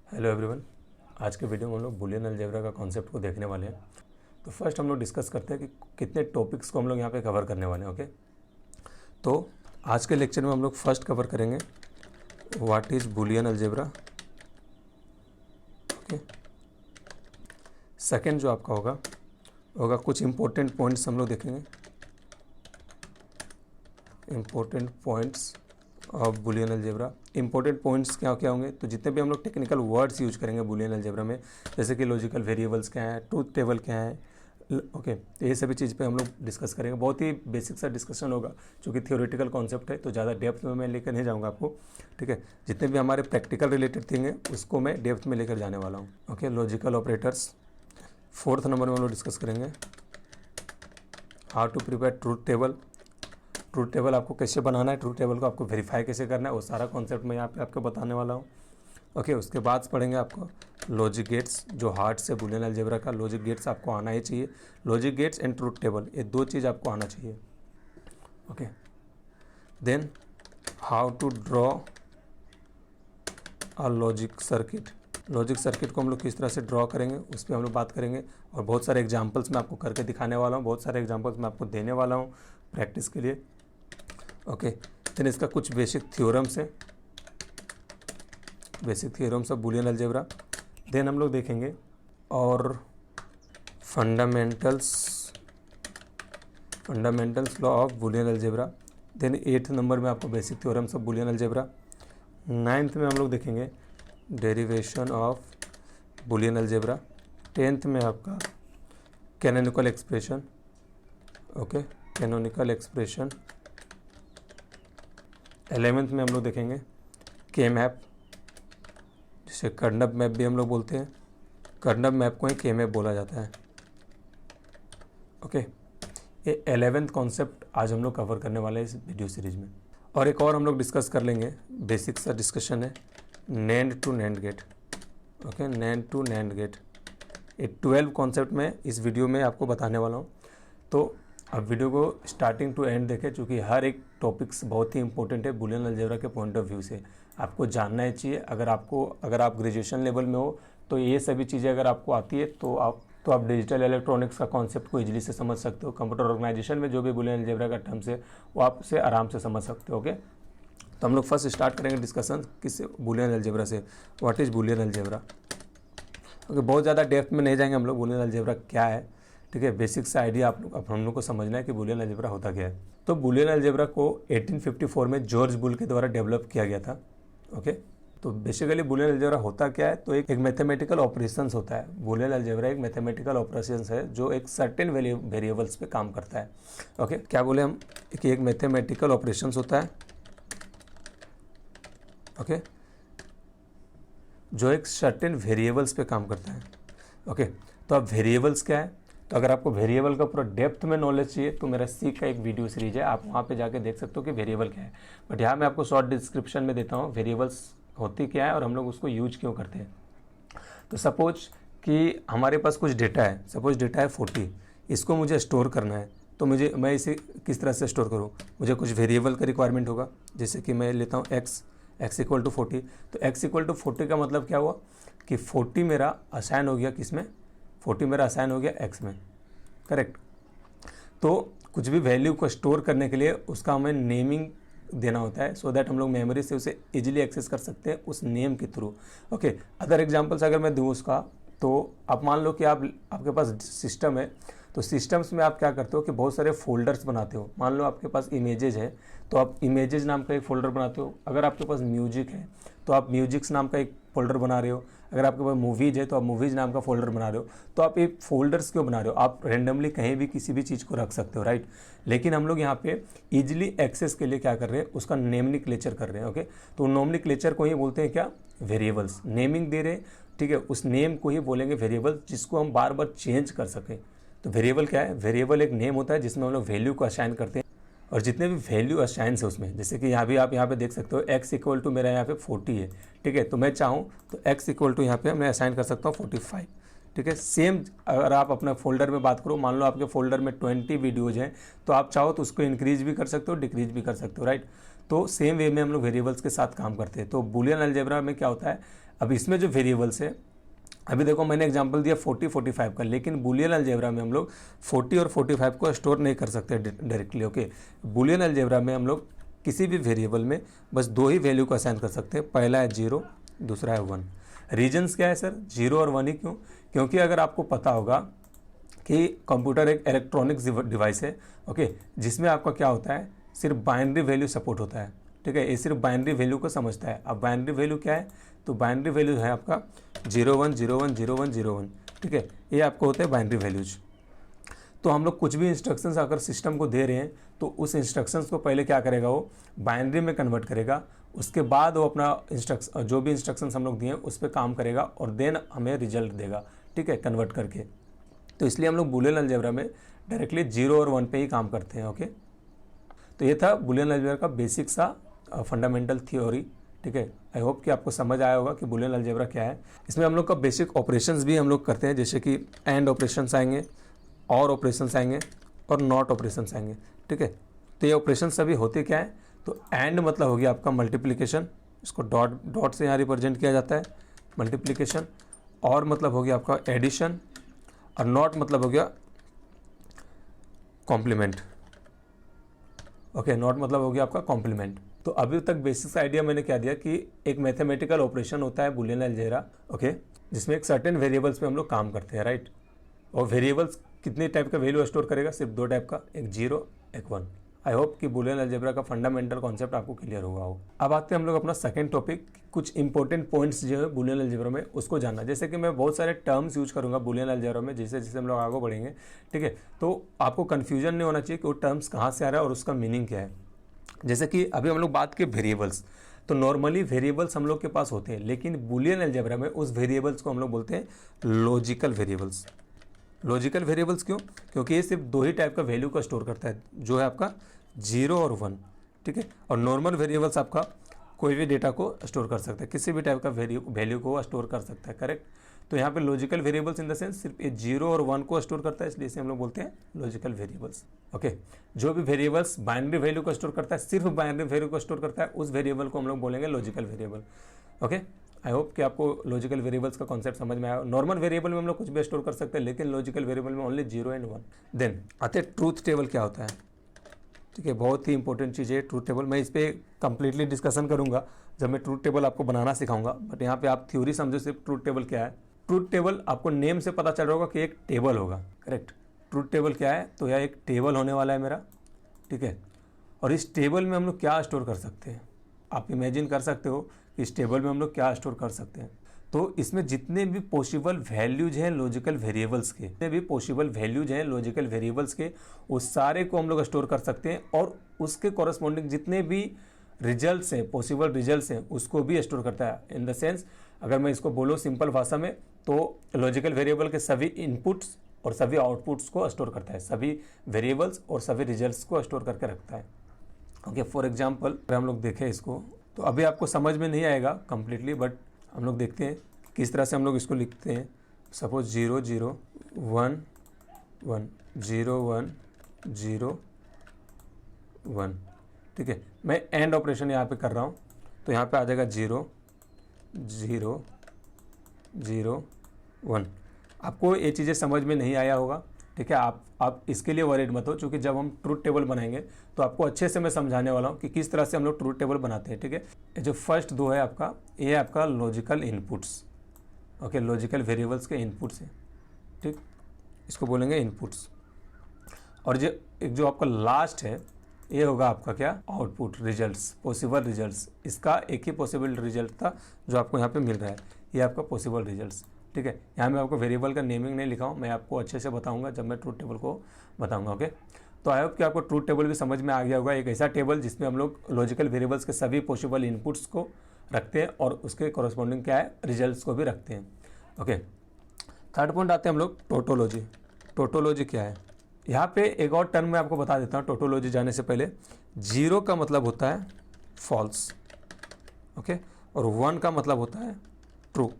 Hello everyone. आज के video में हम लोग बूलियन अलजेब्रा का कॉन्सेप्ट को देखने वाले हैं। तो फर्स्ट हम लोग डिस्कस करते हैं कि कितने टॉपिक्स को हम लोग यहाँ पे कवर करने वाले हैं। ओके, तो आज के लेक्चर में हम लोग फर्स्ट कवर करेंगे what is Boolean algebra. Okay, second जो आपका होगा कुछ इंपॉर्टेंट पॉइंट्स हम लोग देखेंगे, important points of Boolean algebra. Important points क्या क्या होंगे, तो जितने भी हम लोग टेक्निकल वर्ड्स यूज करेंगे बूलियन अलजेब्रा में, जैसे कि लॉजिकल वेरिएबल्स क्या है, ट्रूथ टेबल क्या है, ओके, तो ये सभी चीज़ पे हम लोग डिस्कस करेंगे। बहुत ही बेसिक सा डिस्कशन होगा, क्योंकि थियोरेटिकल कॉन्सेप्ट है, तो ज़्यादा डेप्थ में मैं लेकर नहीं जाऊँगा आपको। ठीक है, जितने भी हमारे प्रैक्टिकल रिलेटेड थिंग है उसको मैं डेप्थ में लेकर जाने वाला हूँ। Okay, logical operators fourth number में हम लोग डिस्कस करेंगे how to prepare truth table. Truth table आपको कैसे बनाना है, ट्रूथ टेबल को आपको वेरीफाई कैसे करना है, वो सारा कॉन्सेप्ट मैं यहाँ पे आपको बताने वाला हूँ। ओके, उसके बाद पढ़ेंगे आपको लॉजिक गेट्स, जो हार्ड से बूलियन अलजेब्रा का लॉजिक गेट्स आपको आना ही चाहिए। Logic gates and truth table, ये दो चीज़ आपको आना चाहिए। Okay, then how to draw a logic circuit. Logic circuit को हम लोग किस तरह से ड्रॉ करेंगे उस पर हम लोग बात करेंगे, और बहुत सारे एग्जाम्पल्स मैं आपको करके दिखाने वाला हूँ, बहुत सारे एग्जाम्पल्स मैं आपको देने वाला हूँ प्रैक्टिस के लिए। ओके, देन इसका कुछ बेसिक थ्योरम्स है, basic theorems of Boolean algebra. Then हम लोग देखेंगे और fundamentals law of Boolean algebra. Then 8th number में आपको basic theorems of Boolean algebra. 9th में हम लोग देखेंगे derivation of Boolean algebra. 10th में आपका canonical expression. Okay, canonical expression. 11th में हम लोग देखेंगे के मैप, जिसे कर्नब मैप भी हम लोग बोलते हैं। कर्नब मैप को ही के मैप बोला जाता है। ओके, ये 11th कॉन्सेप्ट आज हम लोग कवर करने वाले हैं इस वीडियो सीरीज में। और एक और हम लोग डिस्कस कर लेंगे, बेसिक सा डिस्कशन है, NAND to NAND gate. Okay, NAND to NAND gate, ये 12 कॉन्सेप्ट में इस वीडियो में आपको बताने वाला हूँ। तो अब वीडियो को स्टार्टिंग टू एंड देखें, क्योंकि हर एक टॉपिक्स बहुत ही इंपॉर्टेंट है बूलियन अलजेब्रा के पॉइंट ऑफ व्यू से, आपको जानना ही चाहिए। अगर आप ग्रेजुएशन लेवल में हो तो ये सभी चीज़ें अगर आपको आती है तो आप डिजिटल इलेक्ट्रॉनिक्स का कॉन्सेप्ट को इजीली से समझ सकते हो। कंप्यूटर ऑर्गेनाइजेशन में जो भी बूलियन अलजेब्रा का टर्म्स है वो आपसे आराम से समझ सकते हो। ओके, तो हम लोग फर्स्ट स्टार्ट करेंगे डिस्कशन किससे, बूलियन अलजेब्रा से। What is Boolean algebra. Okay, बहुत ज़्यादा डेप्थ में नहीं जाएंगे हम लोग, बूलियन अलजेब्रा क्या है। ठीक है, बेसिक सा आइडिया हम लोग को समझना है कि बूलियन अलजेब्रा होता क्या है। तो बूलियन अलजेब्रा को 1854 में जॉर्ज बुल के द्वारा डेवलप किया गया था। ओके, तो बेसिकली बूलियन अलजेब्रा होता क्या है, तो एक मैथमेटिकल ऑपरेशंस होता है। बूलियन अलजेब्रा एक मैथमेटिकल ऑपरेशंस है जो एक सर्टेन वेरिएबल्स पे काम करता है। ओके, क्या बोले हम कि एक मैथमेटिकल ऑपरेशंस होता है, ओके, जो एक सर्टेन वेरिएबल्स पे काम करता है। ओके, तो अब वेरिएबल्स क्या है, तो अगर आपको वेरिएबल का पूरा डेप्थ में नॉलेज चाहिए तो मेरा सीख का एक वीडियो सीरीज है, आप वहाँ पे जाके देख सकते हो कि वेरिएबल क्या है। बट यहाँ मैं आपको शॉर्ट डिस्क्रिप्शन में देता हूँ वेरिएबल्स होती क्या है और हम लोग उसको यूज क्यों करते हैं। तो सपोज कि हमारे पास कुछ डेटा है, सपोज डेटा है 40, इसको मुझे स्टोर करना है, तो मैं इसे किस तरह से स्टोर करूँ, मुझे कुछ वेरिएबल का रिक्वायरमेंट होगा। जैसे कि मैं लेता हूँ x इक्वल टू 40, तो x इक्वल टू 40 का मतलब क्या हुआ कि 40 मेरा असाइन हो गया किस में, 40 मेरा असाइन हो गया x में, करेक्ट। तो कुछ भी वैल्यू को स्टोर करने के लिए उसका हमें नेमिंग देना होता है, सो दैट हम लोग मेमोरी से उसे इजीली एक्सेस कर सकते हैं उस नेम के थ्रू। ओके, अदर एग्जांपल्स अगर मैं दूँ उसका, तो आप मान लो कि आपके पास सिस्टम है, तो सिस्टम्स में आप क्या करते हो कि बहुत सारे फोल्डर्स बनाते हो। मान लो आपके पास इमेजेज है तो आप इमेजेज नाम का एक फ़ोल्डर बनाते हो। अगर आपके पास म्यूजिक है तो आप म्यूजिक्स नाम का एक फ़ोल्डर बना रहे हो। अगर आपके पास मूवीज़ है तो आप मूवीज़ नाम का फ़ोल्डर बना रहे हो। तो आप ये फोल्डर्स क्यों बना रहे हो, आप रेंडमली कहीं भी किसी भी चीज़ को रख सकते हो, राइट। लेकिन हम लोग यहाँ पे इजीली एक्सेस के लिए क्या कर रहे हैं, उसका नेमनिक्लेचर कर रहे हैं। ओके, तो नोमनिक्लेचर को ही बोलते हैं क्या, वेरिएबल्स। नेमिंग दे रहे हैं, ठीक है, उस नेम को ही बोलेंगे वेरिएबल, जिसको हम बार बार चेंज कर सकें। तो वेरिएबल क्या है, वेरिएबल एक नेम होता है जिसमें हम लोग वैल्यू को असाइन करते हैं, और जितने भी वैल्यू असाइंस है उसमें, जैसे कि यहाँ भी आप यहाँ पे देख सकते हो x इक्वल टू मेरा यहाँ पे 40 है, ठीक है, तो मैं चाहूँ तो x इक्वल टू यहाँ पे मैं असाइन कर सकता हूँ 45, ठीक है। सेम अगर आप अपना फोल्डर में बात करो, मान लो आपके फोल्डर में 20 वीडियोज़ हैं, तो आप चाहो तो उसको इंक्रीज भी कर सकते हो, डिक्रीज भी कर सकते हो, राइट। तो सेम वे में हम लोग वेरिएबल्स के साथ काम करते हैं। तो बूलियन अलजेब्रा में क्या होता है, अब इसमें जो वेरिएबल्स है, अभी देखो मैंने एग्जांपल दिया 40 45 का, लेकिन बूलियन अलजेब्रा में हम लोग 40 और 45 को स्टोर नहीं कर सकते डायरेक्टली। ओके, बूलियन अलजेब्रा में हम लोग किसी भी वेरिएबल में बस दो ही वैल्यू को असाइन कर सकते हैं, पहला है 0, दूसरा है 1। रीजन्स क्या है सर? 0 और 1 ही क्यों? क्योंकि अगर आपको पता होगा कि कंप्यूटर एक इलेक्ट्रॉनिक डिवाइस है, ओके, जिसमें आपका क्या होता है, सिर्फ बाइनरी वैल्यू सपोर्ट होता है, ठीक है, ये सिर्फ बाइनरी वैल्यू को समझता है। अब बाइनरी वैल्यू क्या है? तो बाइनरी वैल्यू है आपका 01 01 01 01, ठीक है, ये आपको होते हैं बाइनरी वैल्यूज। तो हम लोग कुछ भी इंस्ट्रक्शंस अगर सिस्टम को दे रहे हैं तो उस इंस्ट्रक्शंस को पहले क्या करेगा, वो बाइनरी में कन्वर्ट करेगा, उसके बाद वो अपना जो भी इंस्ट्रक्शंस हम लोग दिए उस पर काम करेगा और देन हमें रिजल्ट देगा, ठीक है, कन्वर्ट करके। तो इसलिए हम लोग बूलियन अलजेब्रा में डायरेक्टली 0 और 1 पे ही काम करते हैं। ओके, तो ये था बूलियन अलजेब्रा का बेसिक सा फंडामेंटल थ्योरी, ठीक है। आई होप कि आपको समझ आया होगा कि बूलियन अलजेब्रा क्या है। इसमें हम लोग का बेसिक ऑपरेशंस भी हम लोग करते हैं, जैसे कि एंड ऑपरेशंस आएंगे, और ऑपरेशंस आएंगे, और नॉट ऑपरेशंस आएंगे, ठीक है। तो ये ऑपरेशन सभी होते क्या है? तो एंड मतलब हो गया आपका मल्टीप्लिकेशन, इसको डॉट से यहाँ रिप्रेजेंट किया जाता है, मल्टीप्लिकेशन। और मतलब हो गया आपका एडिशन, और नॉट मतलब हो गया कॉम्प्लीमेंट। ओके, नॉट मतलब हो गया आपका कॉम्प्लीमेंट। तो अभी तक बेसिक आइडिया मैंने क्या दिया कि एक मैथमेटिकल ऑपरेशन होता है बूलियन अलजेब्रा, ओके, जिसमें एक सर्टेन वेरिएबल्स पे हम लोग काम करते हैं, राइट। और वेरिएबल्स कितने टाइप का वैल्यू स्टोर करेगा? सिर्फ दो टाइप का, एक 0 एक 1। आई होप कि बूलियन अलजेब्रा का फंडामेंटल कॉन्सेप्ट आपको क्लियर हुआ हो। अब आते हैं हम लोग अपना सेकंड टॉपिक, कुछ इंपॉर्टेंट पॉइंट्स जो है बूलियन अलजेब्रा में उसको जानना। जैसे कि मैं बहुत सारे टर्म्स यूज करूंगा बूलियन अलजेब्रा में, जैसे जैसे हम लोग आगे बढ़ेंगे, ठीक है, तो आपको कन्फ्यूजन नहीं होना चाहिए कि वो टर्म्स कहाँ से आ रहा है और उसका मीनिंग क्या है। जैसे कि अभी हम लोग बात की वेरिएबल्स, तो नॉर्मली वेरिएबल्स हम लोग के पास होते हैं, लेकिन बूलियन अलजेब्रा में उस वेरिएबल्स को हम लोग बोलते हैं लॉजिकल वेरिएबल्स। लॉजिकल वेरिएबल्स क्यों? क्योंकि ये सिर्फ दो ही टाइप का वैल्यू का स्टोर करता है, जो है आपका 0 और 1, ठीक है। और नॉर्मल वेरिएबल्स आपका कोई भी डेटा को स्टोर कर सकता है, किसी भी टाइप का वैल्यू को स्टोर कर सकता है, करेक्ट। तो यहाँ पे logical variables in the sense सिर्फ ये 0 और 1 को स्टोर करता है, इसलिए इसे हम लोग बोलते हैं लॉजिकल वेरिएबल्स। ओके, जो भी वेरिएबल्स बाइनरी वैल्यू को स्टोर करता है, सिर्फ बाइनरी वैल्यू को स्टोर करता है, उस वेरिएबल को हम लोग बोलेंगे logical variable. Okay, I hope कि आपको लॉजिकल वेरिएबल्स का कॉन्सेप्ट समझ में आया। नॉर्मल वेरिएबल में हम लोग कुछ भी स्टोर कर सकते हैं, लेकिन लॉजिकल वेरिएबल में ओनली 0 एंड 1। देन आते ट्रूथ टेबल क्या होता है, ठीक है, बहुत ही इंपॉर्टेंट चीज़ है ट्रूथ टेबल। मैं इस पर कंप्लीटली डिस्कशन करूंगा जब मैं ट्रूथ टेबल आपको बनाना सिखाऊंगा, बट यहाँ पे आप थ्योरी समझो सिर्फ ट्रूथ टेबल क्या है। ट्रूथ टेबल आपको नेम से पता चल रहा होगा कि एक टेबल होगा, करेक्ट। ट्रूथ टेबल क्या है? तो यह एक टेबल होने वाला है मेरा, ठीक है। और इस टेबल में हम लोग क्या स्टोर कर सकते हैं? आप इमेजिन कर सकते हो कि इस टेबल में हम लोग क्या स्टोर कर सकते हैं। तो इसमें जितने भी पॉसिबल वैल्यूज हैं लॉजिकल वेरिएबल्स के, जितने भी पॉसिबल वैल्यूज हैं लॉजिकल वेरिएबल्स के, उस सारे को हम लोग स्टोर कर सकते हैं, और उसके कॉरस्पॉन्डिंग जितने भी रिजल्ट्स हैं, पॉसिबल रिजल्ट्स हैं, उसको भी स्टोर करता है। इन द सेंस अगर मैं इसको बोलूँ सिंपल भाषा में, तो लॉजिकल वेरिएबल के सभी इनपुट्स और सभी आउटपुट्स को स्टोर करता है, सभी वेरिएबल्स और सभी रिजल्ट्स को स्टोर करके रखता है। ओके, फॉर एग्जाम्पल अगर हम लोग देखें इसको, तो अभी आपको समझ में नहीं आएगा कंप्लीटली, बट हम लोग देखते हैं किस तरह से हम लोग इसको लिखते हैं। सपोज 0 0 1 1 0 1 0 1, ठीक है। मैं एंड ऑपरेशन यहाँ पे कर रहा हूँ, तो यहाँ पे आ जाएगा 0 0 0 1। आपको ये चीज़ें समझ में नहीं आया होगा, ठीक है। आप इसके लिए वरीड मत हो, क्योंकि जब हम ट्रूथ टेबल बनाएंगे तो आपको अच्छे से मैं समझाने वाला हूँ कि किस तरह से हम लोग ट्रूथ टेबल बनाते हैं, ठीक है। ये जो फर्स्ट दो है आपका, ये आपका logical inputs, okay, logical variables के इनपुट्स हैं, ठीक, इसको बोलेंगे इनपुट्स। और एक जो आपका लास्ट है, ये होगा आपका क्या? Output, results, possible results. इसका एक ही पॉसिबल रिजल्ट था जो आपको यहाँ पे मिल रहा है, ये आपका पॉसिबल रिजल्ट्स, ठीक है। यहाँ मैं आपको वेरिएबल का नेमिंग नहीं लिखा हूँ, मैं आपको अच्छे से बताऊंगा जब मैं ट्रूथ टेबल को बताऊंगा। ओके, तो आई होप कि आपको ट्रूथ टेबल भी समझ में आ गया होगा। एक ऐसा टेबल जिसमें हम लोग लॉजिकल वेरिएबल्स के सभी पॉसिबल इनपुट्स को रखते हैं और उसके कॉरस्पॉन्डिंग क्या है, रिजल्ट्स को भी रखते हैं। ओके, थर्ड पॉइंट आते हैं हम लोग टोटोलॉजी। टोटोलॉजी क्या है? यहाँ पे एक और टर्म मैं आपको बता देता हूँ टोटोलॉजी जाने से पहले। 0 का मतलब होता है फॉल्स, ओके, और 1 का मतलब होता है ट्रू,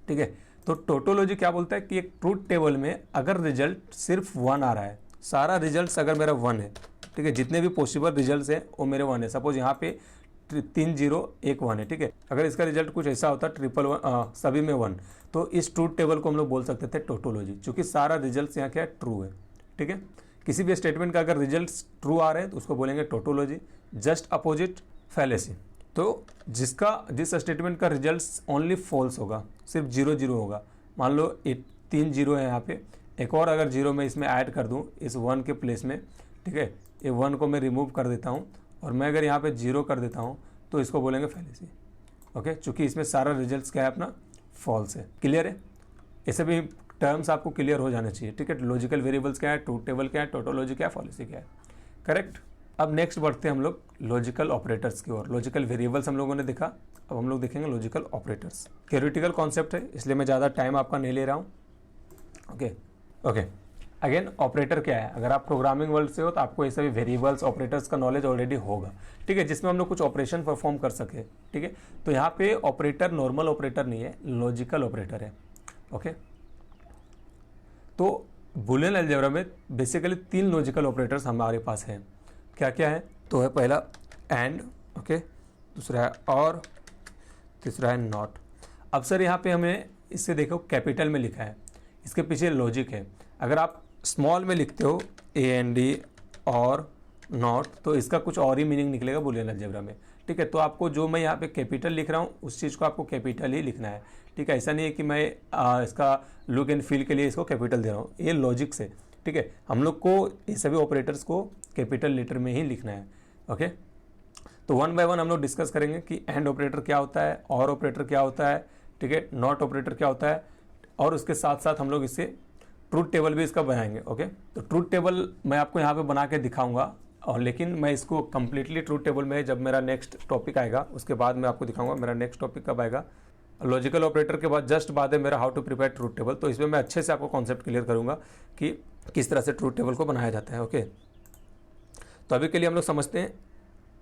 ठीक है। तो टोटोलॉजी क्या बोलता है कि एक ट्रूथ टेबल में अगर रिजल्ट सिर्फ 1 आ रहा है, सारा रिजल्ट अगर मेरा 1 है, ठीक है, जितने भी पॉसिबल रिजल्ट्स हैं वो मेरे 1 है। सपोज यहाँ पे 3 0 1 1 है, ठीक है। अगर इसका रिजल्ट कुछ ऐसा होता ट्रिपल 1 सभी में 1, तो इस ट्रूथ टेबल को हम लोग बोल सकते थे टोटोलॉजी, क्योंकि सारा रिजल्ट यहाँ क्या है, ट्रू है, ठीक है। किसी भी स्टेटमेंट का अगर रिजल्ट ट्रू आ रहे हैं तो उसको बोलेंगे टोटोलॉजी। जस्ट अपोजिट फैलेसी, तो जिस स्टेटमेंट का रिजल्ट ओनली फॉल्स होगा, सिर्फ 0 0 होगा, मान लो 3 0 है यहाँ पे, एक और अगर 0 मैं इसमें ऐड कर दूँ इस 1 के प्लेस में, ठीक है, ये 1 को मैं रिमूव कर देता हूँ और मैं अगर यहाँ पे 0 कर देता हूँ तो इसको बोलेंगे फैलेसी, ओके, चूँकि इसमें सारा रिजल्ट क्या है अपना फॉल्स है। क्लियर है, ऐसे भी टर्म्स आपको क्लियर हो जाने चाहिए, ठीक है। लॉजिकल वेरिएबल्स क्या है, ट्रूथ टेबल क्या है, टोटोलॉजी क्या है, फॉलिसी क्या है, करेक्ट। अब नेक्स्ट बढ़ते हैं हम लोग लॉजिकल ऑपरेटर्स की ओर। लॉजिकल वेरिएबल्स हम लोगों ने देखा, अब हम लोग देखेंगे लॉजिकल ऑपरेटर्स। थ्योरेटिकल कॉन्सेप्ट है इसलिए मैं ज़्यादा टाइम आपका नहीं ले रहा हूँ, ओके। अगेन ऑपरेटर क्या है, अगर आप प्रोग्रामिंग वर्ल्ड से हो तो आपको ये सभी वेरिएबल्स ऑपरेटर्स का नॉलेज ऑलरेडी होगा, ठीक है, जिसमें हम लोग कुछ ऑपरेशन परफॉर्म कर सके, ठीक है। तो यहाँ पे ऑपरेटर नॉर्मल ऑपरेटर नहीं है, लॉजिकल ऑपरेटर है, ओके। तो बूलियन अलजेब्रा में बेसिकली 3 लॉजिकल ऑपरेटर्स हमारे पास हैं। क्या क्या है, तो है पहला एंड, ओके, दूसरा है और, तीसरा है नॉट। अब सर यहाँ पे हमें इससे देखो कैपिटल में लिखा है, इसके पीछे लॉजिक है। अगर आप स्मॉल में लिखते हो AND और नॉट तो इसका कुछ और ही मीनिंग निकलेगा बूलियन अलजेब्रा में, ठीक है। तो आपको जो मैं यहाँ पे कैपिटल लिख रहा हूँ उस चीज़ को आपको कैपिटल ही लिखना है, ठीक है। ऐसा नहीं है कि मैं इसका लुक एंड फील के लिए इसको कैपिटल दे रहा हूँ, ये लॉजिक से, ठीक है। हम लोग को ये सभी ऑपरेटर्स को कैपिटल लेटर में ही लिखना है, ओके। तो 1 बाय 1 हम लोग डिस्कस करेंगे कि एंड ऑपरेटर क्या होता है, और ऑपरेटर क्या होता है, ठीक है, नॉट ऑपरेटर क्या होता है, और उसके साथ साथ हम लोग इससे ट्रूथ टेबल भी इसका बनाएंगे, ओके। तो ट्रूथ टेबल मैं आपको यहाँ पे बना के दिखाऊंगा, और लेकिन मैं इसको कम्प्लीटली ट्रूथ टेबल में जब मेरा नेक्स्ट टॉपिक आएगा उसके बाद मैं आपको दिखाऊंगा। मेरा नेक्स्ट टॉपिक कब आएगा, लॉजिकल ऑपरेटर के बाद जस्ट बाद है मेरा how to prepare truth table. तो इसमें मैं अच्छे से आपको कॉन्सेप्ट क्लियर करूँगा कि किस तरह से ट्रूथ टेबल को बनाया जाता है, ओके। तो अभी के लिए हम लोग समझते हैं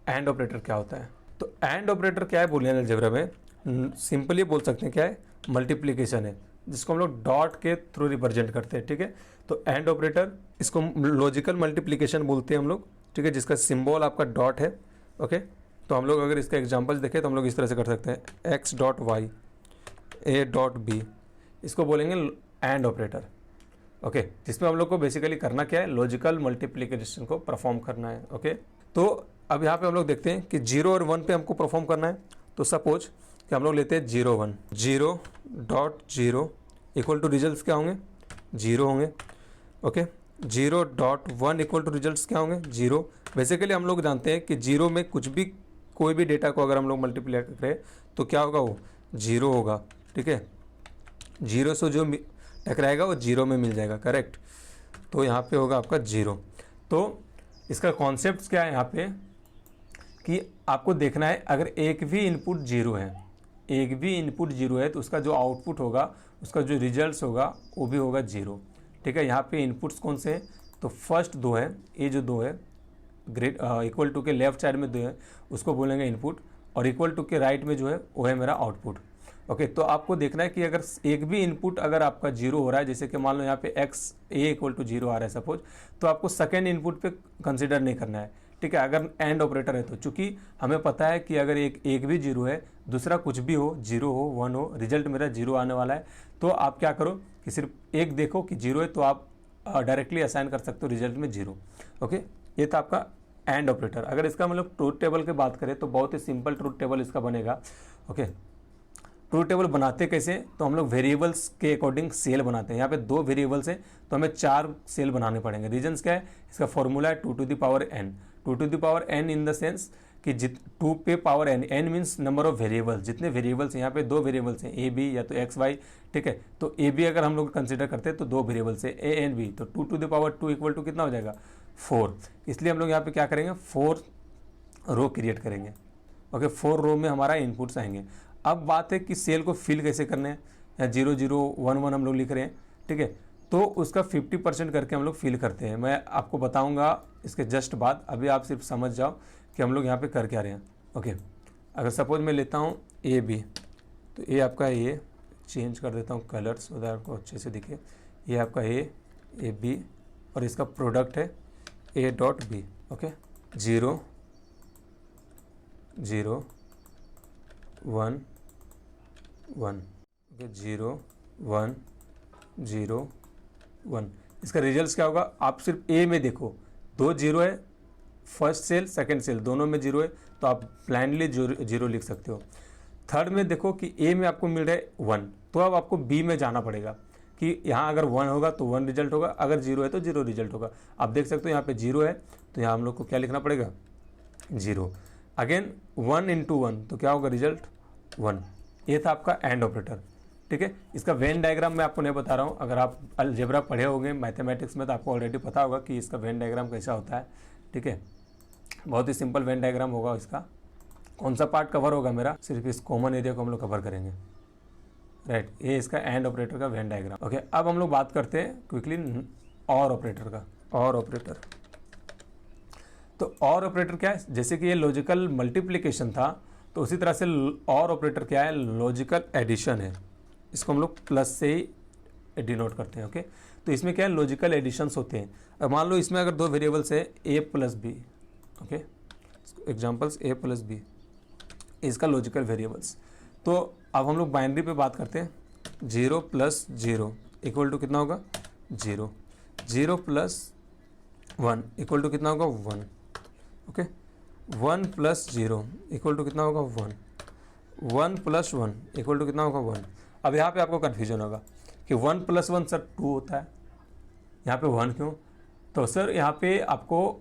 एंड ऑपरेटर क्या होता है। तो एंड ऑपरेटर क्या है बूलियन अलजेब्रा में, सिंपली बोल सकते हैं क्या है, मल्टीप्लिकेशन है, जिसको हम लोग डॉट के थ्रू रिप्रेजेंट करते हैं, ठीक है। तो एंड ऑपरेटर इसको लॉजिकल मल्टीप्लिकेशन बोलते हैं हम लोग, ठीक है, जिसका सिंबल आपका डॉट है, ओके। तो हम लोग अगर इसका एग्जांपल्स देखें तो हम लोग इस तरह से कर सकते हैं x dot Y a dot B, इसको बोलेंगे एंड ऑपरेटर, ओके, जिसमें हम लोग को बेसिकली करना क्या है, लॉजिकल मल्टीप्लिकेशन को परफॉर्म करना है, ओके। तो अब यहाँ पे हम लोग देखते हैं कि 0 और 1 पे हमको परफॉर्म करना है। तो सपोज कि हम लोग लेते हैं 0 1, 0 डॉट 0 इक्वल टू रिजल्ट्स क्या होंगे, 0 होंगे, okay. 0 dot 1 equal to results क्या होंगे, 0। बेसिकली हम लोग जानते हैं कि 0 में कुछ भी कोई भी डेटा को अगर हम लोग मल्टीप्लाई करें तो क्या होगा, वो 0 होगा, ठीक है। 0 से जो टकराएगा वो 0 में मिल जाएगा, करेक्ट। तो यहाँ पे होगा आपका 0। तो इसका कॉन्सेप्ट क्या है यहाँ पे कि आपको देखना है अगर एक भी इनपुट 0 है, एक भी इनपुट 0 है तो उसका जो आउटपुट होगा, उसका जो रिजल्ट्स होगा वो भी होगा 0, ठीक है। यहाँ पे इनपुट्स कौन से हैं, तो फर्स्ट 2 है, ये जो 2 है ग्रेट इक्वल टू के लेफ्ट साइड में 2 है उसको बोलेंगे इनपुट, और इक्वल टू के राइट में जो है वो है मेरा आउटपुट, ओके। तो आपको देखना है कि अगर एक भी इनपुट अगर आपका 0 हो रहा है, जैसे कि मान लो यहाँ पे x a इक्वल टू 0 आ रहा है सपोज, तो आपको सेकेंड इनपुट पे कंसिडर नहीं करना है, ठीक है, अगर एंड ऑपरेटर है तो। चूंकि हमें पता है कि अगर एक भी 0 है, दूसरा कुछ भी हो, 0 हो 1 हो, रिजल्ट मेरा 0 आने वाला है, तो आप क्या करो कि सिर्फ एक देखो कि 0 है तो आप डायरेक्टली असाइन कर सकते हो रिजल्ट में 0, ओके। ये था आपका एंड ऑपरेटर। अगर इसका मतलब ट्रूथ टेबल की बात करें तो बहुत ही सिंपल ट्रूथ टेबल इसका बनेगा, ओके। ट्रूथ टेबल बनाते कैसे, तो हम लोग वेरिएबल्स के अकॉर्डिंग सेल बनाते हैं। यहाँ पे 2 वेरिएबल्स हैं तो हमें 4 सेल बनाने पड़ेंगे। रीजन्स क्या है, इसका फॉर्मूला है 2 to the power n, 2 to the power n in the sense कि 2 पे power n, n means number of variables, जितने वेरिएबल्स यहाँ पे 2 वेरिएबल्स हैं a b या तो x y, ठीक है। तो a b अगर हम लोग कंसिडर करते हैं तो 2 वेरिएबल्स है a एंड b, तो 2 to the power 2 equal to कितना हो जाएगा 4। इसलिए हम लोग यहाँ पे क्या करेंगे, 4 रो क्रिएट करेंगे, ओके। 4 रो में हमारा इनपुट्स आएंगे। अब बात है कि सेल को फिल कैसे करने हैं, या 0 0 1 1 हम लोग लिख रहे हैं, ठीक है। तो उसका 50% करके हम लोग फिल करते हैं। मैं आपको बताऊंगा इसके जस्ट बाद, अभी आप सिर्फ समझ जाओ कि हम लोग यहाँ पे कर क्या रहे हैं, ओके। अगर सपोज मैं लेता हूँ ए बी, तो ये आपका ए चेंज कर देता हूँ कलर्स, उधर आपको अच्छे से दिखे, ये आपका ए बी और इसका प्रोडक्ट है A dot B, okay. 0 0 1 1, okay 0 1 0 1। इसका रिजल्ट क्या होगा, आप सिर्फ ए में देखो, 2 0 है, फर्स्ट सेल सेकंड सेल दोनों में 0 है, तो आप ब्लाइंडली 0 लिख सकते हो। थर्ड में देखो कि ए में आपको मिल रहा है 1, तो अब आपको बी में जाना पड़ेगा कि यहाँ अगर 1 होगा तो 1 रिजल्ट होगा, अगर 0 है तो 0 रिजल्ट होगा। आप देख सकते हो यहाँ पे 0 है, तो यहाँ हम लोग को क्या लिखना पड़ेगा, 0। अगेन 1 इंटू 1, तो क्या होगा रिजल्ट 1। ये था आपका एंड ऑपरेटर, ठीक है। इसका वेन डायग्राम मैं आपको नहीं बता रहा हूँ, अगर आप अलजेब्रा पढ़े होंगे मैथमेटिक्स में तो आपको ऑलरेडी पता होगा कि इसका वेन डायग्राम कैसा होता है, ठीक है। बहुत ही सिंपल वेन डायग्राम होगा इसका। कौन सा पार्ट कवर होगा मेरा, सिर्फ इस कॉमन एरिया को हम लोग कवर करेंगे, राइट। ये इसका एंड ऑपरेटर का वेन डायग्राम, ओके। अब हम लोग बात करते हैं क्विकली और ऑपरेटर का। और ऑपरेटर, तो और ऑपरेटर क्या है, जैसे कि ये लॉजिकल मल्टीप्लिकेशन था, तो उसी तरह से और ऑपरेटर क्या है, लॉजिकल एडिशन है। इसको हम लोग प्लस से ही डिनोट करते हैं, ओके। तो इसमें क्या है, लॉजिकल एडिशंस होते हैं। अब मान लो इसमें अगर दो वेरिएबल्स है a plus B, okay, examples a plus B, इसका लॉजिकल वेरिएबल्स। तो अब हम लोग बाइनरी पे बात करते हैं। 0 प्लस 0 इक्वल टू कितना होगा, 0। 0 प्लस 1 इक्वल टू कितना होगा, 1, ओके। 1 प्लस 0 इक्वल टू कितना होगा, 1। 1 प्लस 1 इक्वल टू कितना होगा, 1। अब यहाँ पे आपको कन्फ्यूजन होगा कि 1 प्लस 1 सर 2 होता है, यहाँ पे 1 क्यों। तो सर यहाँ पे आपको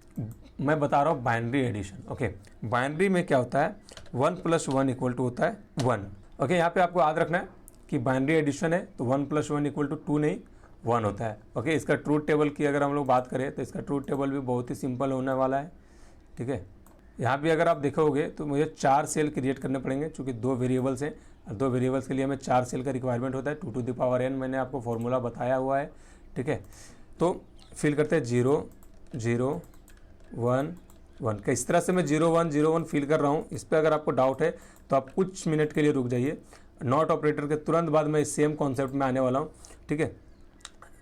मैं बता रहा हूँ बाइनरी एडिशन, ओके। बाइनरी में क्या होता है, 1 प्लस 1 इक्वल टू होता है 1, ओके। यहाँ पे आपको याद रखना है कि बाइनरी एडिशन है तो 1 प्लस 1 इक्वल टू 2 नहीं 1 होता है, ओके। इसका ट्रूथ टेबल की अगर हम लोग बात करें तो इसका ट्रूथ टेबल भी बहुत ही सिंपल होने वाला है, ठीक है। यहाँ भी अगर आप देखोगे तो मुझे 4 सेल क्रिएट करने पड़ेंगे, चूँकि 2 वेरिएबल्स हैं और 2 वेरिएबल्स के लिए हमें 4 सेल का रिक्वायरमेंट होता है। 2 टू द पावर n मैंने आपको फॉर्मूला बताया हुआ है, ठीक है। तो फिल करते हैं 0 0 1 1 का। इस तरह से मैं 0 1 0 1 फिल कर रहा हूँ। इस पर अगर आपको डाउट है तो आप कुछ मिनट के लिए रुक जाइए। नॉट ऑपरेटर के तुरंत बाद मैं सेम कॉन्सेप्ट में आने वाला हूँ, ठीक है।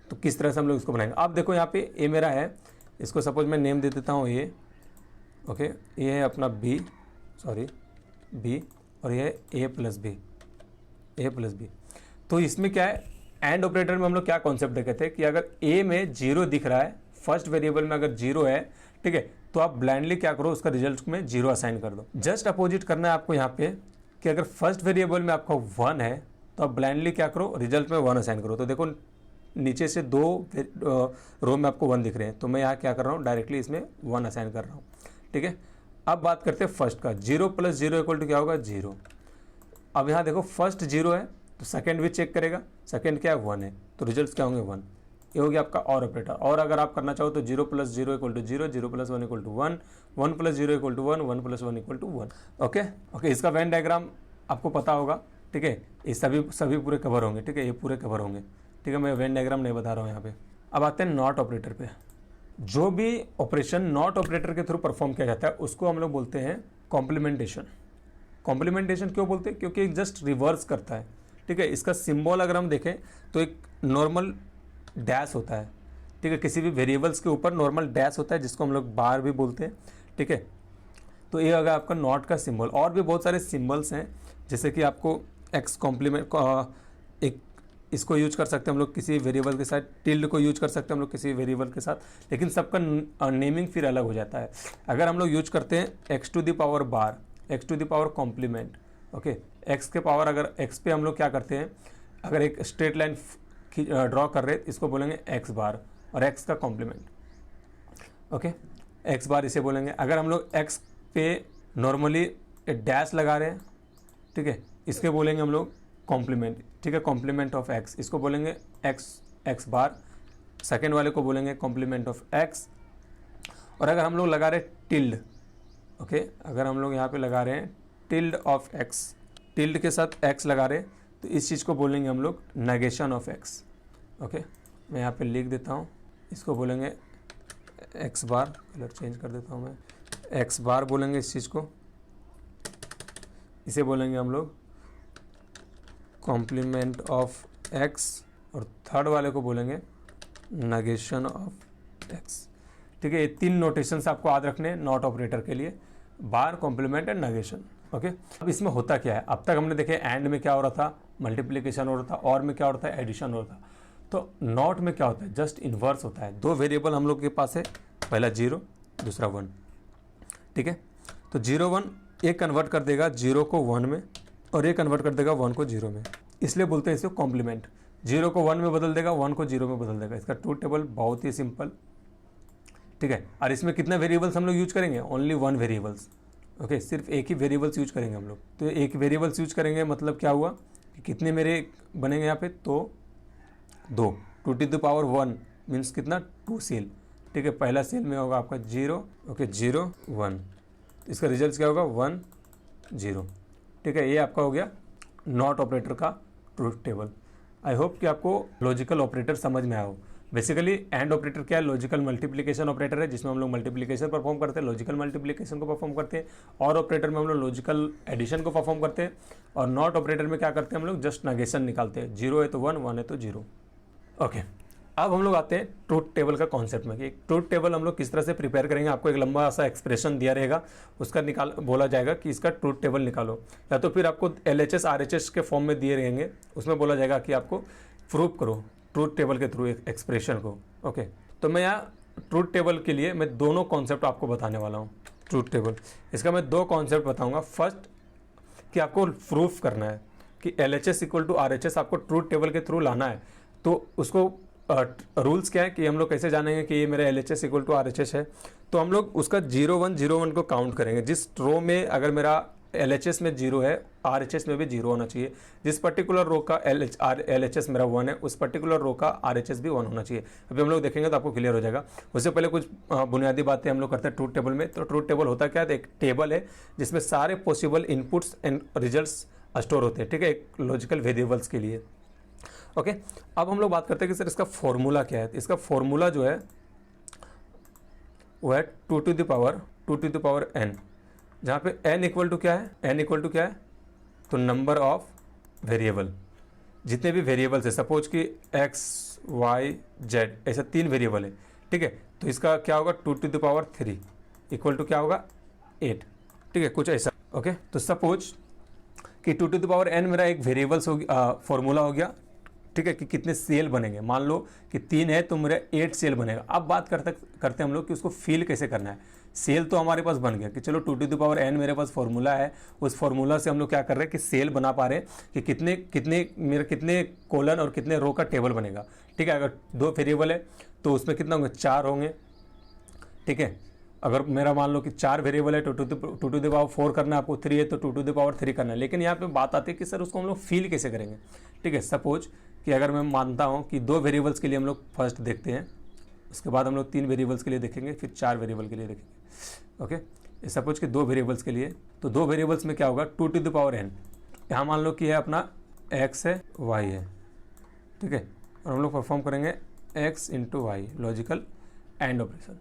तो किस तरह से हम लोग इसको बनाएंगे, आप देखो यहाँ पे ए मेरा है, इसको सपोज मैं नेम दे देता हूँ ए, ओके। ये है अपना बी, सॉरी बी, और ये है ए प्लस बी। तो इसमें क्या है, एंड ऑपरेटर में हम लोग क्या कॉन्सेप्ट देखते हैं कि अगर ए में 0 दिख रहा है, फर्स्ट वेरिएबल में अगर 0 है, ठीक है, तो आप ब्लाइंडली क्या करो, उसका रिजल्ट में 0 असाइन कर दो। जस्ट अपोजिट करना है आपको यहाँ पे कि अगर फर्स्ट वेरिएबल में आपका 1 है तो आप ब्लाइंडली क्या करो, रिजल्ट में 1 असाइन करो। तो देखो नीचे से 2 रो में आपको 1 दिख रहे हैं, तो मैं यहाँ क्या कर रहा हूँ, डायरेक्टली इसमें 1 असाइन कर रहा हूँ, ठीक है। अब बात करते हैं फर्स्ट का। 0 प्लस 0 इक्वल टू क्या होगा, 0। अब यहाँ देखो फर्स्ट 0 है तो सेकंड भी चेक करेगा, सेकंड क्या है, 1 है, तो रिजल्ट्स क्या होंगे, 1। ये हो गया आपका और ऑपरेटर। और अगर आप करना चाहो तो 0 plus 0 equal to 0, 0 plus 1 equal to 1, 1 plus 0 equal to 1, 1 plus 1 equal to 1, okay. इसका वेन डायग्राम आपको पता होगा, ठीक है। ये सभी पूरे कवर होंगे, ठीक है, ये पूरे कवर होंगे, ठीक है। मैं वेन डायग्राम नहीं बता रहा हूँ यहाँ पे। अब आते हैं नॉट ऑपरेटर पे। जो भी ऑपरेशन नॉट ऑपरेटर के थ्रू परफॉर्म किया जाता है उसको हम लोग बोलते हैं कॉम्प्लीमेंटेशन। कॉम्प्लीमेंटेशन क्यों बोलते हैं, क्योंकि जस्ट रिवर्स करता है, ठीक है। इसका सिंबल अगर हम देखें तो एक नॉर्मल डैश होता है, ठीक है। किसी भी वेरिएबल्स के ऊपर नॉर्मल डैश होता है जिसको हम लोग बार भी बोलते हैं, ठीक है। तो ये अगर आपका नॉट का सिंबल। और भी बहुत सारे सिंबल्स हैं, जैसे कि आपको एक्स कॉम्प्लीमेंट एक इसको यूज कर सकते हैं हम लोग किसी वेरिएबल के साथ, टिल्ड को यूज कर सकते हैं हम लोग किसी वेरिएबल के साथ, लेकिन सबका नेमिंग फिर अलग हो जाता है। अगर हम लोग यूज करते हैं X to the power bar, X to the power complement, okay. X के पावर, अगर एक्स पे हम लोग क्या करते हैं, अगर एक स्ट्रेट लाइन ड्रॉ कर रहे हैं इसको बोलेंगे एक्स बार, और एक्स का कॉम्प्लीमेंट, ओके, एक्स बार इसे बोलेंगे। अगर हम लोग एक्स पे नॉर्मली डैश लगा रहे हैं, ठीक है, इसके बोलेंगे हम लोग कॉम्प्लीमेंट, ठीक है, कॉम्प्लीमेंट ऑफ एक्स, इसको बोलेंगे एक्स बार। सेकेंड वाले को बोलेंगे कॉम्प्लीमेंट ऑफ एक्स। और अगर हम लोग लगा रहे हैं टिल्ड, ओके, अगर हम लोग यहाँ पे लगा रहे हैं टिल्ड ऑफ एक्स, टिल्ड के साथ एक्स लगा रहे हैं, तो इस चीज़ को बोलेंगे हम लोग नेगेशन ऑफ एक्स, ओके। मैं यहाँ पे लिख देता हूँ, इसको बोलेंगे एक्स बार, कलर चेंज कर देता हूँ मैं, एक्स बार बोलेंगे इस चीज़ को, इसे बोलेंगे हम लोग कॉम्प्लीमेंट ऑफ एक्स, और थर्ड वाले को बोलेंगे नेगेशन ऑफ एक्स, ठीक है। ये 3 नोटेशंस आपको याद रखने हैं नॉट ऑपरेटर के लिए। बार, कॉम्प्लीमेंट एंड नेगेशन। ओके, अब इसमें होता क्या है, अब तक हमने देखे एंड में क्या हो रहा था, मल्टीप्लिकेशन हो रहा था, और में क्या हो रहा था, एडिशन हो रहा था। तो नॉट में क्या होता है, जस्ट इन्वर्स होता है। दो वेरिएबल हम लोग के पास है, पहला 0, दूसरा 1, ठीक है। तो 0 1 एक कन्वर्ट कर देगा 0 को 1 में, और एक कन्वर्ट कर देगा 1 को 0 में, इसलिए बोलते हैं इसको कॉम्प्लीमेंट। 0 को 1 में बदल देगा, 1 को 0 में बदल देगा। इसका ट्रूथ टेबल बहुत ही सिंपल, ठीक है। और इसमें कितने वेरिएबल्स हम लोग यूज करेंगे, ओनली 1 वेरिएबल्स। ओके, सिर्फ एक ही वेरिएबल्स यूज करेंगे हम लोग। तो एक वेरिएबल्स यूज करेंगे मतलब क्या हुआ कि कितने मेरे बनेंगे यहाँ पे, तो 2 2 टू द पावर 1 मीन्स कितना, 2 सेल, ठीक है। पहला सेल में होगा आपका 0, ओके 0 1, इसका रिजल्ट क्या होगा 1 0, ठीक है। ये आपका हो गया नॉट ऑपरेटर का ट्रूथ टेबल। आई होप कि आपको लॉजिकल ऑपरेटर समझ में आया हो। बेसिकली एंड ऑपरेटर क्या है, लॉजिकल मल्टीप्लिकेशन ऑपरेटर है, जिसमें हम लोग मल्टीप्लिकेशन परफॉर्म करते हैं, लॉजिकल मल्टीप्लिकेशन को परफॉर्म करते हैं। और ऑपरेटर में हम लोग लॉजिकल एडिशन को परफॉर्म करते हैं। और नॉट ऑपरेटर में क्या करते हैं हम लोग, जस्ट नेगेशन निकालते हैं। 0 है तो 1, 1 है तो 0। ओके, अब हम लोग आते हैं ट्रूथ टेबल का कॉन्सेप्ट में कि ट्रूथ टेबल हम लोग किस तरह से प्रिपेयर करेंगे। आपको एक लंबा सा एक्सप्रेशन दिया रहेगा, उसका बोला जाएगा कि इसका ट्रूथ टेबल निकालो, या तो फिर आपको LHS RHS के फॉर्म में दिए रहेंगे, उसमें बोला जाएगा कि आपको प्रूव करो ट्रूथ टेबल के थ्रू एक एक्सप्रेशन को। ओके, तो मैं यहाँ ट्रूथ टेबल के लिए मैं दोनों कॉन्सेप्ट आपको बताने वाला हूँ। ट्रूथ टेबल, इसका मैं 2 कॉन्सेप्ट बताऊँगा। फर्स्ट कि आपको प्रूफ करना है कि LHS इक्वल टू RHS आपको ट्रूथ टेबल के थ्रू लाना है। तो उसको रूल्स क्या है कि हम लोग कैसे जानेंगे कि ये मेरा LHS इक्वल टू RHS है। तो हम लोग उसका 0 1 0 1 को काउंट करेंगे। जिस रो में अगर मेरा LHS में 0 है, RHS में भी 0 होना चाहिए। जिस पर्टिकुलर रो का LHS मेरा 1 है, उस पर्टिकुलर रो का RHS भी 1 होना चाहिए। अभी हम लोग देखेंगे तो आपको क्लियर हो जाएगा। उससे पहले कुछ बुनियादी बातें हम लोग करते हैं ट्रूथ टेबल में। तो ट्रूथ टेबल होता क्या है, एक टेबल है जिसमें सारे possible inputs and results store होते हैं, ठीक है, एक लॉजिकल वेरिएबल्स के लिए। ओके, अब हम लोग बात करते हैं कि सर इसका फॉर्मूला क्या है। इसका फॉर्मूला जो है वो है 2 टू द पावर n, जहाँ पे n इक्वल टू क्या है, n इक्वल टू क्या है, तो नंबर ऑफ वेरिएबल, जितने भी वेरिएबल्स है। सपोज कि x y z ऐसा 3 वेरिएबल है, ठीक है। तो इसका क्या होगा 2 to the power 3 equal to क्या होगा 8, ठीक है, कुछ ऐसा। ओके, तो सपोज कि 2 टू द पावर n मेरा एक वेरिएबल्स हो गया, फॉर्मूला हो गया, ठीक है, कि कितने सेल बनेंगे। मान लो कि 3 है तो मेरा 8 सेल बनेगा। अब बात करते हम लोग कि उसको फिल कैसे करना है। सेल तो हमारे पास बन गया कि चलो 2 टू द पावर n मेरे पास फॉर्मूला है, उस फॉर्मूला से हम लोग क्या कर रहे हैं कि सेल बना पा रहे हैं कि कितने कॉलन और कितने रो का टेबल बनेगा, ठीक है। अगर 2 वेरिएबल है तो उसमें कितना होंगे, 4 होंगे, ठीक है। अगर मेरा मान लो कि 4 वेरिएबल है तो 2 टू द पावर 4 करना है आपको, 3 है तो 2 टू द पावर 3 करना है। लेकिन यहाँ पे बात आती है कि सर उसको हम लोग फील कैसे करेंगे, ठीक है। सपोज कि अगर मैं मानता हूँ कि 2 वेरिएबल्स के लिए हम लोग फर्स्ट देखते हैं, उसके बाद हम लोग 3 वेरिएबल्स के लिए देखेंगे, फिर 4 वेरिएबल के लिए देखेंगे। ओके, सपोज कि 2 वेरिएबल्स के लिए, तो 2 वेरिएबल्स में क्या होगा 2 टू द पावर n। यहाँ मान लो कि है अपना x है y है, ठीक है, और हम लोग परफॉर्म करेंगे x into Y, logical and operation,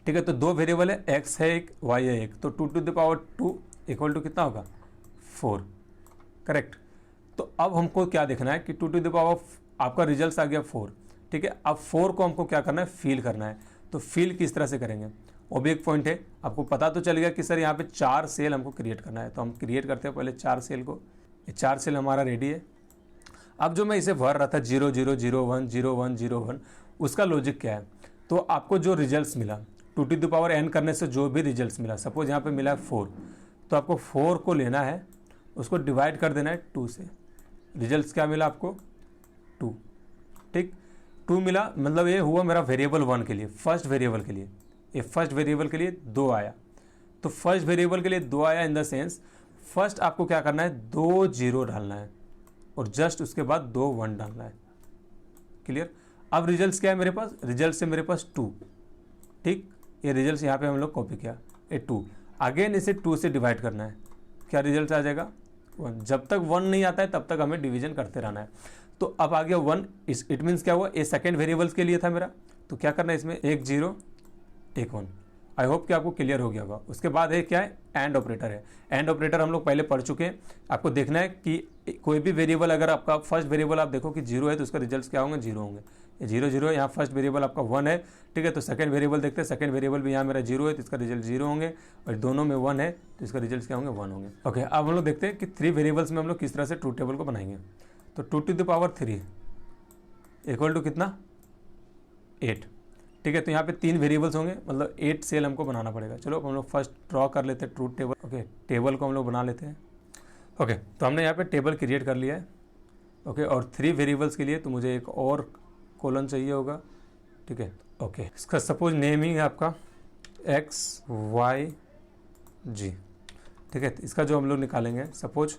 ठीक है। तो 2 वेरिएबल है, x है एक, y है एक, तो 2 to the power 2 equal to कितना होगा 4, करेक्ट। तो अब हमको क्या देखना है कि 2 टू द पावर आपका रिजल्ट आ गया 4, ठीक है। अब 4 को हमको क्या करना है, फील करना है। तो फील किस तरह से करेंगे, वो भी एक पॉइंट है। आपको पता तो चल गया कि सर यहाँ पे 4 सेल हमको क्रिएट करना है, तो हम क्रिएट करते हैं पहले 4 सेल को। ये 4 सेल हमारा रेडी है। अब जो मैं इसे भर रहा था 0 0 0 1 0 1 0 1, उसका लॉजिक क्या है, तो आपको जो रिजल्ट्स मिला 2 टू द पावर n करने से जो भी रिजल्ट्स मिला, सपोज यहाँ पे मिला 4, तो आपको 4 को लेना है, उसको डिवाइड कर देना है 2 से। रिजल्ट्स क्या मिला आपको 2, ठीक, 2 मिला, मतलब ये हुआ मेरा वेरिएबल 1 के लिए, फर्स्ट वेरिएबल के लिए। ये फर्स्ट वेरिएबल के लिए 2 आया, तो फर्स्ट वेरिएबल के लिए 2 आया इन द सेंस फर्स्ट आपको क्या करना है 2 0 डालना है और जस्ट उसके बाद 2 1 डालना है, क्लियर। अब रिजल्ट्स क्या है मेरे पास, रिजल्ट से मेरे पास 2, ठीक, ये रिजल्ट यहाँ पे हम लोग कॉपी किया, ये 2, अगेन इसे 2 से डिवाइड करना है, क्या रिजल्ट आ जाएगा 1। जब तक 1 नहीं आता है तब तक हमें डिवीजन करते रहना है। तो अब आ गया 1, इट मीन्स क्या हुआ, ये सेकेंड वेरिएबल्स के लिए था मेरा, तो क्या करना है इसमें 1 0 1 1। आई होप कि आपको क्लियर हो गया होगा। उसके बाद है क्या है, एंड ऑपरेटर है। एंड ऑपरेटर हम लोग पहले पढ़ चुके हैं। आपको देखना है कि कोई भी वेरिएबल अगर आपका फर्स्ट वेरिएबल आप देखो कि 0 है तो उसका रिजल्ट क्या होंगे, 0 होंगे। ये 0 0 है, यहाँ फर्स्ट वेरिएबल आपका 1 है, ठीक है। तो सेकंड वेरिएबल देखते हैं, सेकंड वेरिएबल भी यहाँ मेरा 0 है तो इसका रिजल्ट 0 होंगे, और दोनों में 1 है तो इसका रिजल्ट क्या होंगे, 1 होंगे। ओके, अब हम लोग देखते हैं कि 3 वेरिएबल्स में हम लोग किस तरह से ट्रूथ टेबल को बनाएंगे। तो 2 to the power 3 equal to कितना, 8, ठीक है। तो यहाँ पे 3 वेरिएबल्स होंगे, मतलब 8 सेल हमको बनाना पड़ेगा। चलो हम लोग फर्स्ट ड्रॉ कर लेते हैं ट्रूथ टेबल। ओके, टेबल को हम लोग बना लेते हैं। ओके, तो हमने यहाँ पे टेबल क्रिएट कर लिया है। ओके, और 3 वेरिएबल्स के लिए तो मुझे एक और कॉलम चाहिए होगा, ठीक है। ओके, इसका सपोज नेमिंग है आपका XYG, ठीक है। तो इसका जो हम लोग निकालेंगे सपोज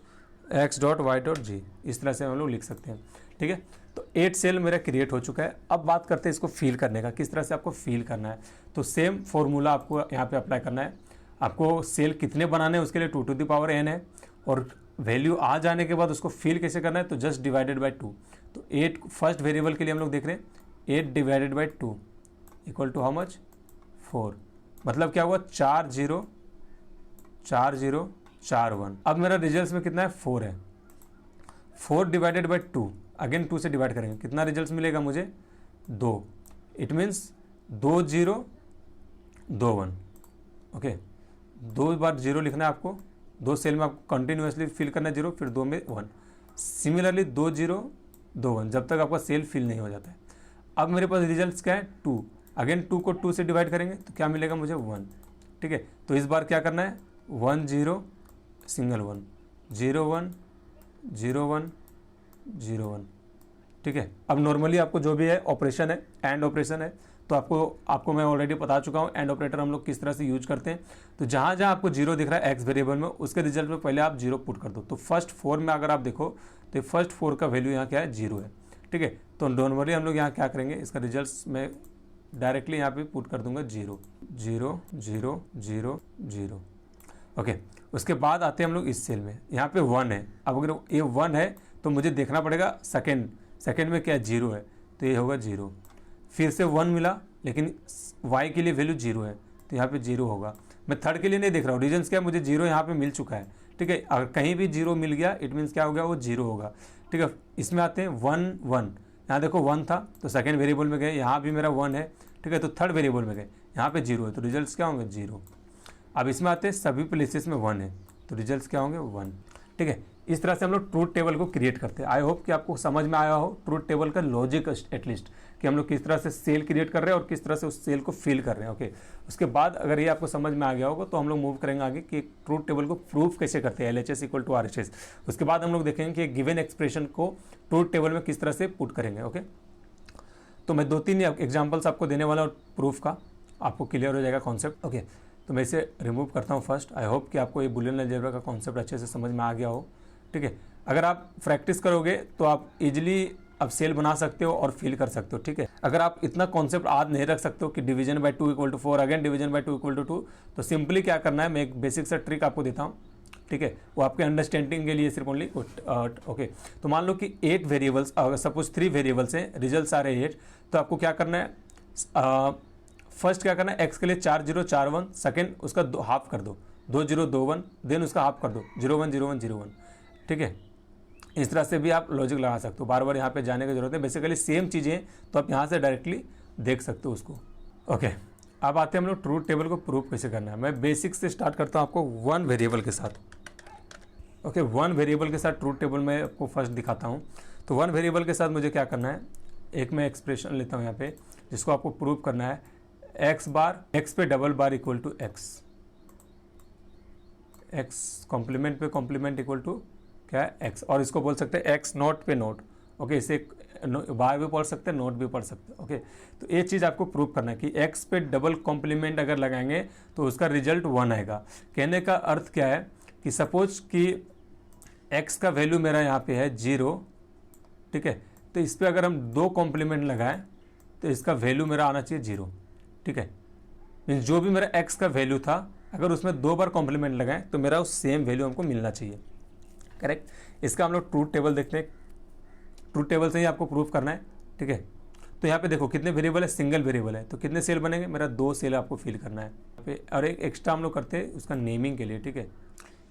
X.Y.G, इस तरह से हम लोग लिख सकते हैं, ठीक है। तो 8 सेल मेरा क्रिएट हो चुका है। अब बात करते हैं इसको फिल करने का, किस तरह से आपको फिल करना है। तो सेम फॉर्मूला आपको यहाँ पे अप्लाई करना है। आपको सेल कितने बनाने हैं उसके लिए 2 to the power n है, और वैल्यू आ जाने के बाद उसको फिल कैसे करना है, तो जस्ट डिवाइडेड बाय 2। तो 8 फर्स्ट वेरिएबल के लिए हम लोग देख रहे हैं 8 divided by 2 equal to how much, 4। मतलब क्या हुआ, 4 0 4 0 4 1। अब मेरा रिजल्ट में कितना है, 4 है। 4 डिवाइडेड बाय 2, अगेन 2 से डिवाइड करेंगे, कितना रिजल्ट मिलेगा मुझे, 2। It means 2 0 2 1। ओके, 2 बार 0 लिखना है आपको, 2 सेल में आपको कंटिन्यूसली फिल करना है 0, फिर 2 में 1। सिमिलरली 2 0 2 1, जब तक आपका सेल फिल नहीं हो जाता है। अब मेरे पास रिजल्ट क्या है, 2। अगेन 2 को 2 से डिवाइड करेंगे तो क्या मिलेगा मुझे, 1, ठीक है। तो इस बार क्या करना है, 1 0 सिंगल 1 0 1 0 1 0 1, ठीक है। अब नॉर्मली आपको जो भी है ऑपरेशन है, एंड ऑपरेशन है, तो आपको मैं ऑलरेडी बता चुका हूँ एंड ऑपरेटर हम लोग किस तरह से यूज करते हैं। तो जहाँ जहाँ आपको 0 दिख रहा है एक्स वेरिएबल में, उसके रिजल्ट में पहले आप 0 पुट कर दो। तो फर्स्ट 4 में अगर आप देखो तो फर्स्ट 4 का वैल्यू यहाँ क्या है, 0 है, ठीक है। तो नॉर्मली हम लोग यहाँ क्या करेंगे, इसका रिजल्ट में डायरेक्टली यहाँ पे पुट कर दूंगा 0 0 0 0 0। ओके, उसके बाद आते हैं हम लोग इस सेल में, यहाँ पे 1 है। अब अगर ये 1 है तो मुझे देखना पड़ेगा सेकेंड में क्या 0 है, तो ये होगा 0। फिर से 1 मिला, लेकिन y के लिए वैल्यू 0 है तो यहाँ पे 0 होगा। मैं थर्ड के लिए नहीं देख रहा हूँ, रीजन्स क्या है, मुझे 0 यहाँ पे मिल चुका है, ठीक है। अगर कहीं भी 0 मिल गया इट मीन्स क्या हो गया, वो 0 होगा, ठीक है। इसमें आते हैं 1 1, यहाँ देखो 1 था तो सेकेंड वेरिएबल में गए, यहाँ भी मेरा 1 है, ठीक है। तो थर्ड वेरिएबल में गए, यहाँ पे 0 है तो रिजल्ट क्या होंगे, 0। अब इसमें आते हैं सभी प्लेसेस में 1 है तो रिजल्ट क्या होंगे, 1, ठीक है। इस तरह से हम लोग ट्रूथ टेबल को क्रिएट करते हैं। आई होप कि आपको समझ में आया हो ट्रूथ टेबल का लॉजिक एटलीस्ट, कि हम लोग किस तरह से सेल क्रिएट कर रहे हैं और किस तरह से उस सेल को फिल कर रहे हैं। ओके, उसके बाद अगर ये आपको समझ में आ गया होगा तो हम लोग मूव करेंगे आगे कि ट्रूथ टेबल को प्रूफ कैसे करते हैं, LHS इक्वल टू RHS। उसके बाद हम लोग देखेंगे कि गिवन एक्सप्रेशन को ट्रूथ टेबल में किस तरह से पुट करेंगे। ओके, तो मैं 2-3 एग्जाम्पल्स आपको देने वाला हूँ प्रूफ का, आपको क्लियर हो जाएगा कॉन्सेप्ट। ओके, तो मैं इसे रिमूव करता हूँ फर्स्ट। आई होप कि आपको ये बुलियन अलजेब्रा का कॉन्सेप्ट अच्छे से समझ में आ गया हो, ठीक है। अगर आप प्रैक्टिस करोगे तो आप इजीली अब सेल बना सकते हो और फिल कर सकते हो, ठीक है। अगर आप इतना कॉन्सेप्ट आज नहीं रख सकते हो कि division by 2 equal to 4, again division by 2 equal to 2, तो सिंपली क्या करना है, मैं एक बेसिक सा ट्रिक आपको देता हूँ, ठीक है। वो आपके अंडरस्टैंडिंग के लिए सिर्फ ओनली। ओके, तो मान लो कि 8 वेरिएबल्स, अगर सपोज 3 वेरिएबल्स हैं, रिजल्ट आ रहे हैं 8, तो आपको क्या करना है, फर्स्ट क्या करना है, एक्स के लिए 4 0 4 1, सेकेंड उसका हाफ कर दो, 2 0 2 1, देन उसका हाफ कर दो, 0 1 0 1 0 1, ठीक है। इस तरह से भी आप लॉजिक लगा सकते हो, बार बार यहाँ पे जाने की जरूरत है, बेसिकली सेम चीज़ें तो आप यहाँ से डायरेक्टली देख सकते हो उसको। ओके, अब आते हैं हम लोग ट्रूथ टेबल को प्रूव कैसे करना है। मैं बेसिक से स्टार्ट करता हूँ आपको 1 वेरिएबल के साथ। ओके, 1 वेरिएबल के साथ ट्रूथ टेबल में आपको फर्स्ट दिखाता हूँ। तो 1 वेरिएबल के साथ मुझे क्या करना है, एक मैं एक्सप्रेशन लेता हूँ यहाँ पे, जिसको आपको प्रूव करना है, एक्स बार एक्स पे double bar equal to X, X complement पे कॉम्प्लीमेंट इक्वल टू क्या है, एक्स। और इसको बोल सकते हैं एक्स नोट पे नोट। ओके, इसे बार भी पढ़ सकते हैं, नोट भी पढ़ सकते हैं। ओके, तो ये चीज़ आपको प्रूव करना है कि एक्स पे डबल कॉम्प्लीमेंट अगर लगाएंगे तो उसका रिजल्ट 1 आएगा। कहने का अर्थ क्या है कि सपोज कि एक्स का वैल्यू मेरा यहाँ पे है 0, ठीक है। तो इस पर अगर हम 2 कॉम्प्लीमेंट लगाएं तो इसका वैल्यू मेरा आना चाहिए 0, ठीक है। मीन्स जो भी मेरा एक्स का वैल्यू था, अगर उसमें 2 बार कॉम्प्लीमेंट लगाएं तो मेरा उस सेम वैल्यू हमको मिलना चाहिए, करेक्ट। इसका हम लोग ट्रूथ टेबल देखते हैं, ट्रूथ टेबल से ही आपको प्रूफ करना है, ठीक है। तो यहाँ पे देखो कितने वेरिएबल है, सिंगल वेरिएबल है, तो कितने सेल बनेंगे, मेरा 2 सेल आपको फिल करना है। और एक एक्स्ट्रा हम लोग करते हैं उसका नेमिंग के लिए, ठीक है।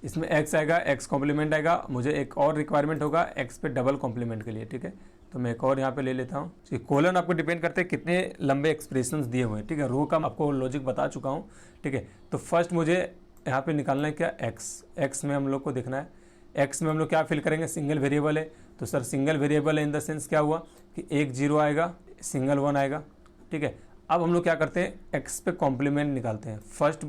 इसमें x आएगा, x कॉम्प्लीमेंट आएगा, मुझे एक और रिक्वायरमेंट होगा x पे डबल कॉम्प्लीमेंट के लिए, ठीक है। तो मैं एक और यहाँ पे ले लेता हूँ। ये कोलन आपको डिपेंड करते हैं कितने लंबे एक्सप्रेशंस दिए हुए हैं, ठीक है। रो का आपको लॉजिक बता चुका हूँ, ठीक है। तो फर्स्ट मुझे यहाँ पे निकालना है क्या, x में हम लोग को देखना है। x में हम लोग क्या फिल करेंगे, सिंगल वेरिएबल है, तो सर सिंगल वेरिएबल है इन द सेंस क्या हुआ कि एक 0 आएगा, सिंगल 1 आएगा, ठीक है। अब हम लोग क्या करते हैं, x पे कॉम्प्लीमेंट निकालते हैं। फर्स्ट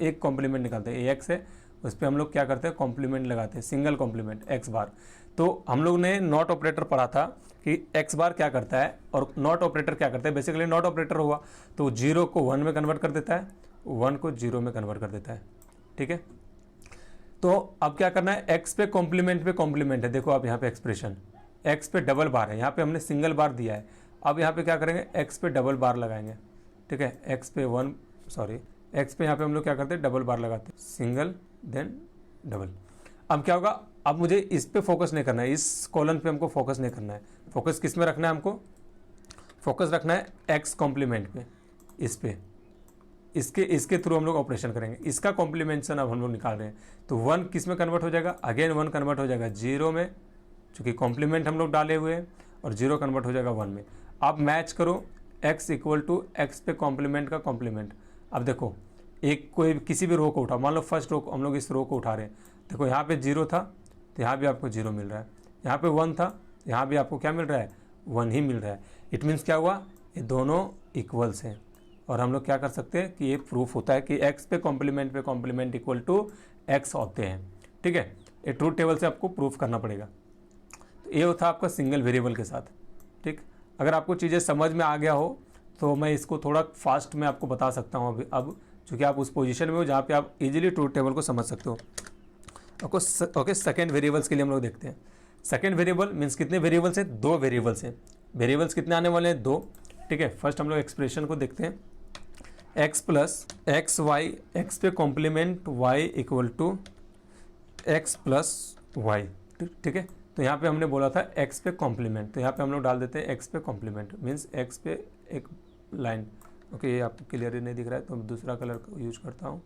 एक कॉम्प्लीमेंट निकालते हैं, ax है, उस पर हम लोग क्या करते हैं, कॉम्प्लीमेंट लगाते हैं, सिंगल कॉम्प्लीमेंट x बार। तो हम लोग ने नॉट ऑपरेटर पढ़ा था कि x बार क्या करता है और नॉट ऑपरेटर क्या करता है। बेसिकली नॉट ऑपरेटर हुआ तो 0 को 1 में कन्वर्ट कर देता है, 1 को 0 में कन्वर्ट कर देता है, ठीक है। तो अब क्या करना है, x पे कॉम्प्लीमेंट है, देखो आप यहाँ पे एक्सप्रेशन x पे डबल बार है, यहाँ पे हमने सिंगल बार दिया है। अब यहाँ पे क्या करेंगे, x पे डबल बार लगाएंगे, ठीक है। x पे x पे यहाँ पे हम लोग क्या करते हैं, डबल बार लगाते हैं, सिंगल देन डबल। अब क्या होगा, अब मुझे इस पे फोकस नहीं करना है, इस कॉलन पे हमको फोकस नहीं करना है। फोकस किस में रखना है, हमको फोकस रखना है x कॉम्प्लीमेंट पे, इस पे, इसके थ्रू हम लोग ऑपरेशन करेंगे। इसका कॉम्प्लीमेंटेशन अब हम लोग निकाल रहे हैं, तो 1 किस में कन्वर्ट हो जाएगा, अगेन 1 कन्वर्ट हो जाएगा 0 में, चूँकि कॉम्प्लीमेंट हम लोग डाले हुए हैं, और 0 कन्वर्ट हो जाएगा 1 में। अब मैच करो x इक्वल टू x पे कॉम्प्लीमेंट का कॉम्प्लीमेंट। अब देखो एक कोई किसी भी रो को उठा, मान लो फर्स्ट रो को, हम लोग इस रो को उठा रहे हैं, देखो यहाँ पे 0 था तो यहाँ भी आपको 0 मिल रहा है, यहाँ पे 1 था यहाँ भी आपको क्या मिल रहा है, 1 ही मिल रहा है। इट मीन्स क्या हुआ, ये दोनों इक्वल्स हैं, और हम लोग क्या कर सकते हैं कि ये प्रूफ होता है कि x पे कॉम्प्लीमेंट इक्वल टू x होते हैं, ठीक है। ये ट्रूथ टेबल से आपको प्रूफ करना पड़ेगा। तो ये होता है आपका सिंगल वेरिएबल के साथ, ठीक। अगर आपको चीज़ें समझ में आ गया हो तो मैं इसको थोड़ा फास्ट में आपको बता सकता हूँ अभी, अब चूँकि आप उस पोजीशन में हो जहाँ पे आप इजीली ट्रूथ टेबल को समझ सकते हो। ओके, सेकेंड वेरिएबल्स के लिए हम लोग देखते हैं। सेकेंड वेरिएबल मीन्स कितने वेरिएबल्स हैं, 2 वेरिएबल्स हैं। वेरिएबल्स कितने आने वाले हैं, 2, ठीक है। फर्स्ट हम लोग एक्सप्रेशन को देखते हैं, x plus x Y, X पे complement y equal to x plus Y, ठीक है। तो यहाँ पे हमने बोला था x पे कॉम्प्लीमेंट, तो यहाँ पे हम लोग डाल देते हैं x पे कॉम्प्लीमेंट मीन्स x पे एक लाइन। ओके, ये आपको क्लियर नहीं दिख रहा है तो मैं दूसरा कलर का यूज करता हूँ,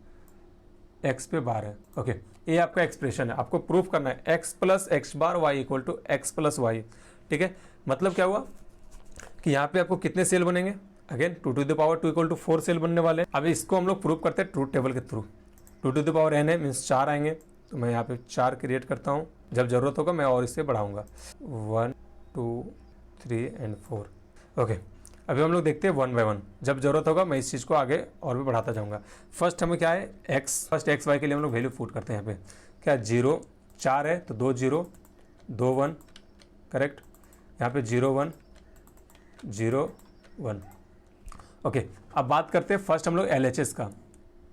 x पे बार है। ओके, ये आपका एक्सप्रेशन है, आपको प्रूफ करना है x plus x bar Y equal to x plus Y, ठीक है। मतलब क्या हुआ कि यहाँ पे आपको कितने सेल बनेंगे, again 2 to the power 2 equal to 4 cell बनने वाले हैं। अब इसको हम लोग प्रूव करते हैं ट्रूथ टेबल के through. 2 to the power n है मीन्स 4 आएंगे, तो मैं यहाँ पे 4 क्रिएट करता हूँ, जब ज़रूरत होगा मैं और इससे बढ़ाऊँगा 1 2 3 एंड 4। ओके, अभी हम लोग देखते हैं 1 by 1, जब ज़रूरत होगा मैं इस चीज़ को आगे और भी बढ़ाता जाऊँगा। फर्स्ट हमें क्या है, फर्स्ट एक्स वाई के लिए हम लोग वैल्यू पुट करते हैं। यहाँ पे क्या 0 4 है तो 2 0 2 1, करेक्ट। यहाँ पे 0 1 0 1। ओके, अब बात करते हैं फर्स्ट हम लोग LHS का,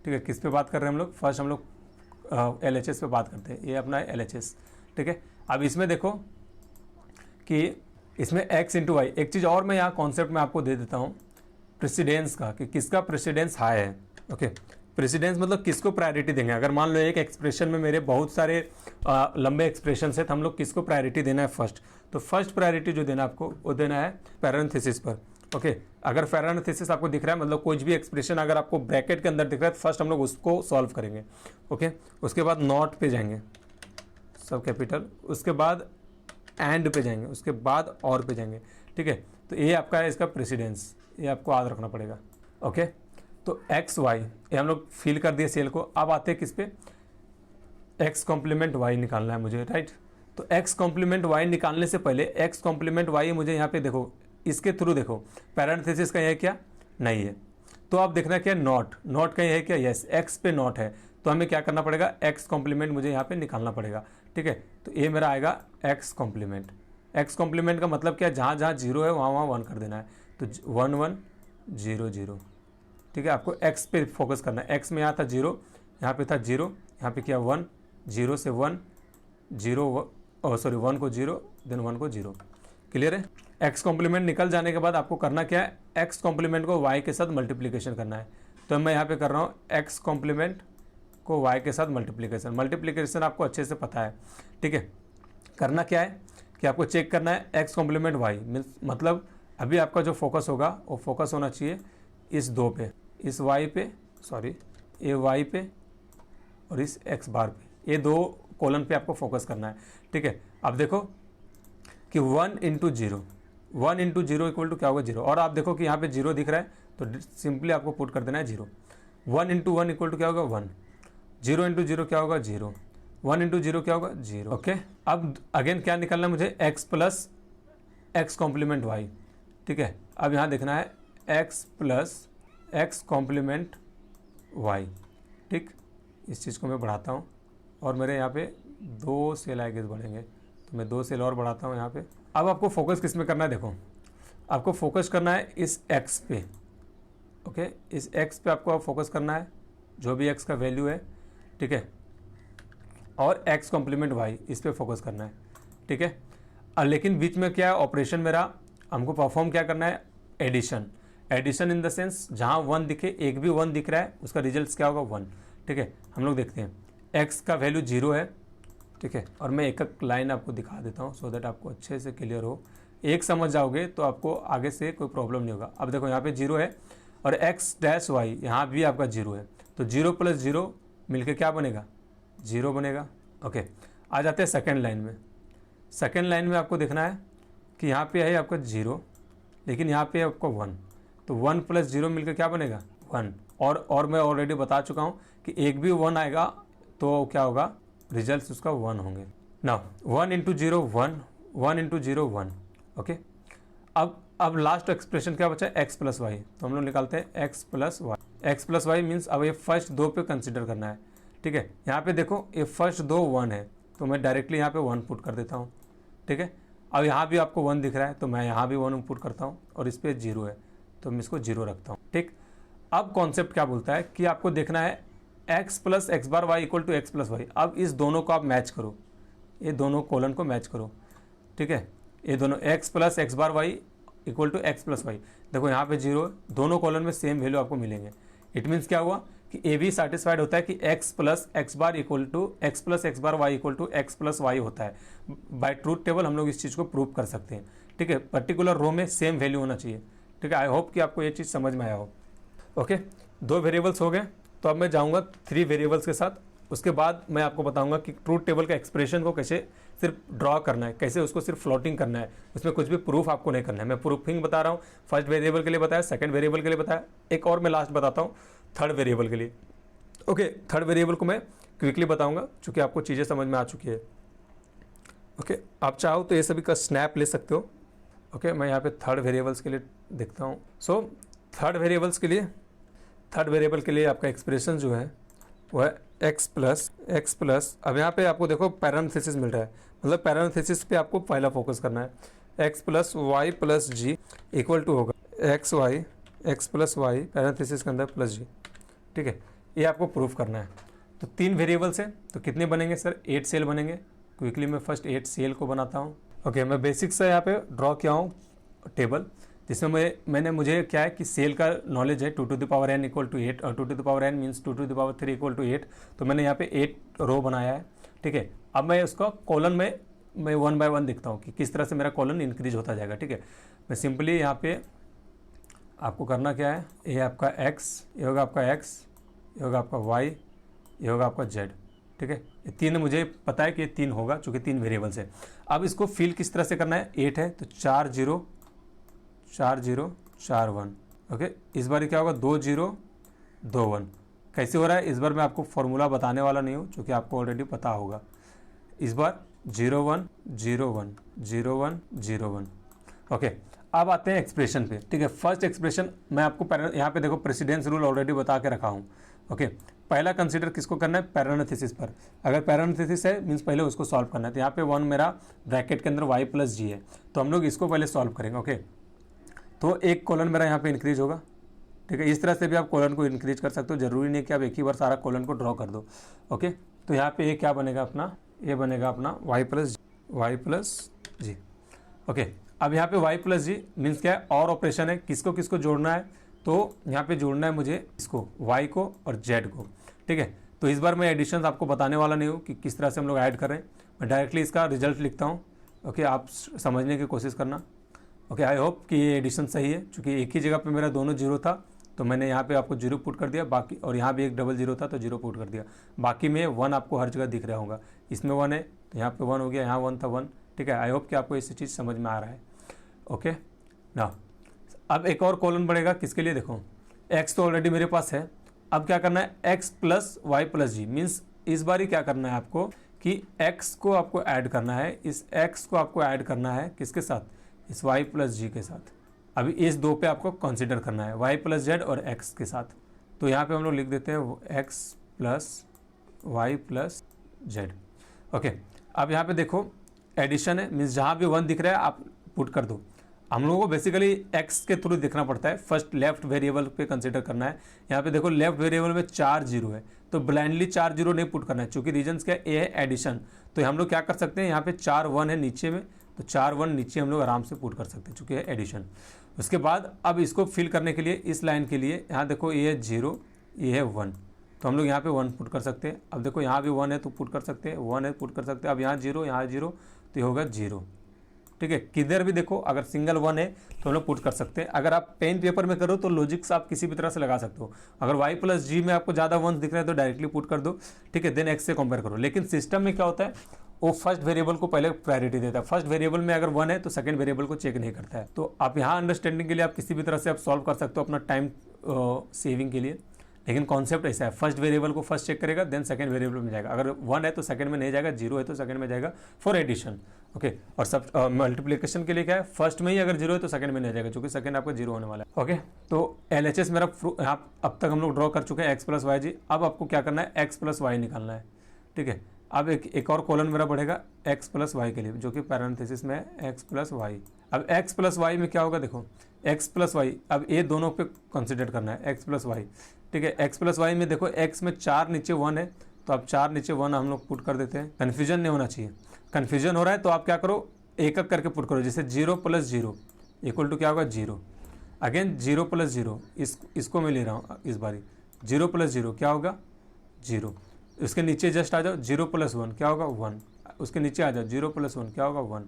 ठीक है। किस पे बात कर रहे हैं हम लोग, फर्स्ट हम लोग LHS पे बात करते हैं, ये अपना है LHS, ठीक है। अब इसमें देखो कि इसमें x इंटू वाई, एक चीज़ और मैं यहाँ कॉन्सेप्ट में आपको दे देता हूँ प्रेसिडेंस का, कि किसका प्रेसिडेंस हाई है। ओके, प्रेसिडेंस मतलब किसको प्रायोरिटी देंगे। अगर मान लो एक एक्सप्रेशन में मेरे बहुत सारे लंबे एक्सप्रेशन है तो हम लोग किसको प्रायोरिटी देना है, फर्स्ट। तो फर्स्ट प्रायोरिटी जो देना आपको वो देना है पैरेंथेसिस पर। ओके, अगर पैरेंथेसिस आपको दिख रहा है मतलब कोई भी एक्सप्रेशन अगर आपको ब्रैकेट के अंदर दिख रहा है तो फर्स्ट हम लोग उसको सॉल्व करेंगे। ओके, उसके बाद नॉट पे जाएंगे सब कैपिटल, उसके बाद एंड पे जाएंगे, उसके बाद और पे जाएंगे, ठीक है। तो ये आपका है इसका प्रेसिडेंस, ये आपको याद रखना पड़ेगा। ओके, तो एक्स वाई ये हम लोग फिल कर दिए सेल को। अब आते हैं किस पे, एक्स कॉम्प्लीमेंट वाई निकालना है मुझे, राइट। तो एक्स कॉम्प्लीमेंट वाई निकालने से पहले एक्स कॉम्प्लीमेंट वाई मुझे यहाँ पे देखो, इसके थ्रू देखो पैरेंथेसिस का यह क्या नहीं है, तो आप देखना क्या नॉट का यह है क्या, यस, एक्स पे नॉट है, तो हमें क्या करना पड़ेगा, एक्स कॉम्प्लीमेंट मुझे यहाँ पे निकालना पड़ेगा, ठीक है। तो ये मेरा आएगा एक्स कॉम्प्लीमेंट। एक्स कॉम्प्लीमेंट का मतलब क्या, जहाँ जहाँ 0 है वहाँ 1 कर देना है, तो 1 1 0 0, ठीक है। आपको एक्स पे फोकस करना है। एक्स में यहाँ था 0, यहाँ पे था 0, यहाँ पे किया 1, 0 से 1 0 1 को 0 देन 1 को 0, क्लियर है। एक्स कॉम्प्लीमेंट निकल जाने के बाद आपको करना क्या है, एक्स कॉम्प्लीमेंट को वाई के साथ मल्टीप्लिकेशन करना है। तो मैं यहाँ पे कर रहा हूँ एक्स कॉम्प्लीमेंट को वाई के साथ मल्टीप्लिकेशन आपको अच्छे से पता है, ठीक है। करना क्या है कि आपको चेक करना है एक्स कॉम्प्लीमेंट वाई मतलब अभी आपका जो फोकस होगा वो फोकस होना चाहिए इस 2 पे, इस वाई पे, सॉरी ये वाई पे और इस एक्स बार पे, ये 2 कॉलम पे आपको फोकस करना है, ठीक है। अब देखो कि 1 into zero, 1 into zero equal to क्या होगा 0, और आप देखो कि यहाँ पे 0 दिख रहा है तो सिंपली आपको पुट कर देना है 0। 1 इंटू 1 इक्वल टू क्या होगा 1, 0 इंटू जीरो क्या होगा 0, 1 इंटू जीरो क्या होगा 0, ओके। अब अगेन क्या निकालना है मुझे, x plus x complement Y, ठीक है। अब यहाँ देखना है x plus x complement Y, ठीक। इस चीज़ को मैं बढ़ाता हूँ और मेरे यहाँ पे 2 सेल आई गेस बढ़ेंगे, तो मैं 2 सेल और बढ़ाता हूँ यहाँ पे। अब आपको फोकस किस में करना है, देखो आपको फोकस करना है इस x पे, ओके। इस x पे आपको फोकस करना है, जो भी x का वैल्यू है, ठीक है, और x कॉम्प्लीमेंट y इस पे फोकस करना है, ठीक है। लेकिन बीच में क्या है ऑपरेशन मेरा, हमको परफॉर्म क्या करना है, addition. Addition in the sense जहाँ 1 दिखे, एक भी 1 दिख रहा है उसका रिजल्ट क्या होगा 1, ठीक है। हम लोग देखते हैं x का वैल्यू 0 है, ठीक है, और मैं एक एक लाइन आपको दिखा देता हूँ सो दैट आपको अच्छे से क्लियर हो। एक समझ जाओगे तो आपको आगे से कोई प्रॉब्लम नहीं होगा। अब देखो यहाँ पे 0 है और x डैश वाई यहाँ भी आपका 0 है, तो 0 प्लस 0 मिलके क्या बनेगा 0 बनेगा, ओके। आ जाते हैं सेकेंड लाइन में। सेकेंड लाइन में आपको देखना है कि यहाँ पे है आपका 0, लेकिन यहाँ पे है आपका 1, तो 1 प्लस 0 मिलकर क्या बनेगा 1, और मैं ऑलरेडी बता चुका हूँ कि एक भी 1 आएगा तो क्या होगा, रिजल्ट्स उसका 1 होंगे। Now 1 into zero 1, 1 into zero 1, okay. अब लास्ट एक्सप्रेशन क्या बचा है x प्लस वाई, तो हम लोग निकालते हैं x plus Y. X plus Y means अब ये फर्स्ट 2 पे कंसिडर करना है, ठीक है। यहाँ पे देखो ये फर्स्ट 2 1 है, तो मैं डायरेक्टली यहाँ पे 1 पुट कर देता हूँ, ठीक है। अब यहाँ भी आपको 1 दिख रहा है तो मैं यहाँ भी 1 पुट करता हूँ, और इस पर 0 है तो मैं इसको 0 रखता हूँ, ठीक। अब कॉन्सेप्ट क्या बोलता है कि आपको देखना है x plus x bar Y equal to x plus Y. अब इस दोनों को आप मैच करो, ये दोनों कॉलन को मैच करो, ठीक है। ये दोनों x plus x bar Y equal to x plus Y, देखो यहाँ पे 0, दोनों कॉलन में सेम वैल्यू आपको मिलेंगे। इट मीन्स क्या हुआ कि ए भी सेटिस्फाइड होता है कि x plus x bar equal to x plus x bar Y equal to x plus Y होता है। बाय ट्रूथ टेबल हम लोग इस चीज़ को प्रूव कर सकते हैं, ठीक है। पर्टिकुलर रो में सेम वैल्यू होना चाहिए, ठीक है। आई होप कि आपको ये चीज़ समझ में आया हो, ओके। 2 वेरिएबल्स हो गए, तो अब मैं जाऊँगा 3 वेरिएबल्स के साथ। उसके बाद मैं आपको बताऊंगा कि ट्रूथ टेबल का एक्सप्रेशन को कैसे सिर्फ ड्रॉ करना है, कैसे उसको सिर्फ फ्लोटिंग करना है, उसमें कुछ भी प्रूफ आपको नहीं करना है। मैं प्रूफिंग बता रहा हूँ, फर्स्ट वेरिएबल के लिए बताया, सेकंड वेरिएबल के लिए बताया, एक और मैं लास्ट बताता हूँ थर्ड वेरिएबल के लिए, ओके। थर्ड वेरिएबल को मैं क्विकली बताऊँगा चूँकि आपको चीज़ें समझ में आ चुकी है, ओके। आप चाहो तो ये सभी का स्नैप ले सकते हो, ओके। मैं यहाँ पे थर्ड वेरिएबल्स के लिए देखता हूँ। सो थर्ड वेरिएबल के लिए आपका एक्सप्रेशन जो है वो है x प्लस अब यहाँ पे आपको देखो पैरेंथेसिस मिल रहा है, मतलब पैरेंथेसिस पे आपको पहला फोकस करना है। x plus Y plus Z equal to होगा x प्लस वाई पैरेंथेसिस के अंदर प्लस जी, ठीक है। ये आपको प्रूफ करना है। तो 3 वेरिएबल्स है तो कितने बनेंगे सर, 8 सेल बनेंगे। क्विकली मैं फर्स्ट 8 सेल को बनाता हूँ, ओके। मैं बेसिक से यहाँ पे ड्रॉ किया हूँ टेबल, जिसमें मुझे क्या है कि सेल का नॉलेज है 2 to the power n equal to 8, और 2 to the power n means 2 to the power 3 equal to 8, तो मैंने यहाँ पे 8 रो बनाया है, ठीक है। अब मैं उसका कॉलन में मैं 1 बाय 1 देखता हूँ कि किस तरह से मेरा कॉलन इंक्रीज होता जाएगा, ठीक है। मैं सिंपली यहाँ पे आपको करना क्या है, ये आपका x, ये होगा आपका x, ये होगा आपका y, ये होगा आपका z, ठीक है। ये 3 मुझे पता है कि ये 3 होगा चूँकि 3 वेरिएबल्स है। अब इसको फिल किस तरह से करना है, 8 है तो 4 0 4 1, ओके। इस बार क्या होगा 2 0 2 1। कैसे हो रहा है इस बार मैं आपको फॉर्मूला बताने वाला नहीं हूँ क्योंकि आपको ऑलरेडी पता होगा। इस बार 0 1 0 1 0 1 0 1, ओके। अब आते हैं एक्सप्रेशन पे, ठीक है। फर्स्ट एक्सप्रेशन मैं आपको यहाँ पे देखो प्रेसिडेंस रूल ऑलरेडी बता के रखा हूँ, ओके। पहला कंसीडर किसको करना है, पैरेंथेसिस पर। अगर पैरेंथेसिस है मीन्स पहले उसको सॉल्व करना है। तो यहाँ पे 1 मेरा ब्रैकेट के अंदर y प्लस जी है, तो हम लोग इसको पहले सॉल्व करेंगे, ओके। तो एक कॉलन मेरा यहाँ पे इंक्रीज होगा, ठीक है। इस तरह से भी आप कॉलन को इंक्रीज कर सकते हो, जरूरी नहीं कि आप एक ही बार सारा कॉलन को ड्रॉ कर दो, ओके। तो यहाँ पे ये क्या बनेगा अपना, ये बनेगा अपना y प्लस जी, ओके। अब यहाँ पे y प्लस जी मीन्स क्या है, और ऑपरेशन है, किसको किसको जोड़ना है, तो यहाँ पे जोड़ना है मुझे इसको y को और z को, ठीक है। तो इस बार मैं एडिशन आपको बताने वाला नहीं हूँ कि किस तरह से हम लोग ऐड कर रहे हैं, मैं डायरेक्टली इसका रिजल्ट लिखता हूँ, ओके। आप समझने की कोशिश करना, ओके। आई होप कि ये एडिशन सही है, क्योंकि एक ही जगह पे मेरा दोनों 0 था तो मैंने यहाँ पे आपको 0 पुट कर दिया, बाकी और यहाँ भी एक डबल 0 था तो 0 पुट कर दिया। बाकी में 1 आपको हर जगह दिख रहा होगा, इसमें 1 है तो यहाँ पे 1 हो गया, यहाँ 1 था 1। ठीक है, आई होप कि आपको ये चीज़ समझ में आ रहा है। ओके ना, अब एक और कॉलम बढ़ेगा किसके लिए, देखो x तो ऑलरेडी मेरे पास है, अब क्या करना है x plus Y plus Z, means इस बार ही क्या करना है आपको कि x को आपको ऐड करना है, इस x को आपको ऐड करना है किसके साथ, इस y प्लस जी के साथ। अभी इस दो पे आपको कंसीडर करना है, y प्लस जेड और x के साथ। तो यहाँ पे हम लोग लिख देते हैं x plus Y plus Z. Okay, अब यहाँ पे देखो एडिशन है, मीन्स जहाँ भी 1 दिख रहा है आप पुट कर दो। हम लोगों को बेसिकली x के थ्रू देखना पड़ता है, फर्स्ट लेफ्ट वेरिएबल पे कंसीडर करना है। यहाँ पे देखो लेफ्ट वेरिएबल में 4 0 है, तो ब्लाइंडली 4 0 नहीं पुट करना है, क्योंकि रीजन्स क्या ए है एडिशन। तो हम लोग क्या कर सकते हैं, यहाँ पे 4 1 है नीचे में, तो 4 1 नीचे हम लोग आराम से पुट कर सकते हैं चूँकि है एडिशन। उसके बाद अब इसको फिल करने के लिए इस लाइन के लिए यहाँ देखो ये है 0, ये है 1, तो हम लोग यहाँ पे 1 पुट कर सकते हैं। अब देखो यहाँ भी 1 है तो पुट कर सकते हैं, 1 है पुट कर सकते हैं। अब यहाँ 0, यहाँ 0, तो ये होगा 0। ठीक है, किधर भी देखो अगर सिंगल 1 है तो हम लोग पुट कर सकते हैं। अगर आप पेन पेपर में करो तो लॉजिक्स आप किसी भी तरह से लगा सकते हो। अगर y प्लस जी में आपको ज़्यादा 1 दिख रहा है तो डायरेक्टली पुट कर दो। ठीक है, देन x से कंपेयर करो। लेकिन सिस्टम में क्या होता है, वो फर्स्ट वेरिएबल को पहले प्रायोरिटी देता है। फर्स्ट वेरिएबल में अगर 1 है तो सेकंड वेरिएबल को चेक नहीं करता है। तो आप यहाँ अंडरस्टैंडिंग के लिए आप किसी भी तरह से आप सॉल्व कर सकते हो अपना टाइम सेविंग के लिए। लेकिन कॉन्सेप्ट ऐसा है, फर्स्ट वेरिएबल को फर्स्ट चेक करेगा, देन सेकंड वेरिएबल में जाएगा। अगर 1 है तो सेकंड में नहीं जाएगा, 0 है तो सेकंड में जाएगा फॉर एडिशन। ओके, और सब मल्टीप्लिकेशन के लिए क्या है, फर्स्ट में ही अगर 0 है तो सेकंड में नहीं जाएगा, क्योंकि सेकंड आपका 0 होने वाला है। ओके, तो LHS मेरा यहाँ अब तक हम लोग ड्रॉ कर चुके हैं x प्लस वाई जी। अब आपको क्या करना है, x प्लस वाई निकालना है। ठीक है, अब एक और कॉलम मेरा बढ़ेगा x प्लस वाई के लिए, जो कि पैरेंथेसिस में है x प्लस वाई। अब x प्लस वाई में क्या होगा, देखो x प्लस वाई, अब ये दोनों पे कंसिडर करना है x प्लस वाई। ठीक है, x प्लस वाई में देखो x में 4 नीचे 1 है, तो अब 4 नीचे 1 हम लोग पुट कर देते हैं। कन्फ्यूजन नहीं होना चाहिए, कन्फ्यूजन हो रहा है तो आप क्या करो, एक एक करके पुट करो। जैसे 0 प्लस 0 इक्वल टू क्या होगा 0, अगेन 0 प्लस 0, इसको मैं ले रहा हूँ इस बारी, 0 प्लस 0 क्या होगा 0, उसके नीचे जस्ट आ जाओ 0 प्लस 1 क्या होगा 1, उसके नीचे आ जाओ 0 प्लस 1 क्या होगा 1।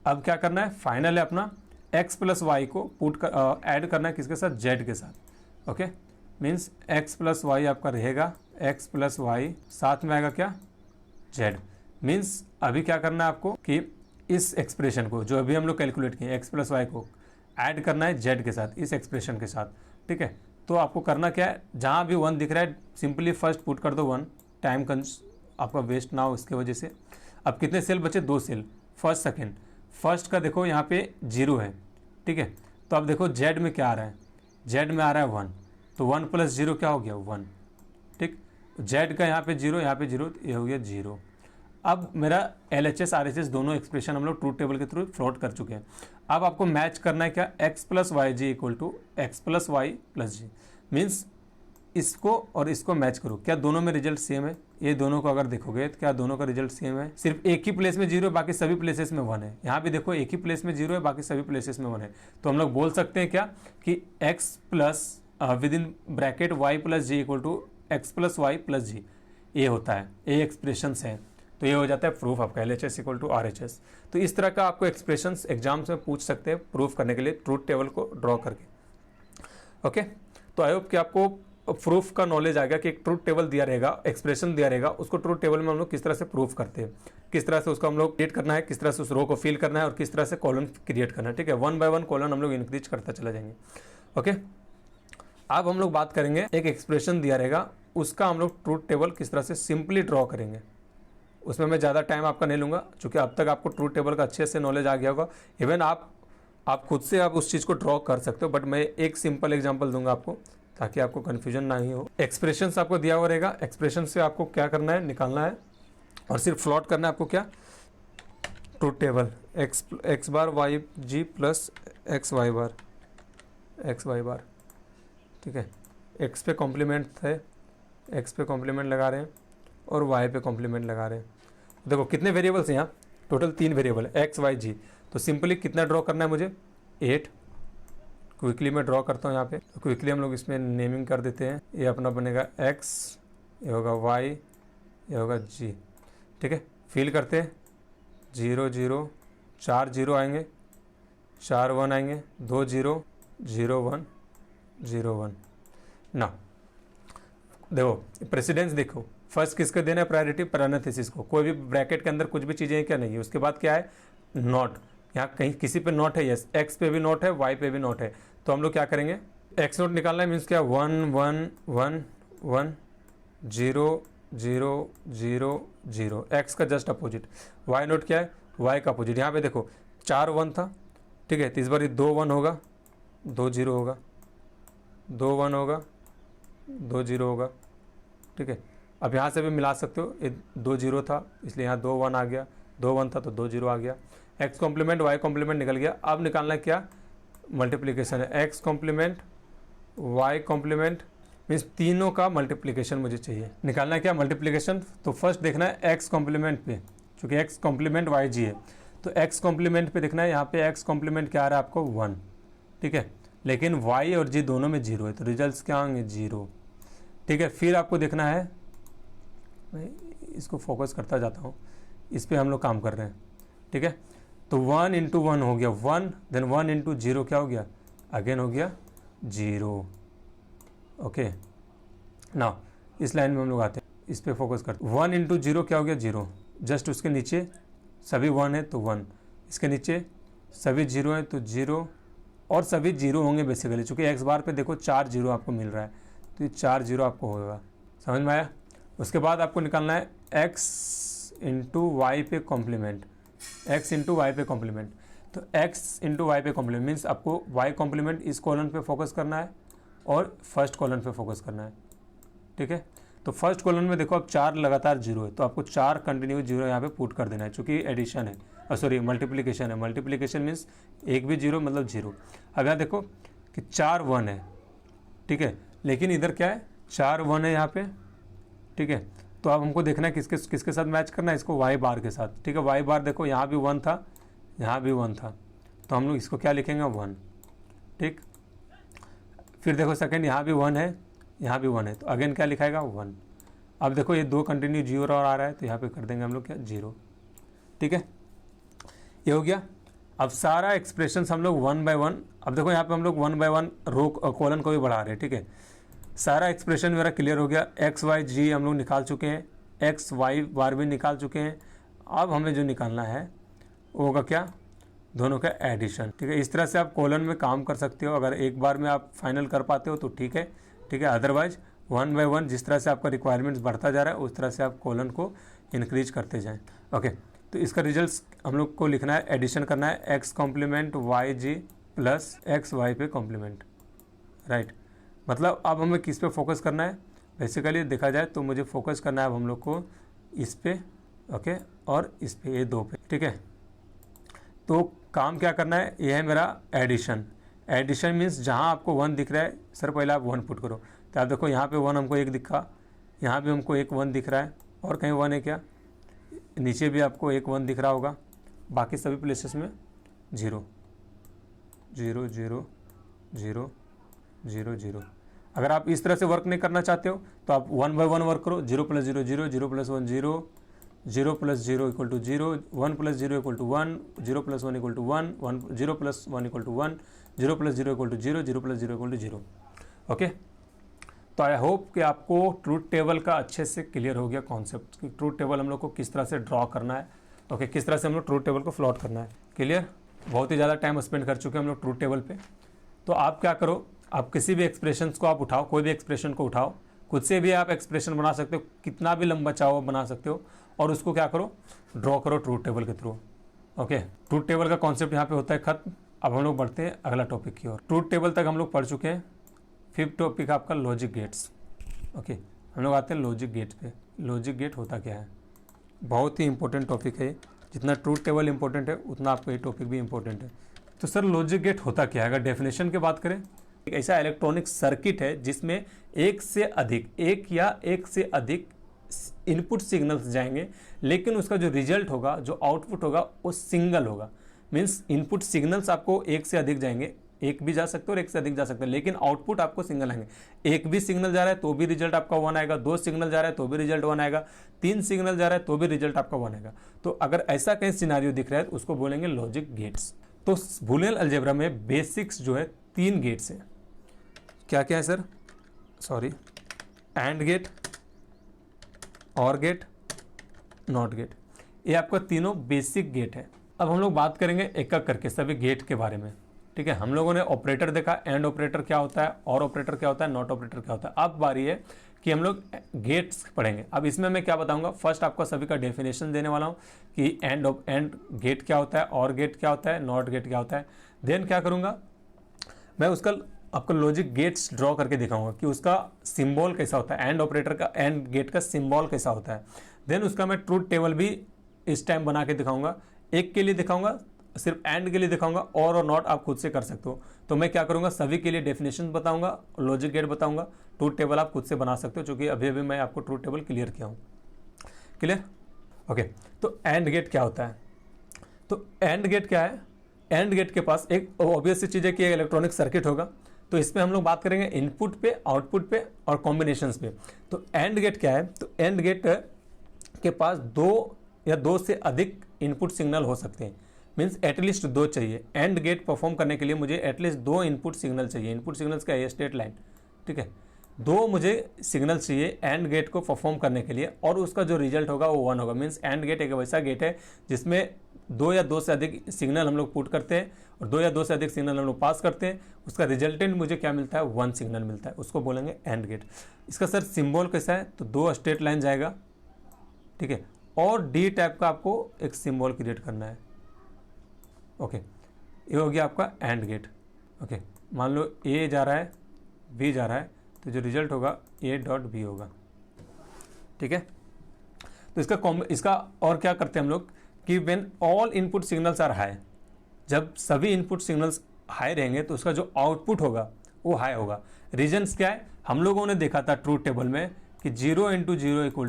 अब क्या करना है, फाइनल है अपना x प्लस वाई को पुट कर ऐड करना है किसके साथ, z के साथ। Okay, means x plus Y आपका रहेगा x प्लस वाई, साथ में आएगा क्या z। मीन्स अभी क्या करना है आपको कि इस एक्सप्रेशन को जो अभी हम लोग कैलकुलेट किए x प्लस वाई को ऐड करना है z के साथ, इस एक्सप्रेशन के साथ। ठीक है, तो आपको करना क्या है, जहाँ भी 1 दिख रहा है सिंपली फर्स्ट पुट कर दो 1, टाइम आपका वेस्ट ना हो इसके वजह से। अब कितने सेल बचे, 2 सेल, फर्स्ट सेकेंड। फर्स्ट का देखो यहाँ पे 0 है। ठीक है, तो अब देखो z में क्या आ रहा है, z में आ रहा है 1, तो 1 प्लस 0 क्या हो गया 1। ठीक, z का यहाँ पे 0, यहाँ पे 0, ये हो गया 0। अब मेरा LHS RHS दोनों एक्सप्रेशन हम लोग ट्रूथ टेबल के थ्रू फ्लोट कर चुके हैं। अब आपको मैच करना है क्या, x plus Y Z equal to x plus Y plus Z. Means इसको और इसको मैच करो, क्या दोनों में रिजल्ट सेम है। ये दोनों को अगर देखोगे तो क्या दोनों का रिजल्ट सेम है, सिर्फ एक ही प्लेस में 0 है, बाकी सभी प्लेसेस में 1 है। यहाँ भी देखो एक ही प्लेस में 0 है, बाकी सभी प्लेसेस में 1 है। तो हम लोग बोल सकते हैं क्या कि x plus with in bracket Y plus Z equal to x plus Y plus Z, ये होता है, ये एक्सप्रेशंस हैं। तो ये हो जाता है प्रूफ आपका LHS इक्वल टू RHS। तो इस तरह का आपको एक्सप्रेशंस एग्जाम्स में पूछ सकते हैं प्रूफ करने के लिए ट्रूथ टेबल को ड्रॉ करके। ओके, तो आई होप कि आपको प्रूफ का नॉलेज आएगा कि एक ट्रूथ टेबल दिया रहेगा, एक्सप्रेशन दिया रहेगा, उसको ट्रूथ टेबल में हम लोग किस तरह से प्रूफ करते हैं, किस तरह से उसको हम लोग क्रिएट करना है, किस तरह से उस रो को फिल करना है और किस तरह से कॉलम क्रिएट करना है। ठीक है, 1 बाय 1 कॉलम हम लोग इंक्रीज करता चला जाएंगे। ओके, अब हम लोग बात करेंगे, एक एक्सप्रेशन दिया रहेगा, उसका हम लोग ट्रूथ टेबल किस तरह से सिंपली ड्रॉ करेंगे। उसमें मैं ज़्यादा टाइम आपका नहीं लूँगा, क्योंकि अब तक आपको ट्रूथ टेबल का अच्छे से नॉलेज आ गया होगा। इवन आप खुद से आप उस चीज़ को ड्रॉ कर सकते हो, बट मैं एक सिंपल एग्जांपल दूंगा आपको ताकि आपको कन्फ्यूजन ना ही हो। एक्सप्रेशंस आपको दिया हुआ रहेगा, एक्सप्रेशन से आपको क्या करना है, निकालना है और सिर्फ प्लॉट करना है आपको क्या, truth table x bar Y जी प्लस एक्स वाई बार। ठीक है, एक्स पे कॉम्प्लीमेंट है, एक्स पे कॉम्प्लीमेंट लगा रहे हैं और वाई पे कॉम्प्लीमेंट लगा रहे हैं। देखो कितने वेरिएबल्स हैं यहाँ, टोटल 3 वेरिएबल एक्स वाई जी। तो सिंपली कितना ड्रॉ करना है मुझे, 8। क्विकली मैं ड्रॉ करता हूँ यहाँ पे, तो क्विकली हम लोग इसमें नेमिंग कर देते हैं। ये अपना बनेगा x, ये होगा y, ये होगा g। ठीक है, फिल करते हैं, 0 0, 4 0 आएंगे, 4 1 आएंगे, 2 0 0 1 0 1। ना देखो प्रेसिडेंस, देखो फर्स्ट किसको देना है प्रायोरिटी, पैरेंथेसिस को, कोई भी ब्रैकेट के अंदर कुछ भी चीज़ें क्या नहीं है, उसके बाद क्या है नॉट, यहाँ कहीं किसी पे नॉट है, यस एक्स पे भी नॉट है, वाई पे भी नॉट है, तो हम लोग क्या करेंगे एक्स नोट निकालना है, मीन्स क्या 1 1 1 1 0 0 0 0, एक्स का जस्ट अपोजिट, वाई नोट क्या है वाई का अपोजिट, यहाँ पे देखो 4 1 था, ठीक है, तो इस बार ये 2 1 होगा, 2 0 होगा, 2 1 होगा, 2 0 होगा, ठीक है। अब यहाँ से भी मिला सकते हो, ये 2 0 था इसलिए यहाँ 2 1 आ गया, 2 1 था तो 2 0 आ गया, एक्स कॉम्प्लीमेंट वाई कॉम्प्लीमेंट निकल गया। अब निकालना है क्या मल्टीप्लिकेशन है, X complement Y complement, means तीनों का मल्टीप्लिकेशन मुझे चाहिए, निकालना है क्या मल्टीप्लिकेशन। तो फर्स्ट देखना है एक्स कॉम्प्लीमेंट पे, क्योंकि एक्स कॉम्प्लीमेंट वाई जी है, तो एक्स कॉम्प्लीमेंट पे देखना है, यहाँ पे एक्स कॉम्प्लीमेंट क्या आ रहा है आपको 1, ठीक है, लेकिन वाई और जी दोनों में 0 है, तो रिजल्ट्स क्या होंगे 0, ठीक है। फिर आपको देखना है, मैं इसको फोकस करता जाता हूँ, इस पर हम लोग काम कर रहे हैं, ठीक है। तो 1 इंटू 1 हो गया 1, देन 1 इंटू 0 क्या हो गया अगेन हो गया 0, ओके। ना इस लाइन में हम लोग आते हैं, इस पे फोकस करते हैं, 1 इंटू 0 क्या हो गया 0, जस्ट उसके नीचे सभी 1 है तो 1, इसके नीचे सभी 0 है तो 0, और सभी 0 होंगे बेसिकली, चूँकि एक्स बार पे देखो 4 0 आपको मिल रहा है, तो ये 4 0 आपको होगा, समझ में आया। उसके बाद आपको निकालना है x इंटू वाई पे कॉम्प्लीमेंट, x इंटू वाई पे कॉम्प्लीमेंट, तो x इंटू वाई पे कॉम्प्लीमेंट मीन्स आपको y कॉम्प्लीमेंट इस कॉलम पे फोकस करना है और फर्स्ट कॉलम पे फोकस करना है, ठीक है। तो फर्स्ट कॉलम में देखो अब 4 लगातार 0 है, तो आपको 4 कंटिन्यू 0 यहाँ पे पुट कर देना है, चूँकि एडिशन है, सॉरी मल्टीप्लिकेशन है, मल्टीप्लिकेशन मीन्स एक भी 0 मतलब 0। अब यहाँ देखो कि 4 1 है, ठीक है, लेकिन इधर क्या है 4 1 है यहाँ पे, ठीक है। तो अब हमको देखना है किसके साथ मैच करना है, इसको वाई बार के साथ, ठीक है। वाई बार देखो यहाँ भी 1 था, यहाँ भी 1 था, तो हम लोग इसको क्या लिखेंगे 1, ठीक। फिर देखो सेकंड यहाँ भी 1 है, यहाँ भी 1 है, तो अगेन क्या लिखाएगा 1। अब देखो ये 2 कंटिन्यू 0 और आ रहा है, तो यहाँ पे कर देंगे हम लोग क्या 0, ठीक है, ये हो गया। अब सारा एक्सप्रेशन हम लोग 1 बाय 1, अब देखो यहाँ पे हम लोग 1 बाय 1 रो कॉलन को भी बढ़ा रहे हैं, ठीक है। सारा एक्सप्रेशन मेरा क्लियर हो गया, एक्स वाई जी हम लोग निकाल चुके हैं, एक्स वाई बार भी निकाल चुके हैं। अब हमें जो निकालना है वो होगा क्या दोनों का एडिशन, ठीक है। इस तरह से आप कॉलन में काम कर सकते हो, अगर एक बार में आप फाइनल कर पाते हो तो ठीक है, ठीक है, अदरवाइज 1 बाय 1 जिस तरह से आपका रिक्वायरमेंट्स बढ़ता जा रहा है उस तरह से आप कॉलन को इंक्रीज करते जाएँ, ओके। तो इसका रिजल्ट्स हम लोग को लिखना है, एडिशन करना है, एक्स कॉम्प्लीमेंट वाई जी प्लस एक्स वाई पे कॉम्प्लीमेंट, राइट। मतलब अब हमें किस पे फोकस करना है, बेसिकली देखा जाए तो मुझे फोकस करना है अब हम लोग को इस पे, ओके, और इस पे, ये 2 पे, ठीक है। तो काम क्या करना है, ये है मेरा एडिशन। एडिशन मीन्स जहाँ आपको 1 दिख रहा है सर पहले आप 1 पुट करो, तो आप देखो यहाँ पे 1 हमको 1 दिखा, यहाँ भी हमको 1 दिख रहा है, और कहीं 1 है क्या, नीचे भी आपको 1 दिख रहा होगा, बाकी सभी प्लेसेस में 0 0 0 0 0 0। अगर आप इस तरह से वर्क नहीं करना चाहते हो तो आप 1 बाय 1 वर्क करो, 0 plus 0 0, 0 plus 1 0, 0 plus 0 equal to 0, 1 plus 0 equal to 1, 0 plus 1 equal to 1, 0 plus 1 equal to 1, 0 plus 0 equal to 0, 0 plus 0 equal to 0, okay. तो आई होप कि आपको ट्रूथ टेबल का अच्छे से क्लियर हो गया कॉन्सेप्ट कि ट्रूथ टेबल हम लोग को किस तरह से ड्रॉ करना है, ओके, किस तरह से हम लोग ट्रूथ टेबल को प्लॉट करना है, क्लियर। बहुत ही ज़्यादा टाइम स्पेंड कर चुके हैं हम लोग ट्रूथ टेबल पे। तो आप क्या करो, आप किसी भी एक्सप्रेशंस को आप उठाओ, कोई भी एक्सप्रेशन को उठाओ, खुद से भी आप एक्सप्रेशन बना सकते हो, कितना भी लंबा चाहो बना सकते हो, और उसको क्या करो ड्रॉ करो ट्रूथ टेबल के थ्रू, ओके। ट्रूथ टेबल का कॉन्सेप्ट यहाँ पे होता है खत्म। अब हम लोग बढ़ते हैं अगला टॉपिक की ओर। ट्रूथ टेबल तक हम लोग पढ़ चुके हैं, 5th टॉपिक आपका लॉजिक गेट्स, ओके। हम लोग आते हैं लॉजिक गेट पे। लॉजिक गेट होता क्या है, बहुत ही इंपॉर्टेंट टॉपिक है, जितना ट्रूथ टेबल इंपॉर्टेंट है उतना आपको ये टॉपिक भी इंपॉर्टेंट है। तो सर लॉजिक गेट होता क्या है, अगर डेफिनेशन की बात करें, एक ऐसा इलेक्ट्रॉनिक सर्किट है जिसमें एक से अधिक इनपुट सिग्नल्स जाएंगे, लेकिन उसका जो रिजल्ट होगा, जो आउटपुट होगा वो सिंगल होगा। मीन्स इनपुट सिग्नल्स आपको एक से अधिक जाएंगे, एक भी जा सकते हो और एक से अधिक जा सकते हैं, लेकिन आउटपुट आपको सिंगल आएंगे। एक भी सिग्नल जा रहा है तो भी रिजल्ट आपका 1 आएगा, 2 सिग्नल जा रहा है तो भी रिजल्ट 1 आएगा, 3 सिग्नल जा रहा है तो भी रिजल्ट आपका 1 आएगा। तो अगर ऐसा कहीं सिनारियो दिख रहा है तो उसको बोलेंगे लॉजिक गेट्स। तो बूलियन अलजेब्रा में बेसिक्स जो है 3 गेट्स हैं। क्या क्या है सर, एंड गेट, और गेट, नॉट गेट। ये आपका तीनों बेसिक गेट है। अब हम लोग बात करेंगे एक एक करके सभी गेट के बारे में, ठीक है। हम लोगों ने ऑपरेटर देखा, एंड ऑपरेटर क्या होता है, और ऑपरेटर क्या होता है, नॉट ऑपरेटर क्या होता है। अब बारी है कि हम लोग गेट्स पढ़ेंगे। अब इसमें मैं क्या बताऊंगा, फर्स्ट आपको सभी का डेफिनेशन देने वाला हूँ कि एंड गेट क्या होता है, और गेट क्या होता है, नॉट गेट क्या होता है। देन क्या करूँगा, मैं उसका आपको लॉजिक गेट्स ड्रॉ करके दिखाऊंगा कि उसका सिंबल कैसा होता है, एंड ऑपरेटर का, एंड गेट का सिंबल कैसा होता है। देन उसका मैं ट्रूथ टेबल भी इस टाइम बना के दिखाऊंगा। एक के लिए दिखाऊंगा, सिर्फ एंड के लिए दिखाऊंगा, और नॉट आप खुद से कर सकते हो। तो मैं क्या करूंगा, सभी के लिए डेफिनेशन बताऊंगा, लॉजिक गेट बताऊंगा, ट्रूथ टेबल आप खुद से बना सकते हो, क्योंकि अभी अभी मैं आपको ट्रूथ टेबल क्लियर किया हूँ। Clear, okay. तो एंड गेट क्या होता है, तो एंड गेट क्या है, एंड गेट के पास एक ऑब्वियस सी चीज़ है कि एक इलेक्ट्रॉनिक सर्किट होगा। तो इसमें हम लोग बात करेंगे इनपुट पे, आउटपुट पे और कॉम्बिनेशंस पे। तो एंड गेट क्या है, तो एंड गेट के पास दो या दो से अधिक इनपुट सिग्नल हो सकते हैं, मीन्स एटलीस्ट दो चाहिए। एंड गेट परफॉर्म करने के लिए मुझे एटलीस्ट दो इनपुट सिग्नल चाहिए। इनपुट सिग्नल्स क्या है, स्टेट लाइन, ठीक है। दो मुझे सिग्नल चाहिए एंड गेट को परफॉर्म करने के लिए, और उसका जो रिजल्ट होगा वो 1 होगा। मीन्स एंड गेट एक वैसा गेट है जिसमें दो या दो से अधिक सिग्नल हम लोग पुट करते हैं और दो या दो से अधिक सिग्नल हम लोग पास करते हैं, उसका रिजल्टेंट मुझे क्या मिलता है, 1 सिग्नल मिलता है, उसको बोलेंगे एंड गेट। इसका सर सिंबल कैसा है, तो दो स्ट्रेट लाइन जाएगा, ठीक है, और डी टाइप का आपको एक सिंबल क्रिएट करना है। ओके, ये हो गया आपका एंड गेट। ओके, मान लो ए जा रहा है, बी जा रहा है, तो जो रिजल्ट होगा ए डॉट बी होगा, ठीक है। तो इसका और क्या करते हैं हम लोग कि when all input signals are high, जब सभी इनपुट सिग्नल्स हाई रहेंगे तो उसका जो आउटपुट होगा वो हाई होगा। रीजन्स क्या है, हम लोगों ने देखा था ट्रूथ टेबल में कि 0 × 0 =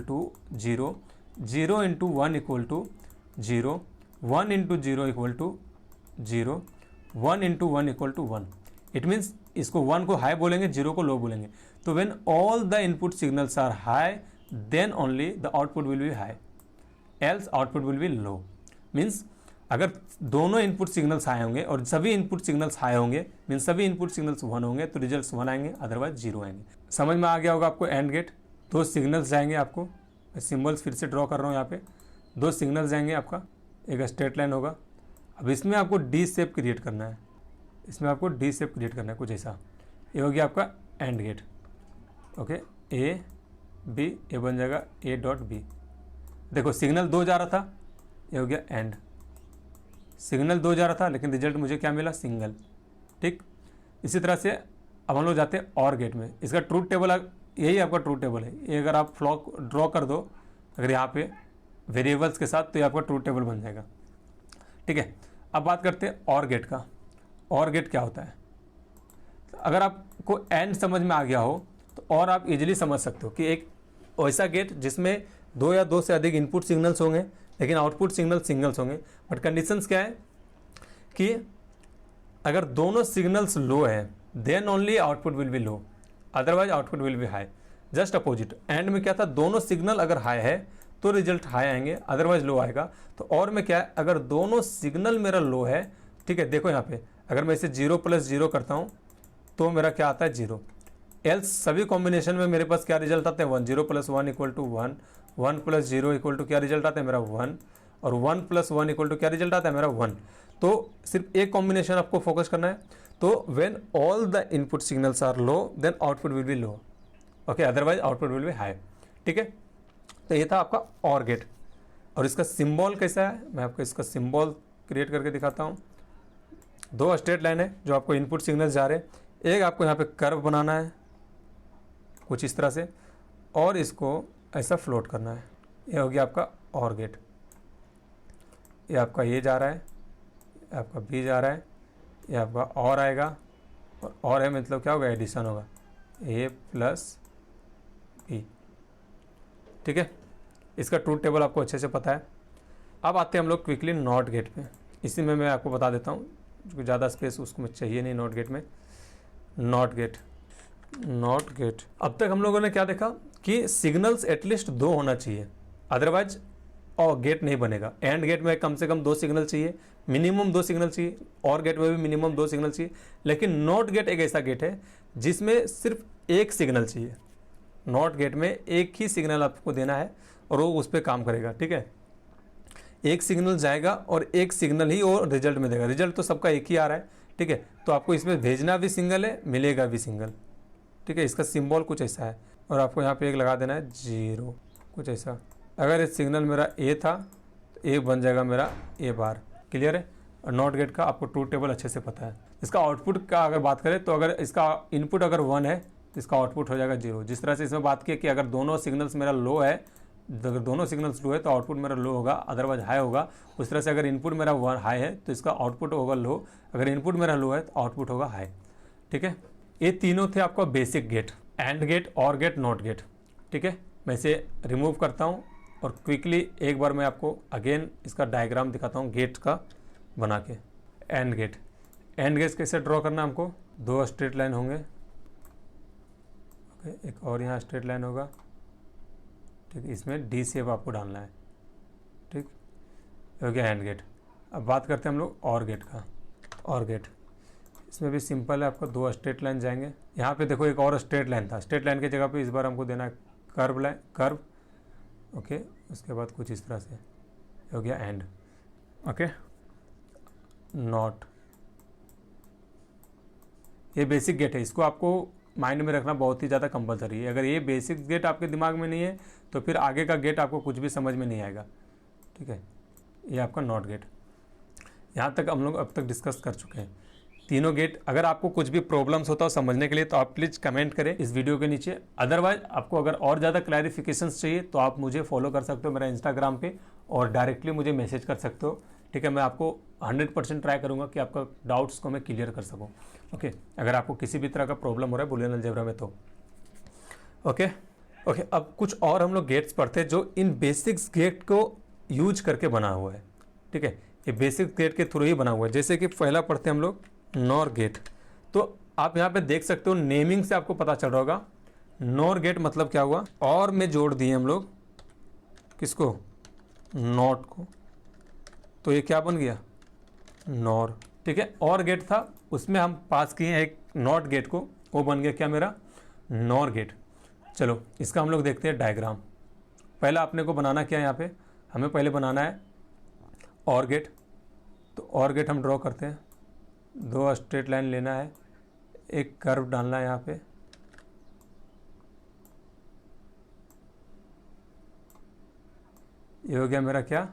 0, 0 × 1 = 0, 1 × 0 = 0, 1 × 1 = 1। इट मीन्स इसको 1 को हाई बोलेंगे, 0 को लो बोलेंगे। तो when all the input signals are high then only the output will be high, else output will be low. Means अगर दोनों इनपुट सिग्नल्स हाई होंगे और सभी इनपुट सिग्नल्स हाई होंगे, मीन्स सभी इनपुट सिग्नल्स 1 होंगे, तो रिजल्ट्स 1 आएंगे, अदरवाइज 0 आएंगे। समझ में आ गया होगा आपको एंड गेट। दो सिग्नल्स जाएंगे आपको, सिंबल्स फिर से ड्रॉ कर रहा हूँ यहाँ पे, दो सिग्नल्स जाएंगे आपका, एक स्ट्रेट लाइन होगा। अब इसमें आपको डी शेप क्रिएट करना है, इसमें आपको डी शेप क्रिएट करना है कुछ ऐसा। ये हो गया आपका and gate. Okay, A B, ये बन जाएगा ए डॉट बी। देखो सिग्नल 2 जा रहा था, ये हो गया एंड। सिग्नल 2 जा रहा था लेकिन रिजल्ट मुझे क्या मिला, सिंगल, ठीक। इसी तरह से अब हम लोग जाते हैं और गेट में। इसका ट्रूथ टेबल यही आपका ट्रूथ टेबल है। ये अगर आप फ्लॉक ड्रॉ कर दो अगर यहाँ पे वेरिएबल्स के साथ, तो ये आपका ट्रूथ टेबल बन जाएगा, ठीक है। अब बात करते हैं और गेट का। और गेट क्या होता है, अगर आपको एंड समझ में आ गया हो तो और आप इजीली समझ सकते हो कि एक ऐसा गेट जिसमें दो या दो से अधिक इनपुट सिग्नल्स होंगे लेकिन आउटपुट सिग्नल सिंगल्स होंगे। बट कंडीशंस क्या है कि अगर दोनों सिग्नल्स लो है then only output will be low, otherwise output will be high. Just opposite, and में क्या था, दोनों सिग्नल अगर हाई है तो रिजल्ट हाई आएंगे, अदरवाइज लो आएगा। तो और में क्या है, अगर दोनों सिग्नल मेरा लो है, ठीक है, देखो यहाँ पे अगर मैं इसे 0 + 0 करता हूँ तो मेरा क्या आता है 0। एल्स सभी कॉम्बिनेशन में मेरे पास क्या रिजल्ट आते हैं 1, 0 + 1 = 1, 1 + 0 = क्या रिजल्ट आता है मेरा 1, और 1 + 1 = क्या रिजल्ट आता है मेरा 1। तो सिर्फ एक कॉम्बिनेशन आपको फोकस करना है। तो when all the input signals are low then output will be low, okay, otherwise output will be high, ठीक है। तो ये था आपका और गेट। और इसका सिंबल कैसा है, मैं आपको इसका सिंबल क्रिएट करके दिखाता हूँ। दो स्ट्रेट लाइन है जो आपको इनपुट सिग्नल्स जा रहे हैं, एक आपको यहाँ पे कर्व बनाना है कुछ इस तरह से, और इसको ऐसा फ्लोट करना है। ये हो गया आपका और गेट। ये आपका ये जा रहा है, ये आपका बी जा रहा है, ये आपका और आएगा, और है मतलब क्या होगा, एडिशन होगा, ए प्लस बी, ठीक है। इसका ट्रूथ टेबल आपको अच्छे से पता है। अब आते हैं हम लोग क्विकली नॉट गेट पे। इसी में मैं आपको बता देता हूँ क्योंकि ज़्यादा स्पेस उसको में चाहिए नहीं नॉट गेट में। नॉट गेट, नॉट गेट, अब तक हम लोगों ने क्या देखा कि सिग्नल्स एटलीस्ट 2 होना चाहिए, अदरवाइज और गेट नहीं बनेगा। एंड गेट में कम से कम 2 सिग्नल चाहिए, मिनिमम 2 सिग्नल चाहिए, और गेट में भी मिनिमम 2 सिग्नल चाहिए। लेकिन नॉट गेट एक ऐसा गेट है जिसमें सिर्फ एक सिग्नल चाहिए, नॉट गेट में एक ही सिग्नल आपको देना है और वो उस पर काम करेगा, ठीक है। एक सिग्नल जाएगा और एक सिग्नल ही वो रिजल्ट में देगा, रिजल्ट तो सबका एक ही आ रहा है, ठीक है। तो आपको इसमें भेजना भी सिंगल है, मिलेगा भी सिंगल, ठीक है। इसका सिंबल कुछ ऐसा है और आपको यहाँ पे एक लगा देना है 0, कुछ ऐसा। अगर ये सिग्नल मेरा ए था तो ए बन जाएगा मेरा ए बार, क्लियर है। और नॉट गेट का आपको ट्रूथ टेबल अच्छे से पता है। इसका आउटपुट का अगर बात करें तो अगर इसका इनपुट अगर 1 है तो इसका आउटपुट हो जाएगा 0। जिस तरह से इसमें बात की कि अगर दोनों सिग्नल्स मेरा लो है, अगर दोनों सिग्नल्स लो है तो आउटपुट मेरा लो होगा, अदरवाइज हाई होगा। उस तरह से अगर इनपुट मेरा हाई है तो इसका आउटपुट होगा लो, अगर इनपुट मेरा लो है तो आउटपुट होगा हाई, ठीक है। ये तीनों थे आपका बेसिक गेट, एंड गेट, और गेट, नॉट गेट, ठीक है। मैं इसे रिमूव करता हूँ और क्विकली एक बार मैं आपको अगेन इसका डायग्राम दिखाता हूँ गेट का बना के। एंड गेट, एंड गेट कैसे ड्रॉ करना है हमको, 2 स्ट्रेट लाइन होंगे, ओके, एक और यहाँ स्ट्रेट लाइन होगा, ठीक, इसमें डी शेप आपको डालना है, ठीक, हो गया एंड गेट। अब बात करते हैं हम लोग और गेट का। और गेट इसमें भी सिंपल है, आपको 2 स्ट्रेट लाइन जाएंगे। यहाँ पे देखो एक और स्ट्रेट लाइन था, स्ट्रेट लाइन की जगह पे इस बार हमको देना है कर्व लाइन, कर्व, ओके। उसके बाद कुछ इस तरह से हो गया एंड, ओके। नॉट, ये बेसिक गेट है, इसको आपको माइंड में रखना बहुत ही ज़्यादा कंपलसरी है। अगर ये बेसिक गेट आपके दिमाग में नहीं है तो फिर आगे का गेट आपको कुछ भी समझ में नहीं आएगा, ठीक है। ये आपका नॉट गेट, यहाँ तक हम लोग अब तक डिस्कस कर चुके हैं तीनों गेट। अगर आपको कुछ भी प्रॉब्लम्स होता हो समझने के लिए तो आप प्लीज़ कमेंट करें इस वीडियो के नीचे। अदरवाइज आपको अगर और ज़्यादा क्लैरिफिकेशंस चाहिए तो आप मुझे फॉलो कर सकते हो मेरा इंस्टाग्राम पे, और डायरेक्टली मुझे मैसेज कर सकते हो, ठीक है। मैं आपको 100% ट्राई करूँगा कि आपका डाउट्स को मैं क्लियर कर सकूँ, ओके। अगर आपको किसी भी तरह का प्रॉब्लम हो रहा है बूलियन अलजेब्रा में तो, ओके। अब कुछ और हम लोग गेट्स पढ़ते हैं जो इन बेसिक्स गेट को यूज करके बना हुआ है, ठीक है। ये बेसिक गेट के थ्रू ही बना हुआ है। जैसे कि पहला पढ़ते हैं हम लोग नॉर गेट। तो आप यहाँ पे देख सकते हो नेमिंग से आपको पता चल रहा होगा नॉर गेट मतलब क्या हुआ, और में जोड़ दिए हम लोग किसको, नॉट को, तो ये क्या बन गया, नॉर, ठीक है। और गेट था उसमें हम पास किए एक नॉट गेट को, वो बन गया क्या मेरा, नॉर गेट। चलो इसका हम लोग देखते हैं डायग्राम। पहला अपने को बनाना क्या है, यहाँ पे हमें पहले बनाना है और गेट। तो और गेट हम ड्रॉ करते हैं, 2 स्ट्रेट लाइन लेना है, एक कर्व डालना है यहाँ पे, ये हो गया मेरा क्या,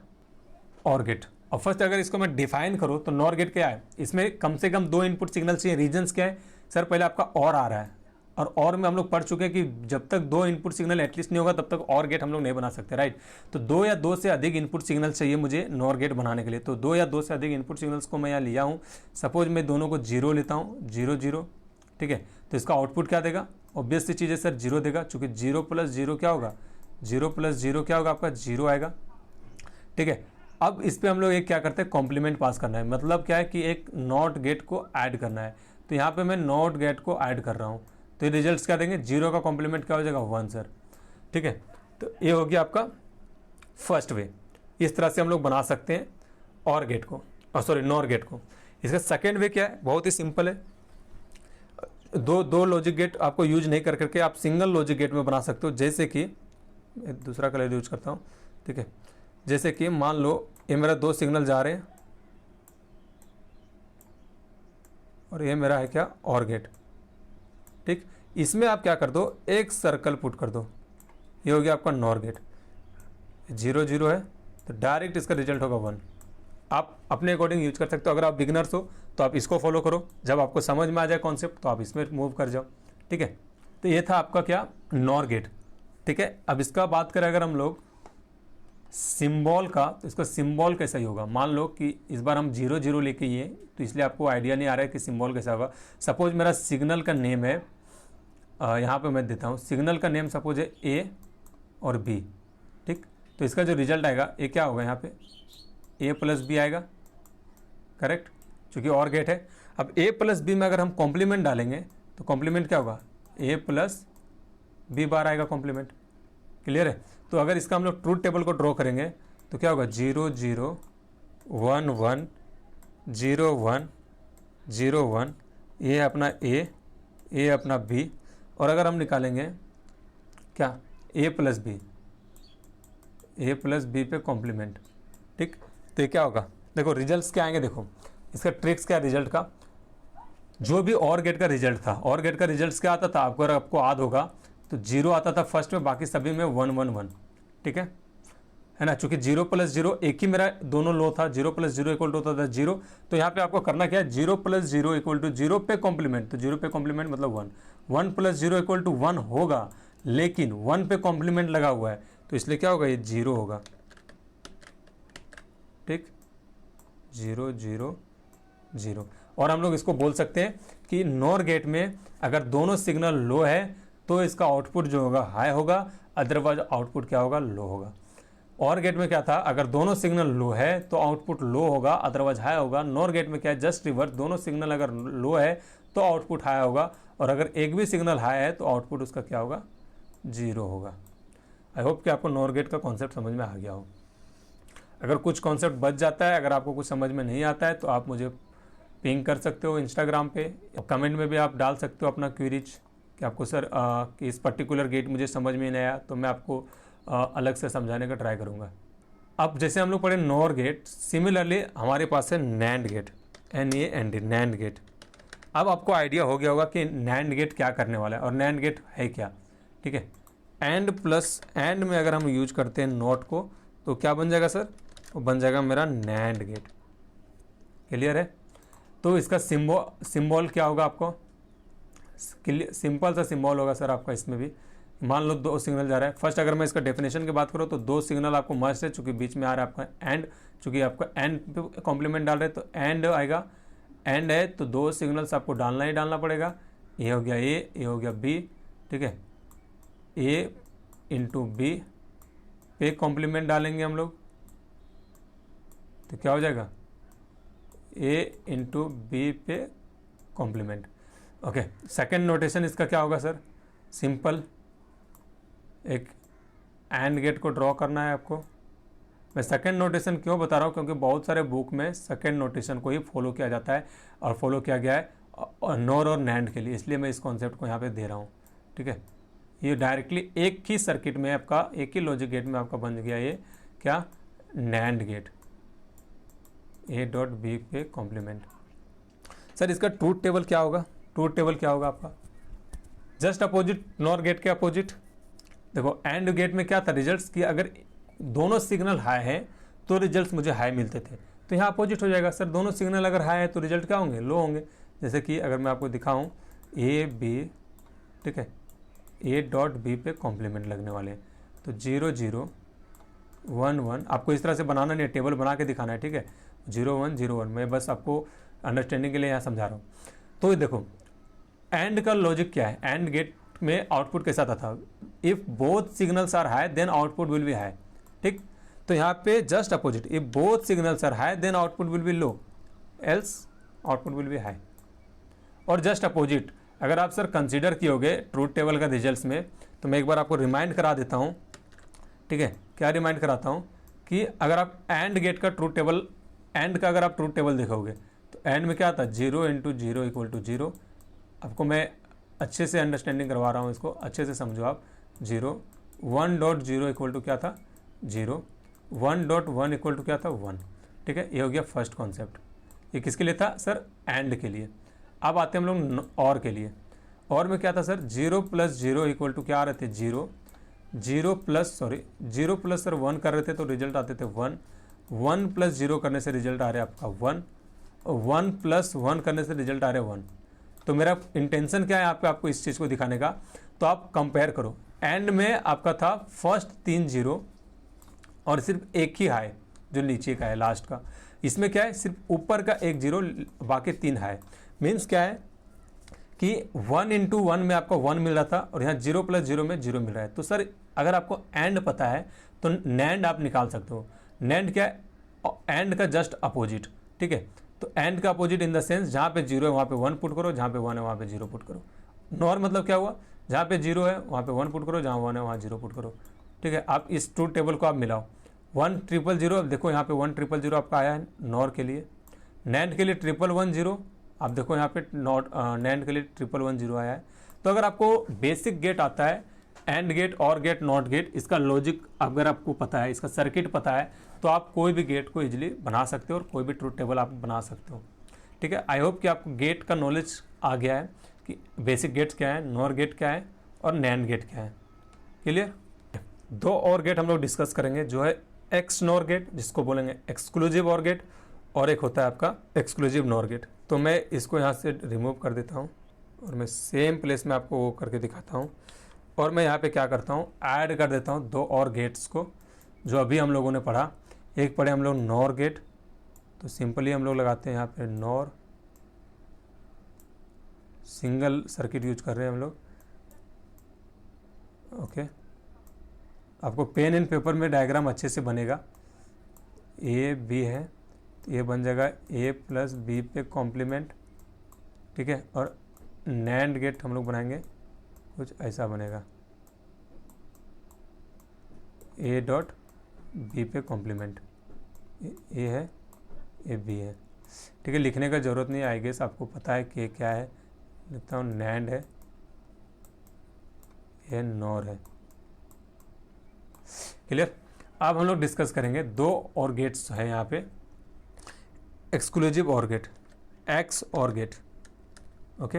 और गेट। और फर्स्ट अगर इसको मैं डिफाइन करूँ तो नॉर गेट क्या है, इसमें कम से कम 2 इनपुट सिग्नल चाहिए। रीजंस क्या है सर, पहले आपका और आ रहा है, और में हम लोग पढ़ चुके हैं कि जब तक 2 इनपुट सिग्नल एटलीस्ट नहीं होगा तब तक और गेट हम लोग नहीं बना सकते, राइट। तो 2 या 2 से अधिक इनपुट सिग्नल चाहिए मुझे नॉर गेट बनाने के लिए। तो 2 या 2 से अधिक इनपुट सिग्नल्स को मैं यहाँ लिया हूँ। सपोज मैं दोनों को 0 लेता हूँ, 0 0, ठीक है। तो इसका आउटपुट क्या देगा, ऑब्वियस सी चीज़ है सर 0 देगा, चूँकि 0 + 0 क्या होगा, 0 + 0 क्या होगा आपका 0 आएगा, ठीक है। अब इस पर हम लोग एक क्या करते हैं, कॉम्प्लीमेंट पास करना है। मतलब क्या है कि एक नॉट गेट को ऐड करना है। तो यहाँ पे मैं नॉट गेट को ऐड कर रहा हूँ, तो ये रिजल्ट्स क्या देंगे, 0 का कॉम्प्लीमेंट क्या हो जाएगा, 1 सर, ठीक है। तो ये हो गया आपका फर्स्ट वे। इस तरह से हम लोग बना सकते हैं और गेट को, सॉरी नॉर गेट को। इसका सेकेंड वे क्या है, बहुत ही सिंपल है। दो लॉजिक गेट आपको यूज नहीं कर करके आप सिंगल लॉजिक गेट में बना सकते हो। जैसे कि दूसरा कलर यूज करता हूँ, ठीक है। जैसे कि मान लो ये मेरा 2 सिग्नल जा रहे हैं और ये मेरा है क्या, और गेट, ठीक। इसमें आप क्या कर दो, एक सर्कल पुट कर दो, ये हो गया आपका नॉर गेट। 0 0 है तो डायरेक्ट इसका रिजल्ट होगा 1। आप अपने अकॉर्डिंग यूज कर सकते हो। अगर आप बिगनर्स हो तो आप इसको फॉलो करो, जब आपको समझ में आ जाए कॉन्सेप्ट तो आप इसमें मूव कर जाओ, ठीक है। तो ये था आपका क्या, नॉर गेट, ठीक है। अब इसका बात करें अगर हम लोग सिंबल का, तो इसका सिंबल कैसा ही होगा। मान लो कि इस बार हम 0 0 लेके ये, तो इसलिए आपको आइडिया नहीं आ रहा है कि सिंबल कैसा होगा। सपोज मेरा सिग्नल का नेम है, यहाँ पे मैं देता हूँ सिग्नल का नेम, सपोज है A और B, ठीक। तो इसका जो रिजल्ट आएगा ये क्या होगा, यहाँ पे A + B आएगा, करेक्ट, क्योंकि और गेट है। अब A + B में अगर हम कॉम्प्लीमेंट डालेंगे तो कॉम्प्लीमेंट क्या होगा, A + B बार आएगा कॉम्प्लीमेंट, क्लियर है। तो अगर इसका हम लोग ट्रूथ टेबल को ड्रॉ करेंगे तो क्या होगा, 0 0 1 1 0 1 0 1, ये अपना A, ये अपना B, और अगर हम निकालेंगे क्या a प्लस बी पे कॉम्प्लीमेंट, ठीक, तो ये क्या होगा, देखो रिजल्ट्स क्या आएंगे, देखो इसका ट्रिक्स क्या है रिजल्ट का, जो भी और गेट का रिजल्ट था, और गेट का रिजल्ट क्या आता था आपको, अगर आपको याद होगा तो 0 आता था फर्स्ट में, बाकी सभी में 1 1 1, ठीक है ना, चूंकि 0 प्लस 0 एक ही मेरा दोनों लो था, 0 प्लस 0 इक्वल टू होता था 0, तो यहाँ पे आपको करना क्या है, 0 प्लस 0 इक्वल टू 0 पे कॉम्प्लीमेंट, तो 0 पे कॉम्प्लीमेंट मतलब 1, 1 प्लस 0 इक्वल टू 1 होगा, लेकिन 1 पे कॉम्प्लीमेंट लगा हुआ है, तो इसलिए क्या होगा, ये 0 होगा, ठीक, 0 0 0। और हम लोग इसको बोल सकते हैं कि नॉर गेट में अगर दोनों सिग्नल लो है तो इसका आउटपुट जो होगा हाई होगा, अदरवाइज आउटपुट क्या होगा, लो होगा। और गेट में क्या था, अगर दोनों सिग्नल लो है तो आउटपुट लो होगा, अदरवाइज हाई होगा। नॉर गेट में क्या है, जस्ट रिवर्स, दोनों सिग्नल अगर लो है तो आउटपुट हाई होगा, और अगर एक भी सिग्नल हाई है तो आउटपुट उसका क्या होगा, 0 होगा। आई होप कि आपको नॉर गेट का कॉन्सेप्ट समझ में आ गया हो। अगर कुछ कॉन्सेप्ट बच जाता है, अगर आपको कुछ समझ में नहीं आता है तो आप मुझे पिंग कर सकते हो इंस्टाग्राम पे, कमेंट में भी आप डाल सकते हो अपना क्वेरीज कि आपको सर कि इस पर्टिकुलर गेट मुझे समझ में नहीं आया, तो मैं आपको अलग से समझाने का ट्राई करूँगा। अब जैसे हम लोग पढ़े नॉर गेट, सिमिलरली हमारे पास है NAND gate, NAND, NAND gate. अब आपको आइडिया हो गया होगा कि नैंड गेट क्या करने वाला है और नैंड गेट है क्या, ठीक है। एंड प्लस एंड में अगर हम यूज करते हैं नॉट को तो क्या बन जाएगा सर, वो बन जाएगा मेरा नैंड गेट। क्लियर है, तो इसका सिंबल क्या होगा आपको, सिंपल सा सिंबल होगा सर आपका इसमें भी। मान लो 2 सिग्नल जा रहा है, फर्स्ट अगर मैं इसका डेफिनेशन की बात करूँ तो 2 सिग्नल आपको मस्ट है, चूंकि बीच में आ रहा है आपका एंड, चूंकि आपका एंड पे कॉम्प्लीमेंट डाल रहे हैं तो एंड आएगा, एंड है तो 2 सिग्नल्स आपको डालना ही डालना पड़ेगा, ये हो गया ए हो गया बी, ठीक है, A इंटू बी पे कॉम्प्लीमेंट डालेंगे हम लोग तो क्या हो जाएगा, A इंटू बी पे कॉम्प्लीमेंट। ओके, सेकेंड नोटेशन इसका क्या होगा सर, सिंपल, एक एंड गेट को ड्रॉ करना है आपको। मैं सेकेंड नोटेशन क्यों बता रहा हूँ, क्योंकि बहुत सारे बुक में सेकेंड नोटेशन को ही फॉलो किया जाता है और फॉलो किया गया है नॉर और नैंड के लिए, इसलिए मैं इस कॉन्सेप्ट को यहाँ पे दे रहा हूँ, ठीक है। ये डायरेक्टली एक ही सर्किट में आपका, एक ही लॉजिक गेट में आपका बन गया ये क्या, NAND gate, A dot B पे कॉम्प्लीमेंट। सर इसका ट्रूथ टेबल क्या होगा, ट्रूथ टेबल क्या होगा आपका, जस्ट अपोजिट, नॉर गेट के अपोजिट। देखो एंड गेट में क्या था रिजल्ट्स की, अगर दोनों सिग्नल हाई हैं तो रिजल्ट्स मुझे हाई मिलते थे, तो यहाँ अपोजिट हो जाएगा सर, दोनों सिग्नल अगर हाई है तो रिजल्ट क्या होंगे, लो होंगे। जैसे कि अगर मैं आपको दिखाऊं A B, ठीक है, A डॉट बी पे कॉम्प्लीमेंट लगने वाले हैं, तो 0 0 1 1, आपको इस तरह से बनाना नहीं है, टेबल बना के दिखाना है, ठीक है, 0 1 0 1, मैं बस आपको अंडरस्टैंडिंग के लिए यहाँ समझा रहा हूँ। तो देखो एंड का लॉजिक क्या है, एंड गेट में आउटपुट कैसा था, if both signals are high then output will be high, ठीक। तो यहाँ पे just opposite, if both signals are high then output will be low, else output will be high. और जस्ट अपोजिट अगर आप सर कंसीडर कियोगे truth table का results में, तो मैं एक बार आपको रिमाइंड करा देता हूँ, ठीक है। क्या रिमाइंड कराता हूँ कि अगर आप एंड गेट का ट्रूथ टेबल, एंड का अगर आप ट्रूथ टेबल देखोगे तो एंड में क्या आता है, 0 इंटू 0 इक्वल टू 0। आपको मैं अच्छे से अंडरस्टैंडिंग करवा रहा हूँ, इसको अच्छे से समझो आप। 0 1 डॉट 0 इक्वल टू क्या था, 0 1 डॉट 1 इक्वल टू क्या था, 1, ठीक है। ये हो गया फर्स्ट कॉन्सेप्ट, ये किसके लिए था सर, एंड के लिए। अब आते हैं हम लोग और के लिए, और में क्या था सर, 0 प्लस 0 इक्वल टू क्या आ रहे थे, 0 0 प्लस 0 प्लस सर 1 कर रहे थे तो रिजल्ट आते थे 1, 1 प्लस 0 करने से रिजल्ट आ रहा है आपका 1, 1 प्लस 1 करने से रिजल्ट आ रहे 1। तो मेरा इंटेंशन क्या है यहाँ पे आपको इस चीज़ को दिखाने का, तो आप कंपेयर करो, एंड में आपका था फर्स्ट 3 0 और सिर्फ एक ही हाई जो नीचे का है लास्ट का, इसमें क्या है सिर्फ ऊपर का एक 0 बाकी 3 हाई। मीन्स क्या है कि 1 इंटू 1 में आपको 1 मिल रहा था और यहाँ 0 प्लस 0 में 0 मिल रहा है। तो सर अगर आपको एंड पता है तो नैंड आप निकाल सकते हो। नैंड क्या है, एंड का जस्ट अपोजिट, ठीक है। तो एंड का अपोजिट इन द सेंस जहाँ पे 0 है वहाँ पे 1 पुट करो, जहाँ पे 1 है वहाँ पे 0 पुट करो। नॉर मतलब क्या हुआ, जहाँ पे 0 है वहाँ पे 1 पुट करो, जहाँ 1 है वहाँ 0 पुट करो, ठीक है। आप इस ट्रूथ टेबल को आप मिलाओ, 1 0 0 0, देखो यहाँ पे 1 0 0 आपका आया है नॉर के लिए। नैंड के लिए 1 1 1 0, आप देखो यहाँ पे नॉट नैंड के लिए 1 1 1 0 आया है। तो अगर आपको बेसिक गेट आता है, एंड गेट, और गेट, नॉट गेट, इसका लॉजिक अगर आपको पता है, इसका सर्किट पता है, तो आप कोई भी गेट को इजीली बना सकते हो और कोई भी ट्रूथ टेबल आप बना सकते हो। ठीक है, आई होप कि आपको गेट का नॉलेज आ गया है कि बेसिक गेट्स क्या है, नॉर गेट क्या है और नैंड गेट क्या है। क्लियर? दो और गेट हम लोग डिस्कस करेंगे, जो है एक्स नॉर गेट, जिसको बोलेंगे एक्सक्लूसिव और गेट, और एक होता है आपका एक्सक्लूसिव नॉर गेट। तो मैं इसको यहाँ से रिमूव कर देता हूँ और मैं सेम प्लेस में आपको वो करके दिखाता हूँ, और मैं यहाँ पे क्या करता हूँ, ऐड कर देता हूँ दो और गेट्स को जो अभी हम लोगों ने पढ़ा। एक पढ़े हम लोग नॉर गेट, तो सिंपली हम लोग लगाते हैं यहाँ पे नॉर, सिंगल सर्किट यूज कर रहे हैं हम लोग। ओके, आपको पेन एंड पेपर में डायग्राम अच्छे से बनेगा। ए बी है तो ये बन जाएगा ए प्लस बी पे कॉम्प्लीमेंट। ठीक है, और नैंड गेट हम लोग बनाएंगे कुछ ऐसा बनेगा, ए डॉट बी पे कॉम्प्लीमेंट। ए है, ए बी है। ठीक है, लिखने का ज़रूरत नहीं, आई गेस आपको पता है कि क्या है। लिखता हूँ नैंड है, ये नॉर है। क्लियर? अब हम लोग डिस्कस करेंगे दो और गेट्स है यहाँ पे, एक्सक्लूसिव और गेट, एक्स और गेट। ओके,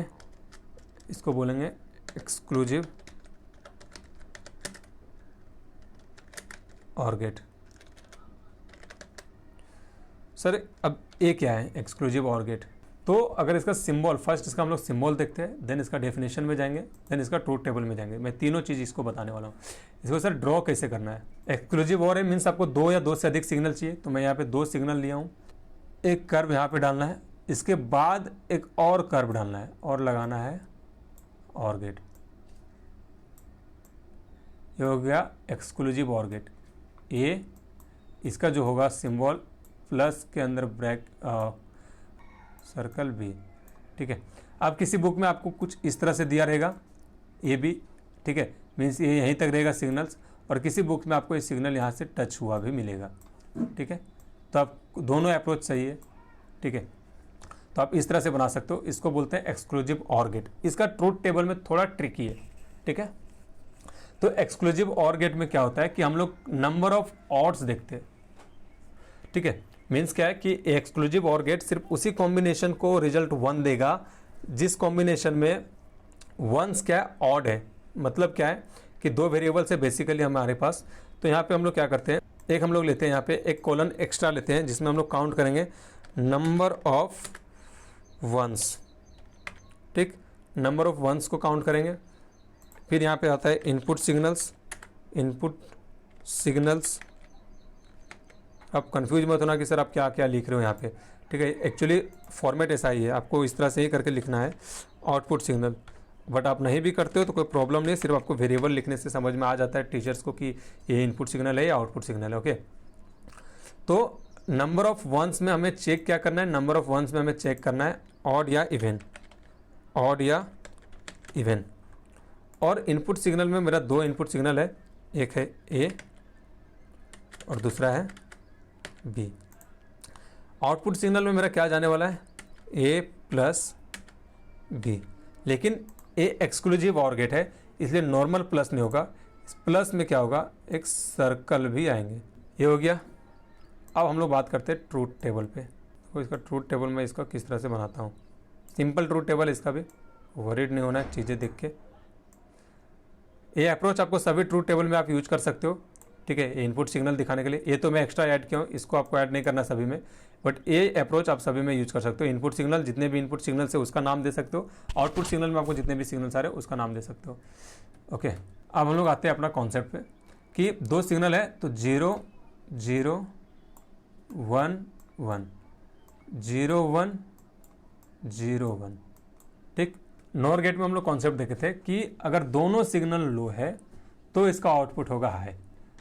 इसको बोलेंगे एक्सक्लूसिव और गेट। सर अब ये क्या है एक्सक्लूसिव और गेट? तो अगर इसका सिंबल, फर्स्ट इसका हम लोग सिंबल देखते हैं, देन इसका डेफिनेशन में जाएंगे, देन इसका ट्रूथ टेबल में जाएंगे। मैं तीनों चीज़ इसको बताने वाला हूँ। इसको सर ड्रॉ कैसे करना है? एक्सक्लूसिव और है मीन्स आपको दो या दो से अधिक सिग्नल चाहिए, तो मैं यहाँ पे दो सिग्नल लिया हूँ। एक कर्व यहाँ पे डालना है, इसके बाद एक और कर्व डालना है और लगाना है और गेट। ये हो गया एक्सक्लूसिव और गेट। ये इसका जो होगा सिंबल प्लस के अंदर ब्रैक सर्कल बी। ठीक है, अब किसी बुक में आपको कुछ इस तरह से दिया रहेगा ये भी, ठीक है, मीन्स ये यहीं तक रहेगा सिग्नल्स, और किसी बुक में आपको ये सिग्नल यहाँ से टच हुआ भी मिलेगा। ठीक है, तो आप दोनों अप्रोच सही है। ठीक है, तो आप इस तरह से बना सकते हो। इसको बोलते हैं एक्सक्लूसिव और गेट। इसका ट्रूथ टेबल में थोड़ा ट्रिकी है। ठीक है, तो एक्सक्लूसिव और गेट में क्या होता है कि हम लोग नंबर ऑफ ऑड्स देखते हैं। ठीक है, मीन्स क्या है कि एक्सक्लूसिव और गेट सिर्फ उसी कॉम्बिनेशन को रिजल्ट 1 देगा जिस कॉम्बिनेशन में वंस क्या है, ऑड है। मतलब क्या है कि दो वेरिएबल्स है बेसिकली हमारे पास। तो यहाँ पे हम लोग क्या करते हैं, एक हम लोग लेते हैं यहाँ पे एक कॉलन एक्स्ट्रा लेते हैं जिसमें हम लोग काउंट करेंगे नंबर ऑफ वंस। ठीक, नंबर ऑफ वंस को काउंट करेंगे। फिर यहाँ पे आता है इनपुट सिग्नल्स, इनपुट सिग्नल्स। आप कंफ्यूज मत होना कि सर आप क्या क्या लिख रहे हो यहाँ पे। ठीक है, एक्चुअली फॉर्मेट ऐसा ही है, आपको इस तरह से ही करके लिखना है आउटपुट सिग्नल। बट आप नहीं भी करते हो तो कोई प्रॉब्लम नहीं, सिर्फ आपको वेरिएबल लिखने से समझ में आ जाता है टीचर्स को कि ये इनपुट सिग्नल है या आउटपुट सिग्नल है। ओके, तो नंबर ऑफ वंस में हमें चेक क्या करना है, नंबर ऑफ वंस में हमें चेक करना है ऑड या इवन, ऑड या इवन। और इनपुट सिग्नल में मेरा दो इनपुट सिग्नल है, एक है ए और दूसरा है बी। आउटपुट सिग्नल में मेरा क्या जाने वाला है, ए प्लस बी। लेकिन ए एक्सक्लूसिव और गेट है इसलिए नॉर्मल प्लस नहीं होगा, इस प्लस में क्या होगा, एक सर्कल भी आएंगे। ये हो गया। अब हम लोग बात करते हैं ट्रूथ टेबल पे। तो इसका ट्रूथ टेबल मैं इसका किस तरह से बनाता हूँ, सिंपल ट्रूथ टेबल इसका भी, वरीड नहीं होना है चीज़ें देख के। ये अप्रोच आपको सभी ट्रूथ टेबल में आप यूज कर सकते हो। ठीक है, इनपुट सिग्नल दिखाने के लिए ये तो मैं एक्स्ट्रा ऐड किया हूँ, इसको आपको ऐड नहीं करना सभी में, बट ये अप्रोच आप सभी में यूज कर सकते हो। इनपुट सिग्नल जितने भी इनपुट सिग्नल से उसका नाम दे सकते हो, आउटपुट सिग्नल में आपको जितने भी सिग्नल्स आ रहे हैं उसका नाम दे सकते हो। ओके, अब हम लोग आते हैं अपना कॉन्सेप्ट पे कि दो सिग्नल है तो 0 0 1 1 0 1 0 1। ठीक, नॉर गेट में हम लोग कॉन्सेप्ट देखे थे कि अगर दोनों सिग्नल लो है तो इसका आउटपुट होगा हाई,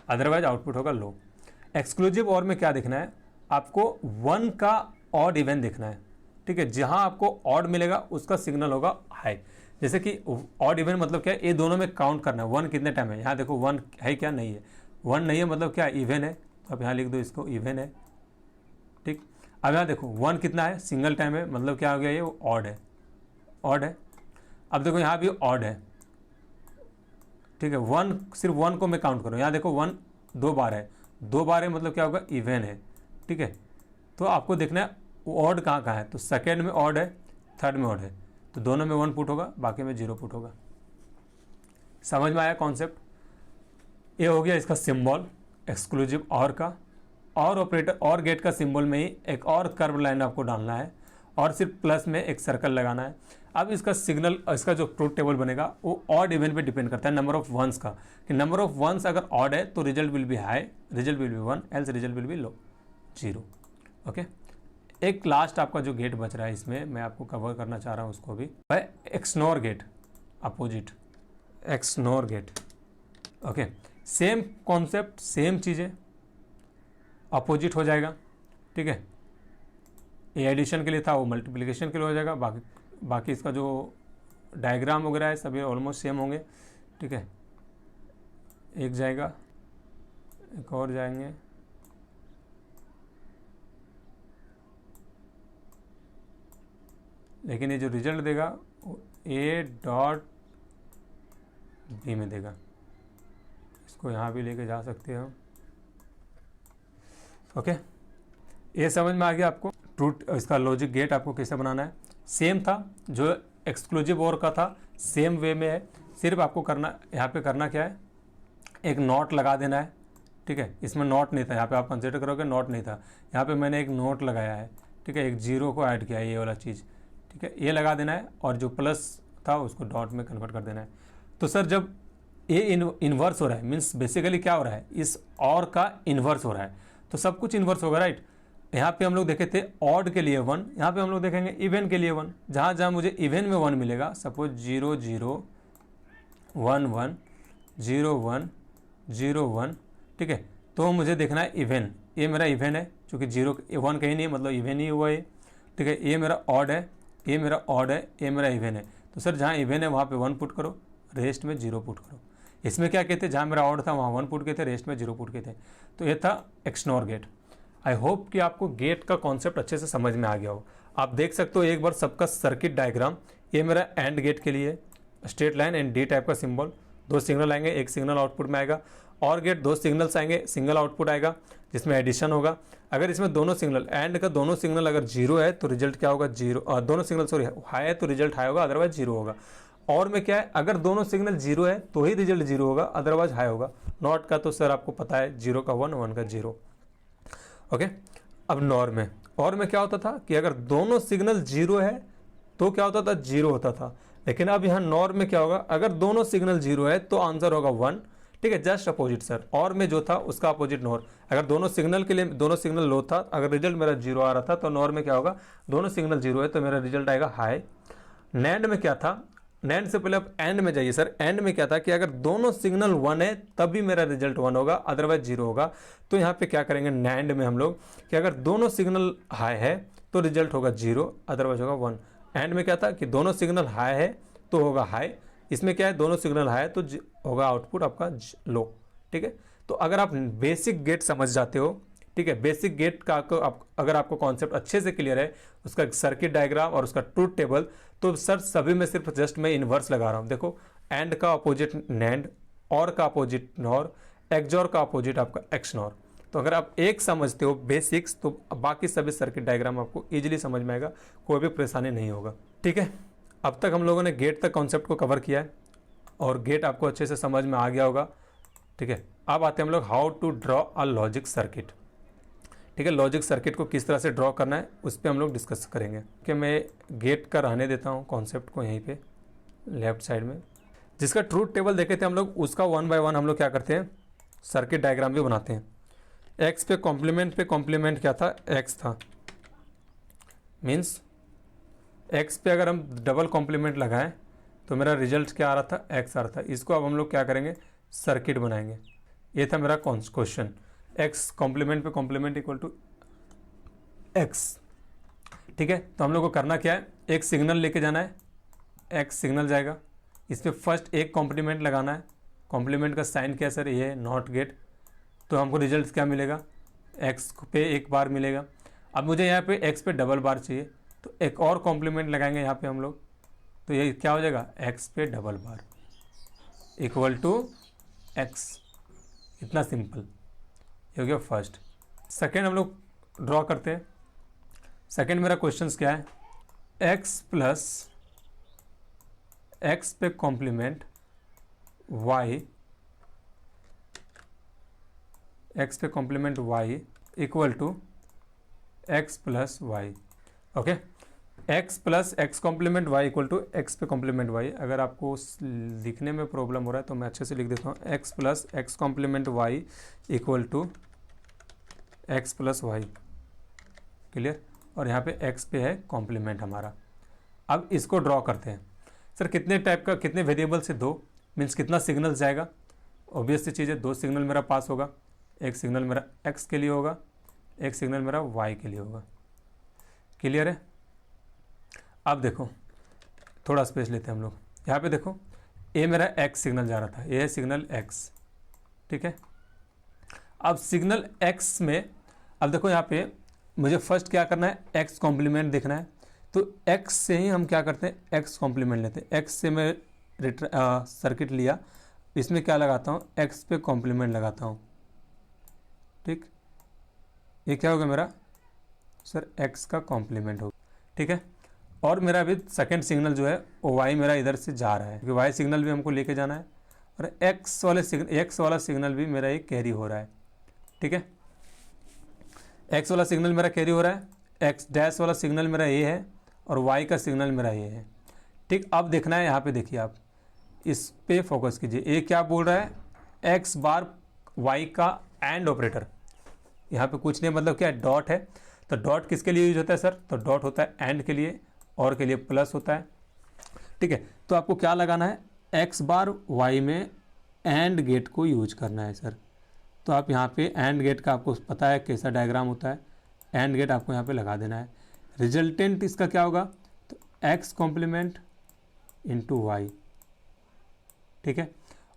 अदरवाइज आउटपुट होगा लो। एक्सक्लूसिव और में क्या देखना है, आपको 1 का ऑड इवन देखना है। ठीक है, जहां आपको ऑड मिलेगा उसका सिग्नल होगा हाई। जैसे कि ऑड इवन मतलब क्या है, ये दोनों में काउंट करना है 1 कितने टाइम है। यहाँ देखो 1 है क्या, नहीं है, 1 नहीं है मतलब क्या, इवन है, तो आप यहाँ लिख दो इसको इवन है। ठीक, अब यहाँ देखो 1 कितना है, सिंगल टाइम है, मतलब क्या हो गया, ये ऑड है, ऑड है। अब देखो यहाँ भी ऑड है, ठीक है, 1 सिर्फ 1 को मैं काउंट करूँ, यहाँ देखो 1 2 बार है, 2 बार है मतलब क्या होगा, इवन है, ठीक है। तो आपको देखना है ऑड कहाँ कहाँ है, तो सेकेंड में ऑड है, थर्ड में ऑड है, तो दोनों में 1 पुट होगा, बाकी में 0 पुट होगा। समझ में आया कॉन्सेप्ट? ये हो गया इसका सिंबल एक्सक्लूसिव और का। और ऑपरेटर और गेट का सिंबल में ही एक और कर्व लाइन आपको डालना है और सिर्फ प्लस में एक सर्कल लगाना है। अब इसका सिग्नल, इसका जो ट्रूथ टेबल बनेगा वो ऑड इवन पे डिपेंड करता है, नंबर ऑफ वंस का, कि नंबर ऑफ वंस अगर ऑड है तो result will be high, result will be 1, else result will be low, 0। Okay, एक लास्ट आपका जो गेट बच रहा है इसमें मैं आपको कवर करना चाह रहा हूँ उसको भी, है XNOR gate, opposite XNOR gate. Okay, same concept, same चीज़ें, अपोजिट हो जाएगा, ठीक है। ये एडिशन के लिए था, वो मल्टीप्लिकेशन के लिए हो जाएगा। बाकी इसका जो डायग्राम वगैरह है सभी ऑलमोस्ट सेम होंगे, ठीक है। एक जाएगा, एक और जाएंगे, लेकिन ये जो रिजल्ट देगा वो ए डॉट बी में देगा। इसको यहाँ भी लेके जा सकते हैं हम। ओके, ये समझ में आ गया आपको ट्रूथ, इसका लॉजिक गेट आपको कैसे बनाना है। सेम था जो एक्सक्लूसिव और का था, सेम वे में है, सिर्फ आपको करना, यहाँ पे करना क्या है, एक नॉट लगा देना है, ठीक है। इसमें नॉट नहीं था, यहाँ पे आप कंसिडर करोगे नॉट नहीं था, यहाँ पे मैंने एक नोट लगाया है, ठीक है, एक 0 को ऐड किया है, ये वाला चीज़, ठीक है, ये लगा देना है और जो प्लस था उसको डॉट में कन्वर्ट कर देना है। तो सर जब ये इन्वर्स हो रहा है, मीन्स बेसिकली क्या हो रहा है, इस और का इन्वर्स हो रहा है, तो सब कुछ इन्वर्स होगा, राइट। यहाँ पे हम लोग देखे थे ऑड के लिए 1, यहाँ पे हम लोग देखेंगे इवन के लिए 1। जहाँ जहाँ मुझे इवन में 1 मिलेगा, सपोज 0 0 1 1 0 1 0 1, ठीक है, तो मुझे देखना है इवन, ये मेरा इवन है, चूँकि 0 1 कहीं नहीं है मतलब इवन ही हुआ है, ठीक है। ये मेरा ऑड है, ये मेरा ऑड है, ये मेरा इवन है, तो सर जहाँ इवन है वहाँ पे 1 पुट करो, रेस्ट में 0 पुट करो। इसमें क्या कहते हैं, जहाँ मेरा ऑड था वहाँ 1 पुट के थे, रेस्ट में 0 पुट के थे। तो ये था एक्सनोर गेट। आई होप कि आपको गेट का कॉन्सेप्ट अच्छे से समझ में आ गया हो। आप देख सकते हो एक बार सबका सर्किट डायग्राम, ये मेरा एंड गेट के लिए straight line and D type का सिंबल, 2 सिग्नल आएंगे, एक सिग्नल आउटपुट में आएगा, और गेट 2 सिग्नल्स आएंगे, सिंगल आउटपुट आएगा जिसमें एडिशन होगा। अगर इसमें दोनों सिग्नल एंड का दोनों सिग्नल अगर 0 है तो रिजल्ट क्या होगा, 0, दोनों सिग्नल सॉरी हाई है तो रिजल्ट हाई होगा, अदरवाइज 0 होगा। और में क्या है, अगर दोनों सिग्नल 0 है तो ही रिजल्ट 0 होगा, अदरवाइज हाई होगा। नॉट का तो सर आपको पता है, 0 का 1, 1 का 0। ओके, अब नॉर में, और में क्या होता था कि अगर दोनों सिग्नल 0 है तो क्या होता था, 0 होता था। लेकिन अब यहाँ नॉर में क्या होगा, अगर दोनों सिग्नल 0 है तो आंसर होगा 1, ठीक है, जस्ट अपोजिट सर। और में जो था उसका अपोजिट नॉर, अगर दोनों सिग्नल के लिए दोनों सिग्नल लो था, अगर रिजल्ट मेरा 0 आ रहा था तो नॉर में क्या होगा, दोनों सिग्नल 0 है तो मेरा रिजल्ट आएगा हाई। नैंड में क्या था, नैंड से पहले आप एंड में जाइए सर। एंड में क्या था कि अगर दोनों सिग्नल 1 है तभी मेरा रिजल्ट 1 होगा, अदरवाइज 0 होगा। तो यहाँ पे क्या करेंगे नैंड में हम लोग कि अगर दोनों सिग्नल हाई है तो रिजल्ट होगा 0, अदरवाइज होगा 1। एंड में क्या था कि दोनों सिग्नल हाई है तो होगा हाई, इसमें क्या है दोनों सिग्नल हाई है तो होगा आउटपुट आपका लो, ठीक है। तो अगर आप बेसिक गेट समझ जाते हो, ठीक है, बेसिक गेट का अगर आपको कॉन्सेप्ट अच्छे से क्लियर है, उसका सर्किट डायग्राम और उसका ट्रूथ टेबल, तो सर सभी में सिर्फ जस्ट मैं इन्वर्स लगा रहा हूँ। देखो एंड का अपोजिट नैंड, और का अपोजिट नॉर, एक्सॉर का अपोजिट आपका एक्सनॉर। तो अगर आप एक समझते हो बेसिक्स तो बाकी सभी सर्किट डायग्राम आपको इजीली समझ में आएगा, कोई भी परेशानी नहीं होगा, ठीक है। अब तक हम लोगों ने गेट तक कॉन्सेप्ट को कवर किया है और गेट आपको अच्छे से समझ में आ गया होगा, ठीक है। अब आते हैं हम लोग how to draw a logic circuit, ठीक है। लॉजिक सर्किट को किस तरह से ड्रॉ करना है उस पर हम लोग डिस्कस करेंगे। कि मैं गेट का रहने देता हूँ कॉन्सेप्ट को यहीं पे लेफ्ट साइड में। जिसका ट्रूथ टेबल देखे थे हम लोग, उसका 1 बाय 1 हम लोग क्या करते हैं, सर्किट डायग्राम भी बनाते हैं। एक्स पे कॉम्प्लीमेंट क्या था, एक्स था, मीन्स एक्स पे अगर हम डबल कॉम्प्लीमेंट लगाएं तो मेरा रिजल्ट क्या आ रहा था, एक्स आ रहा था। इसको अब हम लोग क्या करेंगे, सर्किट बनाएंगे। ये था मेरा क्वेश्चन, एक्स कॉम्प्लीमेंट पे कॉम्प्लीमेंट इक्वल टू एक्स, ठीक है। तो हम लोग को करना क्या है, एक सिग्नल लेके जाना है, एक्स सिग्नल जाएगा, इस पर फर्स्ट एक कॉम्प्लीमेंट लगाना है। कॉम्प्लीमेंट का साइन क्या है सर, ये है नॉट गेट। तो हमको रिजल्ट क्या मिलेगा, एक्स पे एक बार मिलेगा। अब मुझे यहाँ पे एक्स पे डबल बार चाहिए तो एक और कॉम्प्लीमेंट लगाएंगे यहाँ पे हम लोग, तो ये क्या हो जाएगा, x पे double bar equal to x। इतना सिंपल, ये हो गया फर्स्ट। सेकेंड हम लोग ड्रॉ करते हैं। सेकेंड मेरा क्वेश्चन क्या है, x प्लस x पे कॉम्प्लीमेंट y, x पे complement y equal to x plus y. Okay, x plus x complement y equal to x पे कॉम्प्लीमेंट y। अगर आपको लिखने में प्रॉब्लम हो रहा है तो मैं अच्छे से लिख देता हूँ, x plus x complement y equal to x plus y. Clear, और यहाँ पे x पे है कॉम्प्लीमेंट हमारा। अब इसको ड्रॉ करते हैं। सर कितने टाइप का, कितने वेरिएबल से, दो, मीन्स कितना सिग्नल जाएगा। ऑब्वियस सी चीज़ है, दो सिग्नल मेरा पास होगा। एक सिग्नल मेरा x के लिए होगा, एक सिग्नल मेरा y के लिए होगा। क्लियर है। अब देखो, थोड़ा स्पेस लेते हैं हम लोग। यहाँ पे देखो, ये मेरा x सिग्नल जा रहा था, ये है सिग्नल x, ठीक है। अब सिग्नल x में, अब देखो यहाँ पे मुझे फर्स्ट क्या करना है, x कॉम्प्लीमेंट देखना है। तो x से ही हम क्या करते हैं, x कॉम्प्लीमेंट लेते हैं। x से मैं सर्किट लिया, इसमें क्या लगाता हूँ, x पे कॉम्प्लीमेंट लगाता हूँ। ठीक, ये क्या होगा मेरा, सर x का कॉम्प्लीमेंट होगा। ठीक है, और मेरा अभी सेकंड सिग्नल जो है वो y मेरा इधर से जा रहा है, क्योंकि y सिग्नल भी हमको लेके जाना है, और x वाला सिग्नल भी मेरा ये कैरी हो रहा है। ठीक है, x वाला सिग्नल मेरा कैरी हो रहा है, x डैश वाला सिग्नल मेरा ये है, और y का सिग्नल मेरा ये है। ठीक, अब देखना है, यहाँ पे देखिए आप, इस पे फोकस कीजिए। ये क्या बोल रहा है, x बार y का एंड ऑपरेटर। यहाँ पे कुछ नहीं, मतलब क्या, डॉट है। तो डॉट किसके लिए यूज होता है सर, तो डॉट होता है एंड के लिए, और के लिए प्लस होता है। ठीक है, तो आपको क्या लगाना है, x बार y में एंड गेट को यूज करना है सर। तो आप यहाँ पे एंड गेट का आपको पता है कैसा डायग्राम होता है, एंड गेट आपको यहाँ पे लगा देना है। रिजल्टेंट इसका क्या होगा, तो x कॉम्प्लीमेंट इंटू वाई। ठीक है,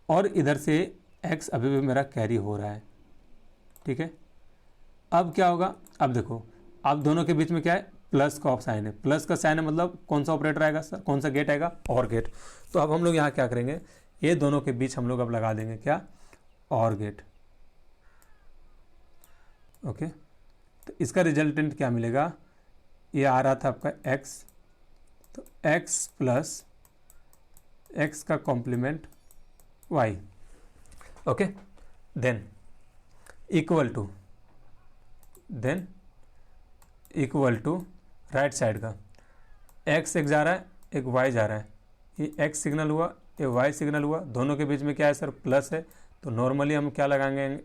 और इधर से x अभी भी मेरा कैरी हो रहा है। ठीक है, अब क्या होगा, अब देखो, अब दोनों के बीच में क्या है, प्लस का साइन है। प्लस का साइन है मतलब कौन सा ऑपरेटर आएगा सर, कौन सा गेट आएगा, और गेट। तो अब हम लोग यहाँ क्या करेंगे, ये दोनों के बीच हम लोग अब लगा देंगे क्या, और गेट। ओके, तो इसका रिजल्टेंट क्या मिलेगा, ये आ रहा था आपका x, तो x प्लस x का complement y। Okay, then equal to, right side का x एक जा रहा है, एक y जा रहा है। ये x सिग्नल हुआ, ये y सिग्नल हुआ, दोनों के बीच में क्या है सर, प्लस है। तो नॉर्मली हम क्या लगाएंगे,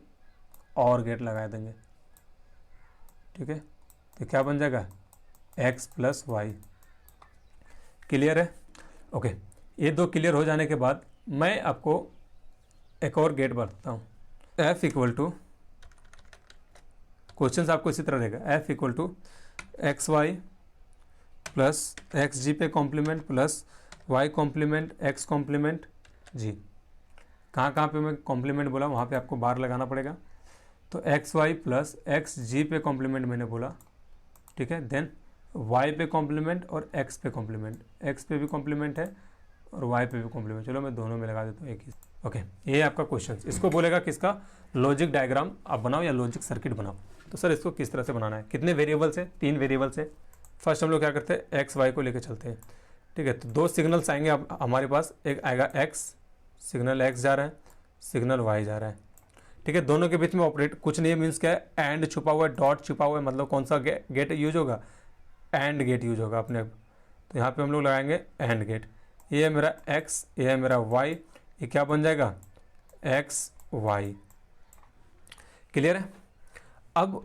और गेट लगा देंगे। ठीक है, तो क्या बन जाएगा, x प्लस वाई। क्लियर है। ओके, ये दो क्लियर हो जाने के बाद मैं आपको एक और गेट बताता हूँ। f इक्वल टू, क्वेश्चन आपको इसी तरह रहेगा, f equal to x Y plus X Z पे complement plus Y complement X complement Z. कहाँ पे मैं कॉम्प्लीमेंट बोला, वहाँ पे आपको बार लगाना पड़ेगा। तो x Y plus X Z पे कॉम्प्लीमेंट मैंने बोला। ठीक है, देन वाई पे कॉम्प्लीमेंट और एक्स पे कॉम्प्लीमेंट, एक्स पे भी कॉम्प्लीमेंट है और वाई पे भी कॉम्प्लीमेंट। चलो मैं दोनों में लगा देता हूँ एक ही। ओके, ये है आपका क्वेश्चन। इसको बोलेगा किसका, लॉजिक डायग्राम आप बनाओ या लॉजिक सर्किट बनाओ। तो सर इसको किस तरह से बनाना है, कितने वेरिएबल्स है, 3 वेरिएबल्स है। फर्स्ट हम लोग क्या करते हैं, एक्स वाई को लेकर चलते हैं। ठीक है, तो दो सिग्नल्स आएंगे हमारे पास, एक आएगा एक्स, सिग्नल एक्स जा रहा है, सिग्नल वाई जा रहा है। ठीक है, दोनों के बीच में ऑपरेट कुछ नहीं है, मीन्स क्या है, एंड छुपा हुआ है, डॉट छुपा हुआ है, मतलब कौन सा गेट यूज होगा, एंड गेट यूज होगा अपने। तो यहाँ पे हम लोग लगाएंगे एंड गेट। ये है मेरा एक्स, ये है मेरा वाई, ये क्या बन जाएगा, एक्स वाई। क्लियर है। अब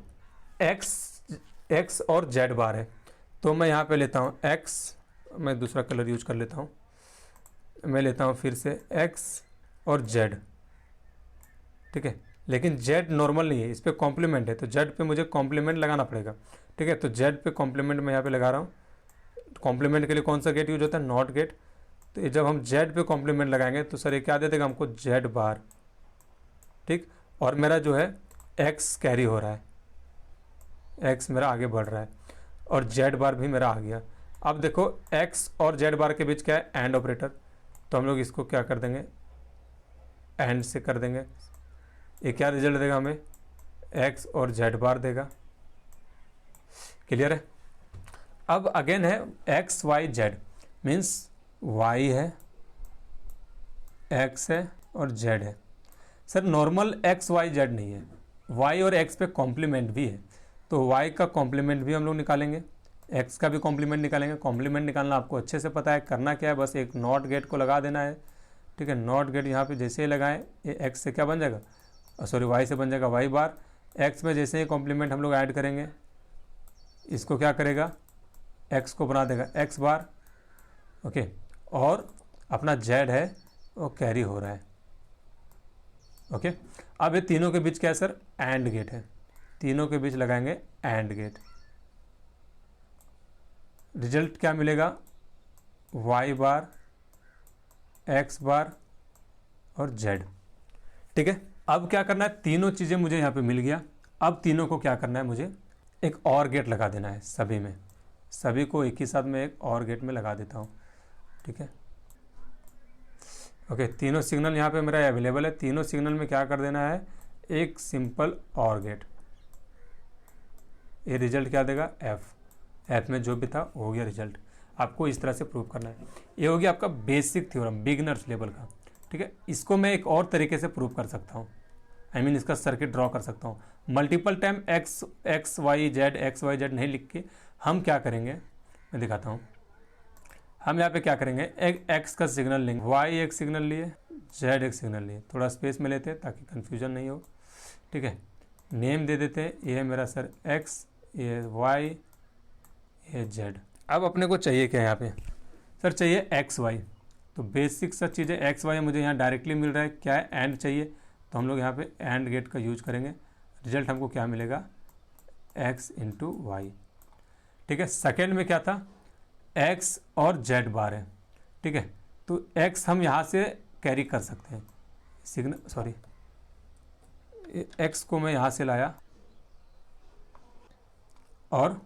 एक्स और जेड बार है, तो मैं यहाँ पे लेता हूँ एक्स, मैं दूसरा कलर यूज कर लेता हूँ, मैं लेता हूँ फिर से एक्स और जेड। ठीक है, लेकिन जेड नॉर्मल नहीं है, इस पर कॉम्प्लीमेंट है, तो जेड पे मुझे कॉम्प्लीमेंट लगाना पड़ेगा। ठीक है, तो जेड पे कॉम्प्लीमेंट मैं यहाँ पे लगा रहा हूँ। कॉम्प्लीमेंट के लिए कौन सा गेट यूज होता है, नॉट गेट। तो ये जब हम जेड पे कॉम्प्लीमेंट लगाएंगे तो सर ये क्या दे देगा हमको, जेड बार। ठीक, और मेरा जो है एक्स कैरी हो रहा है, एक्स मेरा आगे बढ़ रहा है और जेड बार भी मेरा आ गया। अब देखो x और z बार के बीच क्या है, एंड ऑपरेटर, तो हम लोग इसको क्या कर देंगे, एंड से कर देंगे। ये क्या रिजल्ट देगा हमें, x और z बार देगा। क्लियर है। अब अगेन है x y z, means y है, x है और z है। Sir normal x y z नहीं है, y और x पे कॉम्प्लीमेंट भी है, तो y का कॉम्प्लीमेंट भी हम लोग निकालेंगे, x का भी कॉम्प्लीमेंट निकालेंगे। कॉम्प्लीमेंट निकालना आपको अच्छे से पता है, करना क्या है, बस एक नॉट गेट को लगा देना है। ठीक है, नॉट गेट यहाँ पे जैसे ही लगाएं, ये x से क्या बन जाएगा, सॉरी y से बन जाएगा y बार। x में जैसे ही कॉम्प्लीमेंट हम लोग ऐड करेंगे, इसको क्या करेगा, x को बना देगा x बार। ओके, और अपना z है वो कैरी हो रहा है। ओके, अब ये तीनों के बीच क्या है सर, एंड गेट है, तीनों के बीच लगाएंगे एंड गेट। रिजल्ट क्या मिलेगा, y बार, x बार और z। ठीक है, अब क्या करना है, तीनों चीज़ें मुझे यहाँ पे मिल गया। अब तीनों को क्या करना है, मुझे एक और गेट लगा देना है सभी में, सभी को एक ही साथ में एक और गेट में लगा देता हूँ। ठीक है, ओके, तीनों सिग्नल यहाँ पे मेरा अवेलेबल है, तीनों सिग्नल में क्या कर देना है, एक सिंपल और गेट। ये रिजल्ट क्या देगा, एफ में जो भी था हो गया रिजल्ट। आपको इस तरह से प्रूव करना है। ये हो गया आपका बेसिक थ्योरम, बिगिनर्स लेवल का। ठीक है, इसको मैं एक और तरीके से प्रूव कर सकता हूँ, आई मीन इसका सर्किट ड्रॉ कर सकता हूँ। Multiple time x y z नहीं लिख के हम क्या करेंगे, मैं दिखाता हूँ। हम यहाँ पे क्या करेंगे, एक एक्स का सिग्नल लेंगे, वाई एक सिग्नल लिए, जेड एक सिग्नल लिए, थोड़ा स्पेस में लेते हैं ताकि कन्फ्यूजन नहीं हो। ठीक है, नेम दे देते हैं, ये है मेरा सर एक्स, ये वाई, ये जेड। अब अपने को चाहिए क्या यहाँ पे, सर चाहिए एक्स वाई, तो बेसिक सब चीज़ें एक्स वाई मुझे यहाँ डायरेक्टली मिल रहा है, क्या है, एंड चाहिए, तो हम लोग यहाँ पे एंड गेट का यूज करेंगे। रिजल्ट हमको क्या मिलेगा, एक्स इंटू वाई। ठीक है, सेकेंड में क्या था, एक्स और जेड बार है। ठीक है, तो एक्स हम यहाँ से कैरी कर सकते हैं, सिग्नल, सॉरी, एक्स को मैं यहाँ से लाया और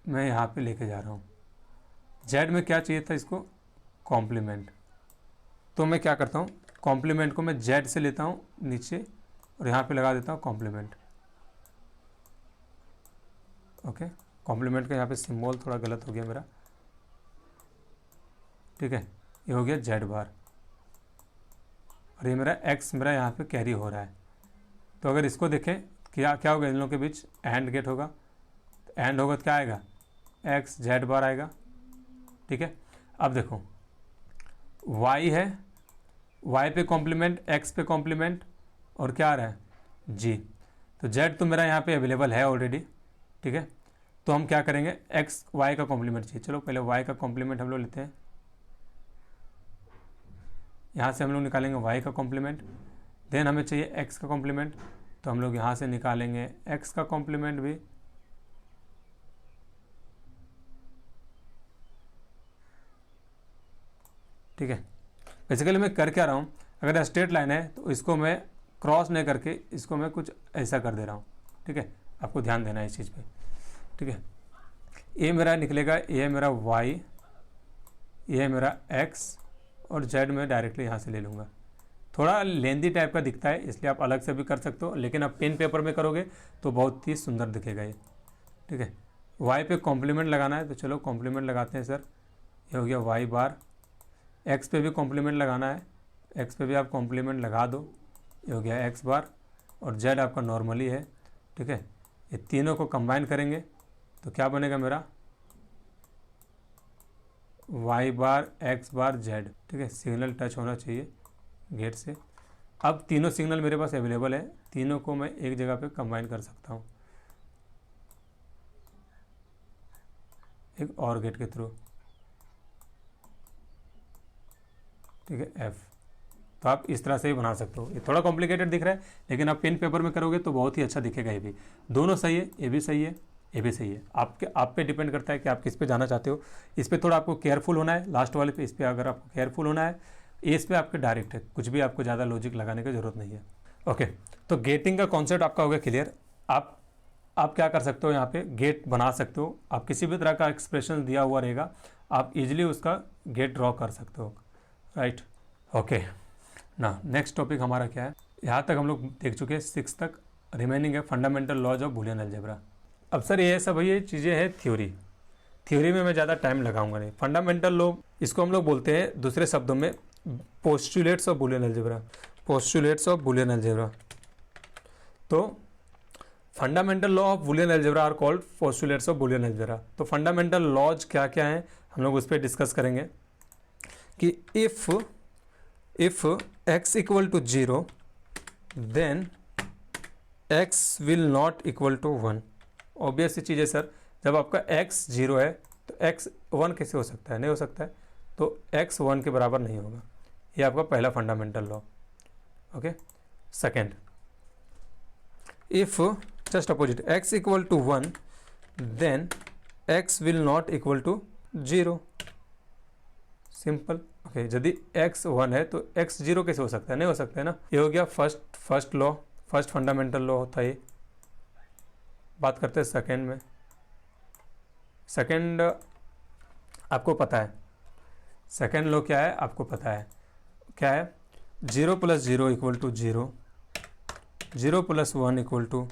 मैं यहाँ पे लेके जा रहा हूँ। जेड में क्या चाहिए था, इसको कॉम्प्लीमेंट, तो मैं क्या करता हूँ, कॉम्प्लीमेंट को मैं जेड से लेता हूँ नीचे और यहाँ पे लगा देता हूँ कॉम्प्लीमेंट। ओके, कॉम्प्लीमेंट का यहाँ पे सिंबल थोड़ा गलत हो गया मेरा। ठीक है, ये हो गया जेड बार और ये मेरा एक्स मेरा यहाँ पे कैरी हो रहा है। तो अगर इसको देखें क्या क्या होगा, इन लोगों के बीच एंड गेट होगा, तो एंड होगा तो क्या आएगा, एक्स जेड बार आएगा। ठीक है, अब देखो y है, y पे कॉम्प्लीमेंट, x पे कॉम्प्लीमेंट और क्या आ रहा है, g, तो z तो मेरा यहाँ पे अवेलेबल है ऑलरेडी। ठीक है, तो हम क्या करेंगे, x y का कॉम्प्लीमेंट चाहिए, चलो पहले y का कॉम्प्लीमेंट हम लोग लेते हैं, यहाँ से हम लोग निकालेंगे y का कॉम्प्लीमेंट, देन हमें चाहिए x का कॉम्प्लीमेंट, तो हम लोग यहाँ से निकालेंगे x का कॉम्प्लीमेंट भी। ठीक है, बेसिकली मैं कर क्या रहा हूँ, अगर स्ट्रेट लाइन है तो इसको मैं क्रॉस नहीं करके इसको मैं कुछ ऐसा कर दे रहा हूँ। ठीक है, आपको ध्यान देना है इस चीज़ पे। ठीक है, ये मेरा निकलेगा, ये मेरा y, ये मेरा x और z में डायरेक्टली यहाँ से ले लूँगा। थोड़ा लेंदी टाइप का दिखता है, इसलिए आप अलग से भी कर सकते हो, लेकिन आप पेन पेपर में करोगे तो बहुत ही सुंदर दिखेगा ये। ठीक है, y पे कॉम्प्लीमेंट लगाना है, तो चलो कॉम्प्लीमेंट लगाते हैं सर। ये हो गया y बार, x पे भी कॉम्प्लीमेंट लगाना है, x पे भी आप कॉम्प्लीमेंट लगा दो, ये हो गया x बार और z आपका नॉर्मली है। ठीक है, ये तीनों को कंबाइन करेंगे तो क्या बनेगा मेरा, y बार, x बार, z। ठीक है, सिग्नल टच होना चाहिए गेट से। अब तीनों सिग्नल मेरे पास अवेलेबल है, तीनों को मैं एक जगह पे कंबाइन कर सकता हूँ एक और गेट के थ्रू। ठीक है, F, तो आप इस तरह से ही बना सकते हो। ये थोड़ा कॉम्प्लिकेटेड दिख रहा है, लेकिन आप पेन पेपर में करोगे तो बहुत ही अच्छा दिखेगा। ये भी दोनों सही है, ये भी सही है, ये भी सही है। आप पे डिपेंड करता है कि आप किस पे जाना चाहते हो। इस पे थोड़ा आपको केयरफुल होना है, लास्ट वाले पे, इस पे अगर आपको केयरफुल होना है, इस पे आपके डायरेक्ट है, कुछ भी आपको ज़्यादा लॉजिक लगाने की ज़रूरत नहीं है। ओके, तो गेटिंग का कॉन्सेप्ट आपका हो गया क्लियर। आप आप क्या कर सकते हो, यहाँ पे गेट बना सकते हो। आप किसी भी तरह का एक्सप्रेशन दिया हुआ रहेगा, आप इजीली उसका गेट ड्रॉ कर सकते हो, राइट। ओके ना, नेक्स्ट टॉपिक हमारा क्या है, यहाँ तक हम लोग देख चुके हैं 6 तक। रिमेनिंग है fundamental laws of Boolean algebra. अब सर ये सब ये चीज़ें हैं थ्योरी में मैं ज़्यादा टाइम लगाऊंगा नहीं। फंडामेंटल लॉ इसको हम लोग बोलते हैं दूसरे शब्दों में postulates of Boolean algebra, postulates of Boolean algebra. तो fundamental law of Boolean algebra are called postulates of Boolean algebra. तो फंडामेंटल लॉज क्या क्या हैं हम लोग उस पर डिस्कस करेंगे कि if x equal to 0 then x will not equal to 1। Obvious सी चीज़ है सर, जब आपका x 0 है तो x 1 कैसे हो सकता है, नहीं हो सकता है, तो x 1 के बराबर नहीं होगा। ये आपका पहला fundamental law. Okay, second, if just opposite x equal to 1 then x will not equal to 0। Simple. Okay, यदि x 1 है तो x 0 कैसे हो सकता है, नहीं हो सकता है ना। ये हो गया first law, first fundamental law होता है। बात करते हैं सेकेंड में। सेकेंड आपको पता है, सेकेंड लॉ क्या है आपको पता है, क्या है, 0 + 0 इक्वल टू 0, 0 + 1 इक्वल टू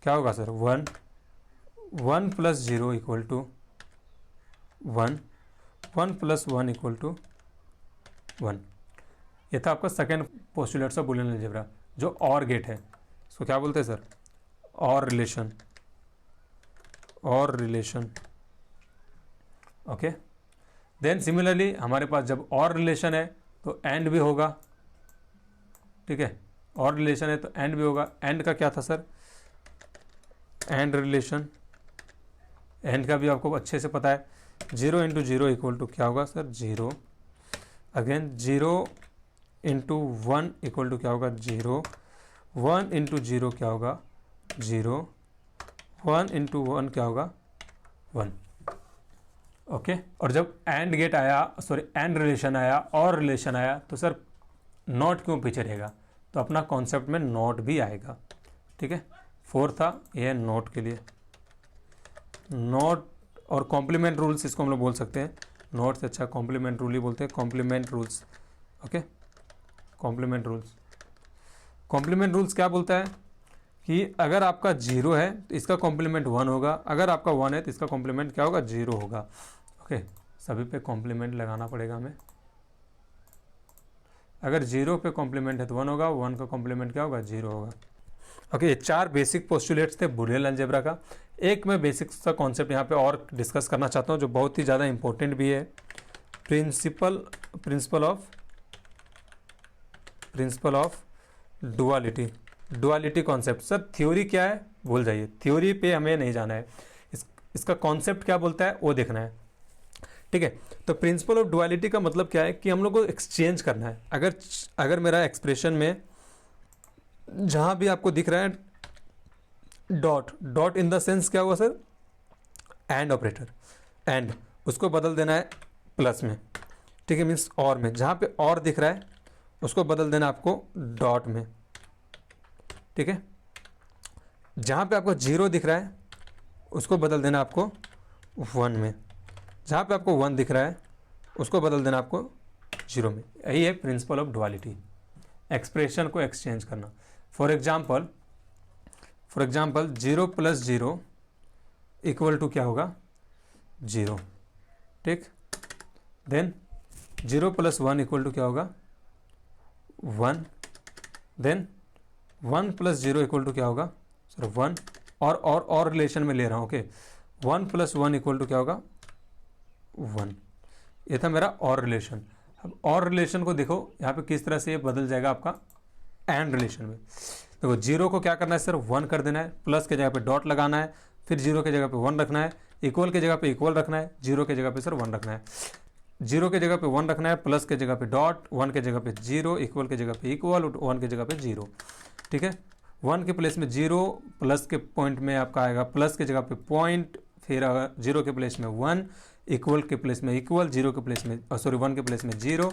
क्या होगा sir 1, 1 + 0 equal to 1, 1 + 1 equal to 1। ये था आपका second postulates of Boolean algebra. जो और गेट है इसको क्या बोलते हैं सर, और रिलेशन, और रिलेशन। ओके, देन सिमिलरली हमारे पास जब और रिलेशन है तो एंड भी होगा, ठीक है, और रिलेशन है तो एंड भी होगा। एंड का क्या था सर, एंड रिलेशन, एंड का भी आपको अच्छे से पता है, 0 × 0 इक्वल टू क्या होगा सर 0, अगेन 0 × 1 इक्वल टू क्या होगा 0, 1 × 0 क्या होगा 0, 1 × 1 क्या होगा 1। ओके, और जब एंड गेट आया, सॉरी एंड रिलेशन आया और रिलेशन आया तो सर नॉट क्यों पीछे रहेगा, तो अपना कॉन्सेप्ट में नॉट भी आएगा, ठीक है। 4 था, ये नॉट के लिए नॉट और कॉम्प्लीमेंट रूल्स इसको हम लोग बोल सकते हैं, नॉट से अच्छा कॉम्प्लीमेंट रूल ही बोलते हैं, complement rules. Okay, complement rules, complement rules क्या बोलता है कि अगर आपका 0 है तो इसका कॉम्प्लीमेंट 1 होगा, अगर आपका 1 है तो इसका कॉम्प्लीमेंट क्या होगा 0 होगा। ओके, सभी पे कॉम्प्लीमेंट लगाना पड़ेगा हमें। अगर 0 पे कॉम्प्लीमेंट है तो 1 होगा, 1 का कॉम्प्लीमेंट क्या होगा 0 होगा। ओके, ये 4 बेसिक पोस्टुलेट्स थे बूलियन अलजेब्रा का। एक मैं बेसिक सा कॉन्सेप्ट यहाँ पे और डिस्कस करना चाहता हूँ जो बहुत ही ज़्यादा इंपॉर्टेंट भी है, principal of duality concept. Sir theory क्या है भूल जाइए, थ्योरी पे हमें नहीं जाना है, इसका कॉन्सेप्ट क्या बोलता है वो देखना है, ठीक है। तो प्रिंसिपल ऑफ डुअलिटी का मतलब क्या है कि हम लोग को एक्सचेंज करना है। अगर मेरा एक्सप्रेशन में जहाँ भी आपको दिख रहा है डॉट इन द सेंस क्या हुआ सर, एंड ऑपरेटर, एंड उसको बदल देना है प्लस में, ठीक है, मीन्स और में। जहाँ पे और दिख रहा है उसको बदल देना आपको डॉट में, ठीक है। जहाँ पे आपको 0 दिख रहा है उसको बदल देना आपको 1 में, जहाँ पे आपको 1 दिख रहा है उसको बदल देना आपको 0 में। यही है प्रिंसिपल ऑफ डुअलिटी, एक्सप्रेशन को एक्सचेंज करना। फॉर एग्जाम्पल 0 + 0 इक्वल टू क्या होगा 0, ठीक। देन 0 + 1 इक्वल टू क्या होगा 1, देन 1 + 0 इक्वल टू क्या होगा सर 1, और रिलेशन में ले रहा हूँ। ओके, 1 + 1 इक्वल टू क्या होगा 1। ये था मेरा और रिलेशन। अब और रिलेशन को देखो यहाँ पे किस तरह से ये बदल जाएगा आपका एंड रिलेशन में। देखो 0 को क्या करना है सर 1 कर देना है, प्लस के जगह पे डॉट लगाना है, फिर 0 के जगह पे 1 रखना है, इक्वल के जगह पे इक्वल रखना है, 0 के जगह पे सर 1 रखना है, 0 के जगह पे 1 रखना है, प्लस के जगह पे डॉट, 1 के जगह पे 0, इक्वल के जगह पे इक्वल, 1 के जगह पे 0, ठीक है। 1 के प्लेस में 0, प्लस के पॉइंट में आपका आएगा प्लस के जगह पे पॉइंट, फिर 0 के प्लेस में 1, इक्वल के प्लेस में इक्वल, 0 के प्लेस में 1 के प्लेस में 0।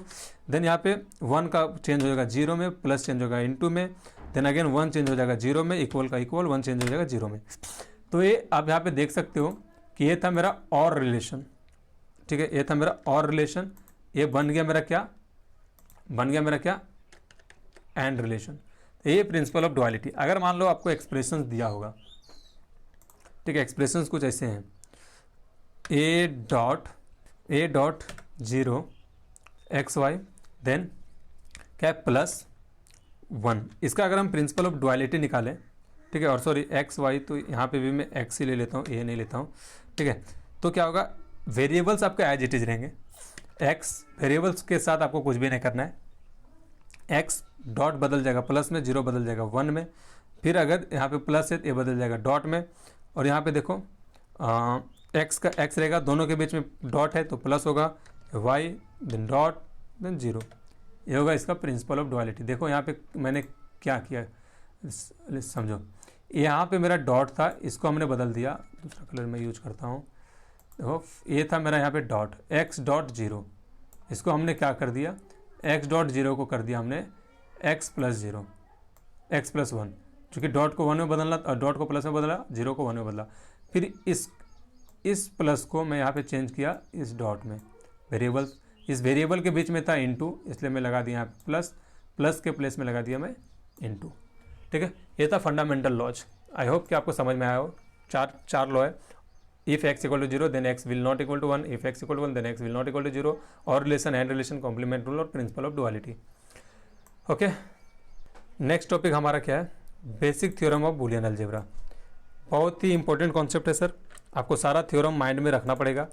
देन यहाँ पे 1 का चेंज हो जाएगा 0 में, प्लस चेंज होगा इनटू में, देन अगेन 1 चेंज हो जाएगा 0 में, इक्वल का इक्वल, 1 चेंज हो जाएगा 0 में। तो ये आप यहाँ पे देख सकते हो कि ये था मेरा और रिलेशन, ठीक है, ये था मेरा और रिलेशन, ये बन गया मेरा क्या, बन गया मेरा क्या, एंड रिलेशन। ये प्रिंसिपल ऑफ डुअलिटी। अगर मान लो आपको एक्सप्रेशंस दिया होगा, ठीक है, एक्सप्रेशंस कुछ ऐसे हैं, A dot 0 x y then क्या है प्लस 1, इसका अगर हम प्रिंसिपल ऑफ डुअलिटी निकालें, ठीक है, और सॉरी एक्स वाई, तो यहाँ पे भी मैं एक्स ही ले लेता हूँ, ए नहीं लेता हूँ, ठीक है। तो क्या होगा, वेरिएबल्स आपके एज इट इज रहेंगे, एक्स वेरिएबल्स के साथ आपको कुछ भी नहीं करना है, एक्स डॉट बदल जाएगा प्लस में, 0 बदल जाएगा 1 में, फिर अगर यहाँ पे प्लस है तो ये बदल जाएगा डॉट में, और यहाँ पे देखो एक्स का एक्स रहेगा, दोनों के बीच में डॉट है तो प्लस होगा, वाई देन डॉट देन 0, ये होगा इसका प्रिंसिपल ऑफ डुअलिटी। देखो यहाँ पे मैंने क्या किया, समझो, यहाँ पे मेरा डॉट था, इसको हमने बदल दिया, दूसरा कलर मैं यूज करता हूँ, देखो ये था मेरा यहाँ पे डॉट एक्स डॉट 0, इसको हमने क्या कर दिया, एक्स डॉट 0 को कर दिया हमने एक्स प्लस 0, एक्स प्लस 1, चूँकि डॉट को 1 में बदलना, डॉट को प्लस में बदला, 0 को 1 में बदला, फिर इस प्लस को मैं यहाँ पे चेंज किया इस डॉट में, वेरिएबल, इस वेरिएबल के बीच में था इनटू, इसलिए मैं लगा दिया यहाँ प्लस, प्लस के प्लेस में लगा दिया मैं इनटू, ठीक है। ये था फंडामेंटल लॉज। आई होप कि आपको समझ में आया हो। चार लॉ है, if x equal to 0 then x will not equal to 1, if x equal to 1 then x will not equal to 0, और relation, and relation, complement rule और principle of duality. Okay, next topic हमारा क्या है, basic theorem of Boolean algebra. बहुत ही important concept है sir, आपको सारा थ्योरम माइंड में रखना पड़ेगा।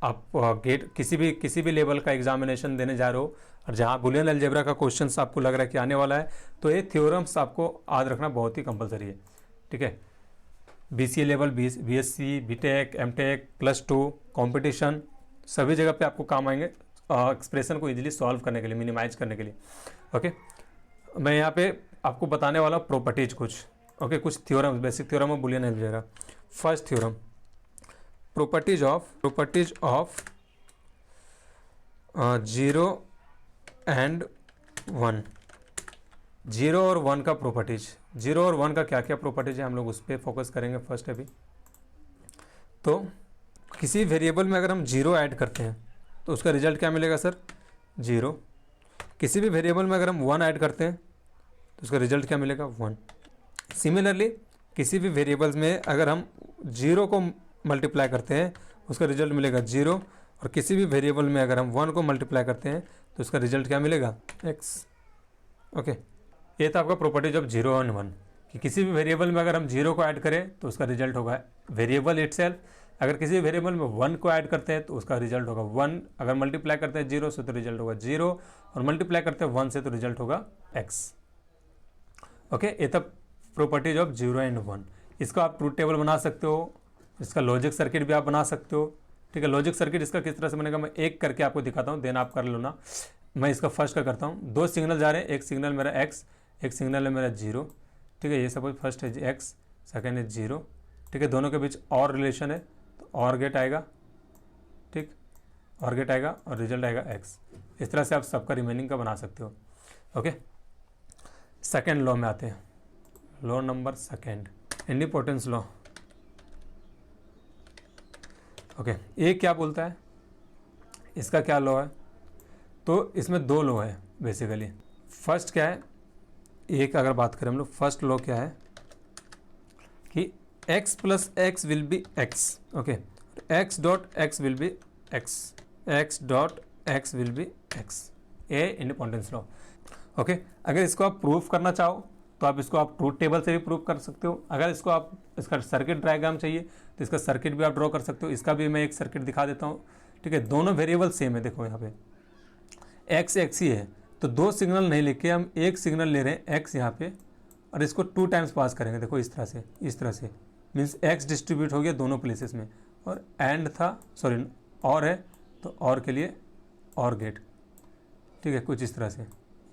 आप गेट किसी भी लेवल का एग्जामिनेशन देने जा रहे हो और जहाँ बूलियन अलजेब्रा का क्वेश्चन आपको लग रहा है कि आने वाला है, तो ये थ्योरम्स आपको याद रखना बहुत ही कंपलसरी है, ठीक है। BCA level, BSc, BTech, MTech, +2, competition, सभी जगह पे आपको काम आएंगे एक्सप्रेशन को इजीली सॉल्व करने के लिए, मिनिमाइज करने के लिए। ओके, मैं यहाँ पे आपको बताने वाला प्रॉपर्टीज कुछ, ओके, कुछ theorem, basic theorem of Boolean algebra. First theorem, properties of 0 and 1, 0 और 1 का प्रॉपर्टीज, 0 और 1 का क्या क्या प्रॉपर्टीज है, हम लोग उस पर फोकस करेंगे फर्स्ट अभी। तो किसी वेरिएबल में अगर हम 0 ऐड करते हैं तो उसका रिजल्ट क्या मिलेगा सर, 0। किसी भी वेरिएबल में अगर हम 1 ऐड करते हैं तो उसका रिजल्ट क्या मिलेगा, 1। सिमिलरली किसी भी वेरिएबल्स में अगर हम 0 को मल्टीप्लाई करते हैं उसका रिजल्ट मिलेगा 0, और किसी भी वेरिएबल में अगर हम 1 को मल्टीप्लाई करते हैं तो उसका रिजल्ट क्या मिलेगा, x। ओके, ये था आपका प्रॉपर्टीज ऑफ 0 एंड 1 कि किसी भी वेरिएबल में अगर हम 0 को ऐड करें तो उसका रिजल्ट होगा वेरिएबल इटसेल्फ, अगर किसी वेरिएबल में 1 को ऐड करते हैं तो उसका रिजल्ट होगा 1, अगर मल्टीप्लाई करते हैं 0 से तो रिजल्ट होगा 0, और मल्टीप्लाई करते हैं 1 से तो रिजल्ट होगा x। ओके, ये था प्रॉपर्टीज ऑफ 0 एंड 1। इसका आप ट्रूथ टेबल बना सकते हो, इसका लॉजिक सर्किट भी आप बना सकते हो, ठीक है। लॉजिक सर्किट इसका किस तरह से बनेगा मैं एक करके आपको दिखाता हूँ, देन आप कर लो ना। मैं इसका फर्स्ट का करता हूँ, 2 सिग्नल जा रहे हैं, एक सिग्नल मेरा x, एक सिग्नल है मेरा 0, ठीक है। ये सपोज फर्स्ट है x, सेकेंड है 0, ठीक है। दोनों के बीच और रिलेशन है तो और गेट आएगा, ठीक, और गेट आएगा और रिजल्ट आएगा x। इस तरह से आप सबका रिमेनिंग का बना सकते हो। ओके, सेकेंड लॉ में आते हैं, law number second, idempotence law. Okay, ये क्या बोलता है, इसका क्या लॉ है, तो इसमें 2 लॉ है बेसिकली। फर्स्ट क्या है, एक अगर बात करें हम लोग, फर्स्ट लॉ क्या है कि x plus x will be x, okay, x dot x will be x, x dot x will be x, ये इंडिपेंडेंस लॉ। ओके, अगर इसको आप प्रूफ करना चाहो तो आप इसको आप ट्रूथ टेबल से भी प्रूफ कर सकते हो, अगर इसको आप इसका सर्किट डायग्राम चाहिए तो इसका सर्किट भी आप ड्रॉ कर सकते हो। इसका भी मैं एक सर्किट दिखा देता हूँ, ठीक है। दोनों वेरिएबल सेम है, देखो यहाँ पे x ही है, तो 2 सिग्नल नहीं लेके हम एक सिग्नल ले रहे हैं x यहाँ पे, और इसको 2 टाइम्स पास करेंगे, देखो इस तरह से मीन्स x डिस्ट्रीब्यूट हो गया दोनों प्लेसेस में, और एंड था, सॉरी और है तो और के लिए और गेट, ठीक है। कुछ इस तरह से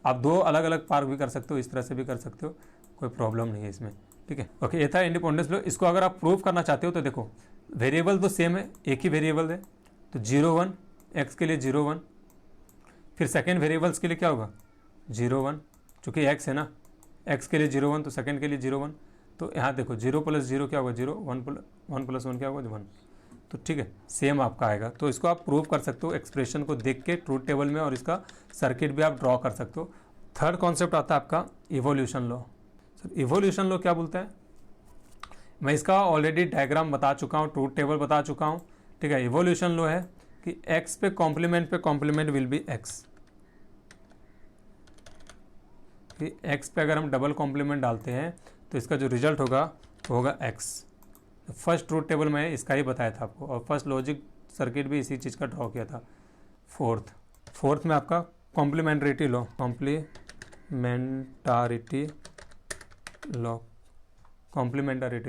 आप 2 अलग अलग पार्क भी कर सकते हो, इस तरह से भी कर सकते हो, कोई प्रॉब्लम नहीं है इसमें, ठीक है। ओके, ये था इंडिपेंडेंस लॉ। इसको अगर आप प्रूव करना चाहते हो तो देखो वेरिएबल तो सेम है, एक ही वेरिएबल है, तो 0 1, x के लिए 0 1, फिर सेकेंड वेरिएबल्स के लिए क्या होगा 0 1, चूँकि x है ना, एक्स के लिए 0 1, तो सेकंड के लिए 0 1, तो यहाँ देखो 0 प्लस 0 क्या होगा 0, 1 प्लस 1 क्या होगा 1, तो ठीक है सेम आपका आएगा। तो इसको आप प्रूव कर सकते हो एक्सप्रेशन को देख के ट्रूथ टेबल में, और इसका सर्किट भी आप ड्रॉ कर सकते हो। थर्ड कॉन्सेप्ट आता है आपका evolution law. Sir evolution law क्या बोलता है, मैं इसका ऑलरेडी डायग्राम बता चुका हूँ, ट्रूथ टेबल बता चुका हूँ, ठीक है। इवोल्यूशन लॉ है कि x पे कॉम्प्लीमेंट विल बी x, कि x पे अगर हम डबल कॉम्प्लीमेंट डालते हैं तो इसका जो रिजल्ट होगा वो होगा x। फर्स्ट ट्रूथ टेबल में इसका ही बताया था आपको, और फर्स्ट लॉजिक सर्किट भी इसी चीज़ का ड्रॉ किया था। फोर्थ में आपका कॉम्प्लीमेंटरिटी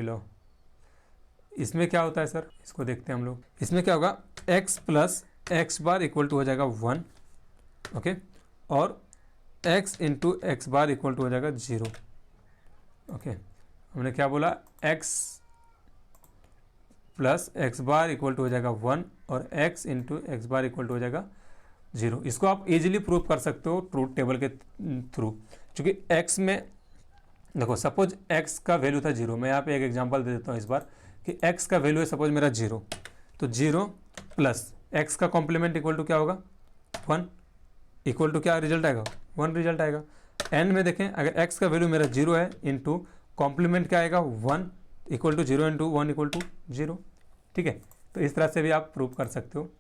लॉ। इसमें क्या होता है सर, इसको देखते हैं हम लोग। इसमें क्या होगा, x plus x bar equal to हो जाएगा 1, ओके, और x into x bar equal to हो जाएगा 0, ओके। हमने क्या बोला, x plus x bar equal to हो जाएगा 1 और x into x bar equal to हो जाएगा 0। इसको आप इजीली प्रूव कर सकते हो ट्रूथ टेबल के थ्रू, क्योंकि x में देखो सपोज x का वैल्यू था 0। मैं यहाँ पे एक एग्जांपल दे देता हूँ इस बार कि x का वैल्यू है सपोज मेरा 0, तो 0 प्लस x का कॉम्प्लीमेंट इक्वल टू क्या होगा 1, इक्वल टू क्या रिजल्ट आएगा 1 रिजल्ट आएगा। n में देखें अगर x का वैल्यू मेरा 0 है इंटू कॉम्प्लीमेंट क्या आएगा 1 equal to 0 into 1 equal to 0, ठीक है। तो इस तरह से भी आप प्रूव कर सकते हो।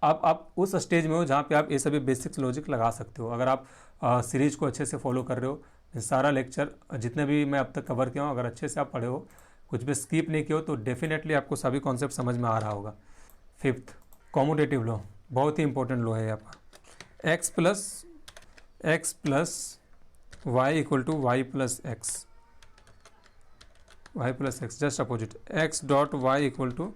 आप उस स्टेज में हो जहाँ पे आप ये सभी बेसिक्स लॉजिक लगा सकते हो। अगर आप सीरीज को अच्छे से फॉलो कर रहे हो, सारा लेक्चर जितने भी मैं अब तक कवर किया हूँ अगर अच्छे से आप पढ़े हो, कुछ भी स्किप नहीं किया हो, तो डेफिनेटली आपको सभी कॉन्सेप्ट समझ में आ रहा होगा। फिफ्थ कॉम्यूटेटिव लॉ, बहुत ही इंपॉर्टेंट लॉ है आपका। X plus y equal to y plus x, just opposite x dot y equal to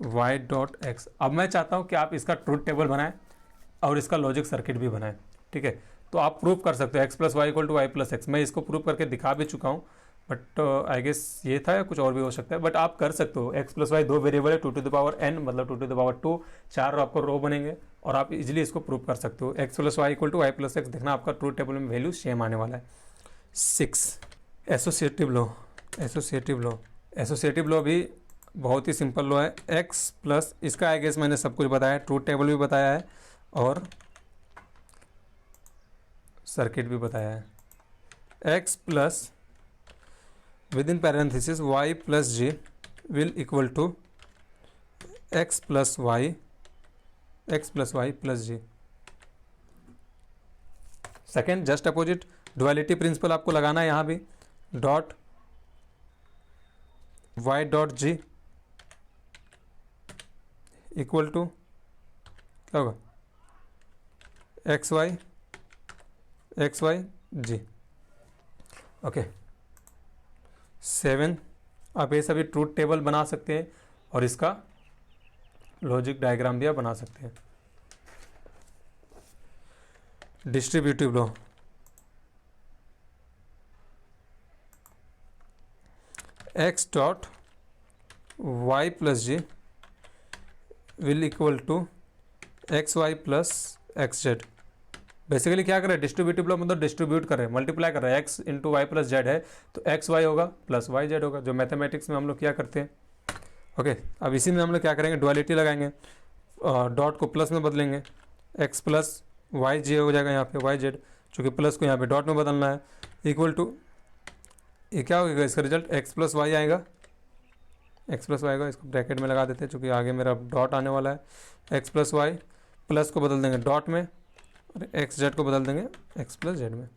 y dot x. अब मैं चाहता हूँ कि आप इसका ट्रूथ टेबल बनाएं और इसका लॉजिक सर्किट भी बनाएं, ठीक है। तो आप प्रूव कर सकते हो x plus y equal to y plus x. मैं इसको प्रूव करके दिखा भी चुका हूँ, बट आई गेस ये था या कुछ और भी हो सकता है, बट आप कर सकते हो। एक्स प्लस वाई 2 वेरिएबल है, 2 टू द पावर n मतलब 2 टू द पावर 2, 4 आपको रो बनेंगे और आप इजीली इसको प्रूव कर सकते हो। X plus y equal to y plus x, देखना आपका ट्रूथ टेबल में वैल्यू सेम आने वाला है। 6 एसोसिएटिव लॉ भी बहुत ही सिंपल लॉ है। एक्स प्लस, इसका आई गेस मैंने सब कुछ बताया है, ट्रूथ टेबल भी बताया है और सर्किट भी बताया है। X plus with in parenthesis y plus z will equal to x plus Y plus z. Second just opposite duality principle आपको लगाना है यहाँ भी, dot y dot z equal to क्या होगा एक्स वाई जी, ओके। 7 आप ये सभी ट्रूथ टेबल बना सकते हैं और इसका लॉजिक डायग्राम भी आप बना सकते हैं। Distributive law, x dot y plus z will equal to x Y plus x z. Basically क्या कर रहे हैं, डिस्ट्रीब्यूटिव लॉ मतलब डिस्ट्रीब्यूट कर रहे हैं, मल्टीप्लाई कर रहे हैं। X into y plus z है तो एक्स वाई होगा प्लस वाई जेड होगा, जो मैथमेटिक्स में हम लोग क्या करते हैं, ओके। अब इसी में हम लोग क्या करेंगे, डुअलिटी लगाएंगे, डॉट को प्लस में बदलेंगे, एक्स प्लस वाई जी हो जाएगा यहाँ पे वाई जेड, चूँकि प्लस को यहाँ पे डॉट में बदलना है, इक्वल टू ये क्या होगा इसका रिजल्ट एक्स प्लस वाई आएगा, इसको ब्रैकेट में लगा देते हैं चूँकि आगे मेरा डॉट आने वाला है। एक्स प्लस वाई, प्लस को बदल देंगे डॉट में और एक्स जेड को बदल देंगे एक्स प्लस जेड में।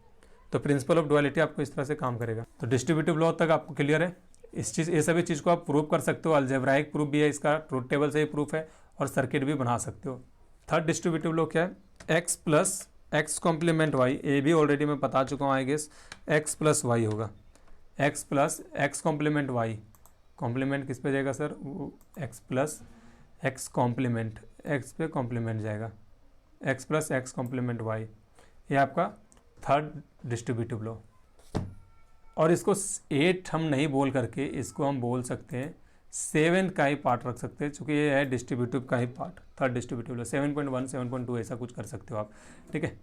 तो प्रिंसिपल ऑफ डुअलिटी आपको इस तरह से काम करेगा। तो डिस्ट्रीब्यूटिव लॉ तक आपको क्लियर है। ये सभी चीज़ को आप प्रूव कर सकते हो, अलजेब्राइक प्रूफ भी है इसका, ट्रूथ टेबल से ही प्रूफ है और सर्किट भी बना सकते हो। थर्ड डिस्ट्रीब्यूटिव लॉ क्या है, x plus x complement y, ये भी ऑलरेडी मैं बता चुका हूँ I guess, x plus y होगा, x plus x complement Y, complement किस पे जाएगा sir, x plus x complement, x पे कॉम्प्लीमेंट जाएगा, x plus x complement y, ये आपका थर्ड डिस्ट्रीब्यूटिव लॉ। और इसको 8 हम नहीं बोल करके इसको हम बोल सकते हैं 7 का ही पार्ट रख सकते हैं, चूँकि ये है डिस्ट्रीब्यूटिव का ही पार्ट, थर्ड डिस्ट्रीब्यूटिव लॉ। 7.1 7.2 ऐसा कुछ कर सकते हो आप, ठीक है।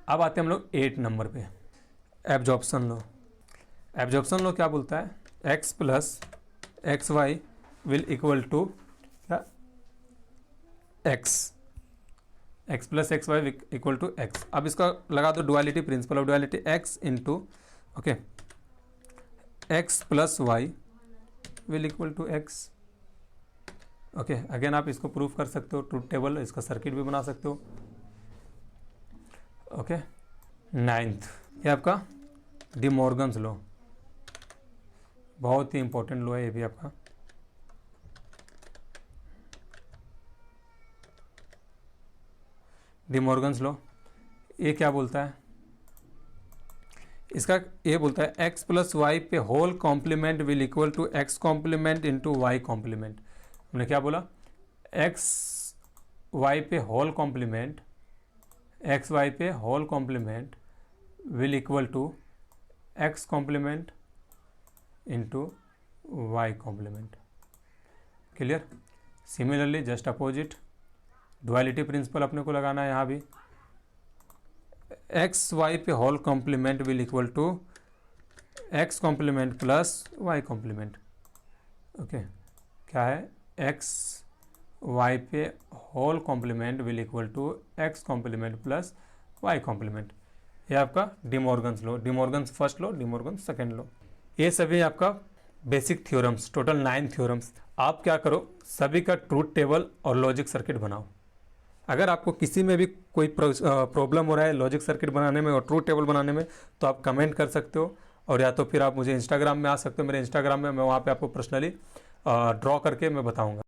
अब आते हैं हम लोग 8 नंबर पे। Absorption law. एब्जॉर्प्शन लॉ क्या बोलता है, x plus x y will equal to क्या, x plus x y equal to x। अब इसका लगा दो duality, principle of duality, x into okay x plus y will equal to x। Okay again आप इसको प्रूफ कर सकते हो, ट्रूथ टेबल, इसका सर्किट भी बना सकते हो। ओके नाइन्थ, ये आपका डी मॉर्गन्स लॉ, बहुत ही इंपॉर्टेंट लॉ है ये भी आपका। डी मॉर्गन्स लॉ ये क्या बोलता है, इसका ये बोलता है एक्स प्लस वाई पे whole complement will equal to x complement into y complement. हमने क्या बोला, एक्स वाई पे होल कॉम्प्लीमेंट, एक्स वाई पे whole complement will equal to x complement into y complement. Clear. Similarly just opposite, duality principle अपने को लगाना है यहाँ भी, एक्स वाई पे whole complement will equal to x complement plus Y complement. Okay क्या है, एक्स वाई पे whole complement will equal to x complement plus Y complement. ये आपका De Morgan's law, De Morgan's first law, De Morgan's second law. ये सभी आपका basic theorems, total 9 theorems. आप क्या करो, सभी का ट्रूथ टेबल और लॉजिक सर्किट बनाओ। अगर आपको किसी में भी कोई प्रॉब्लम हो रहा है लॉजिक सर्किट बनाने में और ट्रूथ टेबल बनाने में, तो आप कमेंट कर सकते हो, और या तो फिर आप मुझे इंस्टाग्राम में आ सकते हो, मेरे इंस्टाग्राम में मैं वहाँ पे आपको पर्सनली ड्रॉ करके मैं बताऊँगा।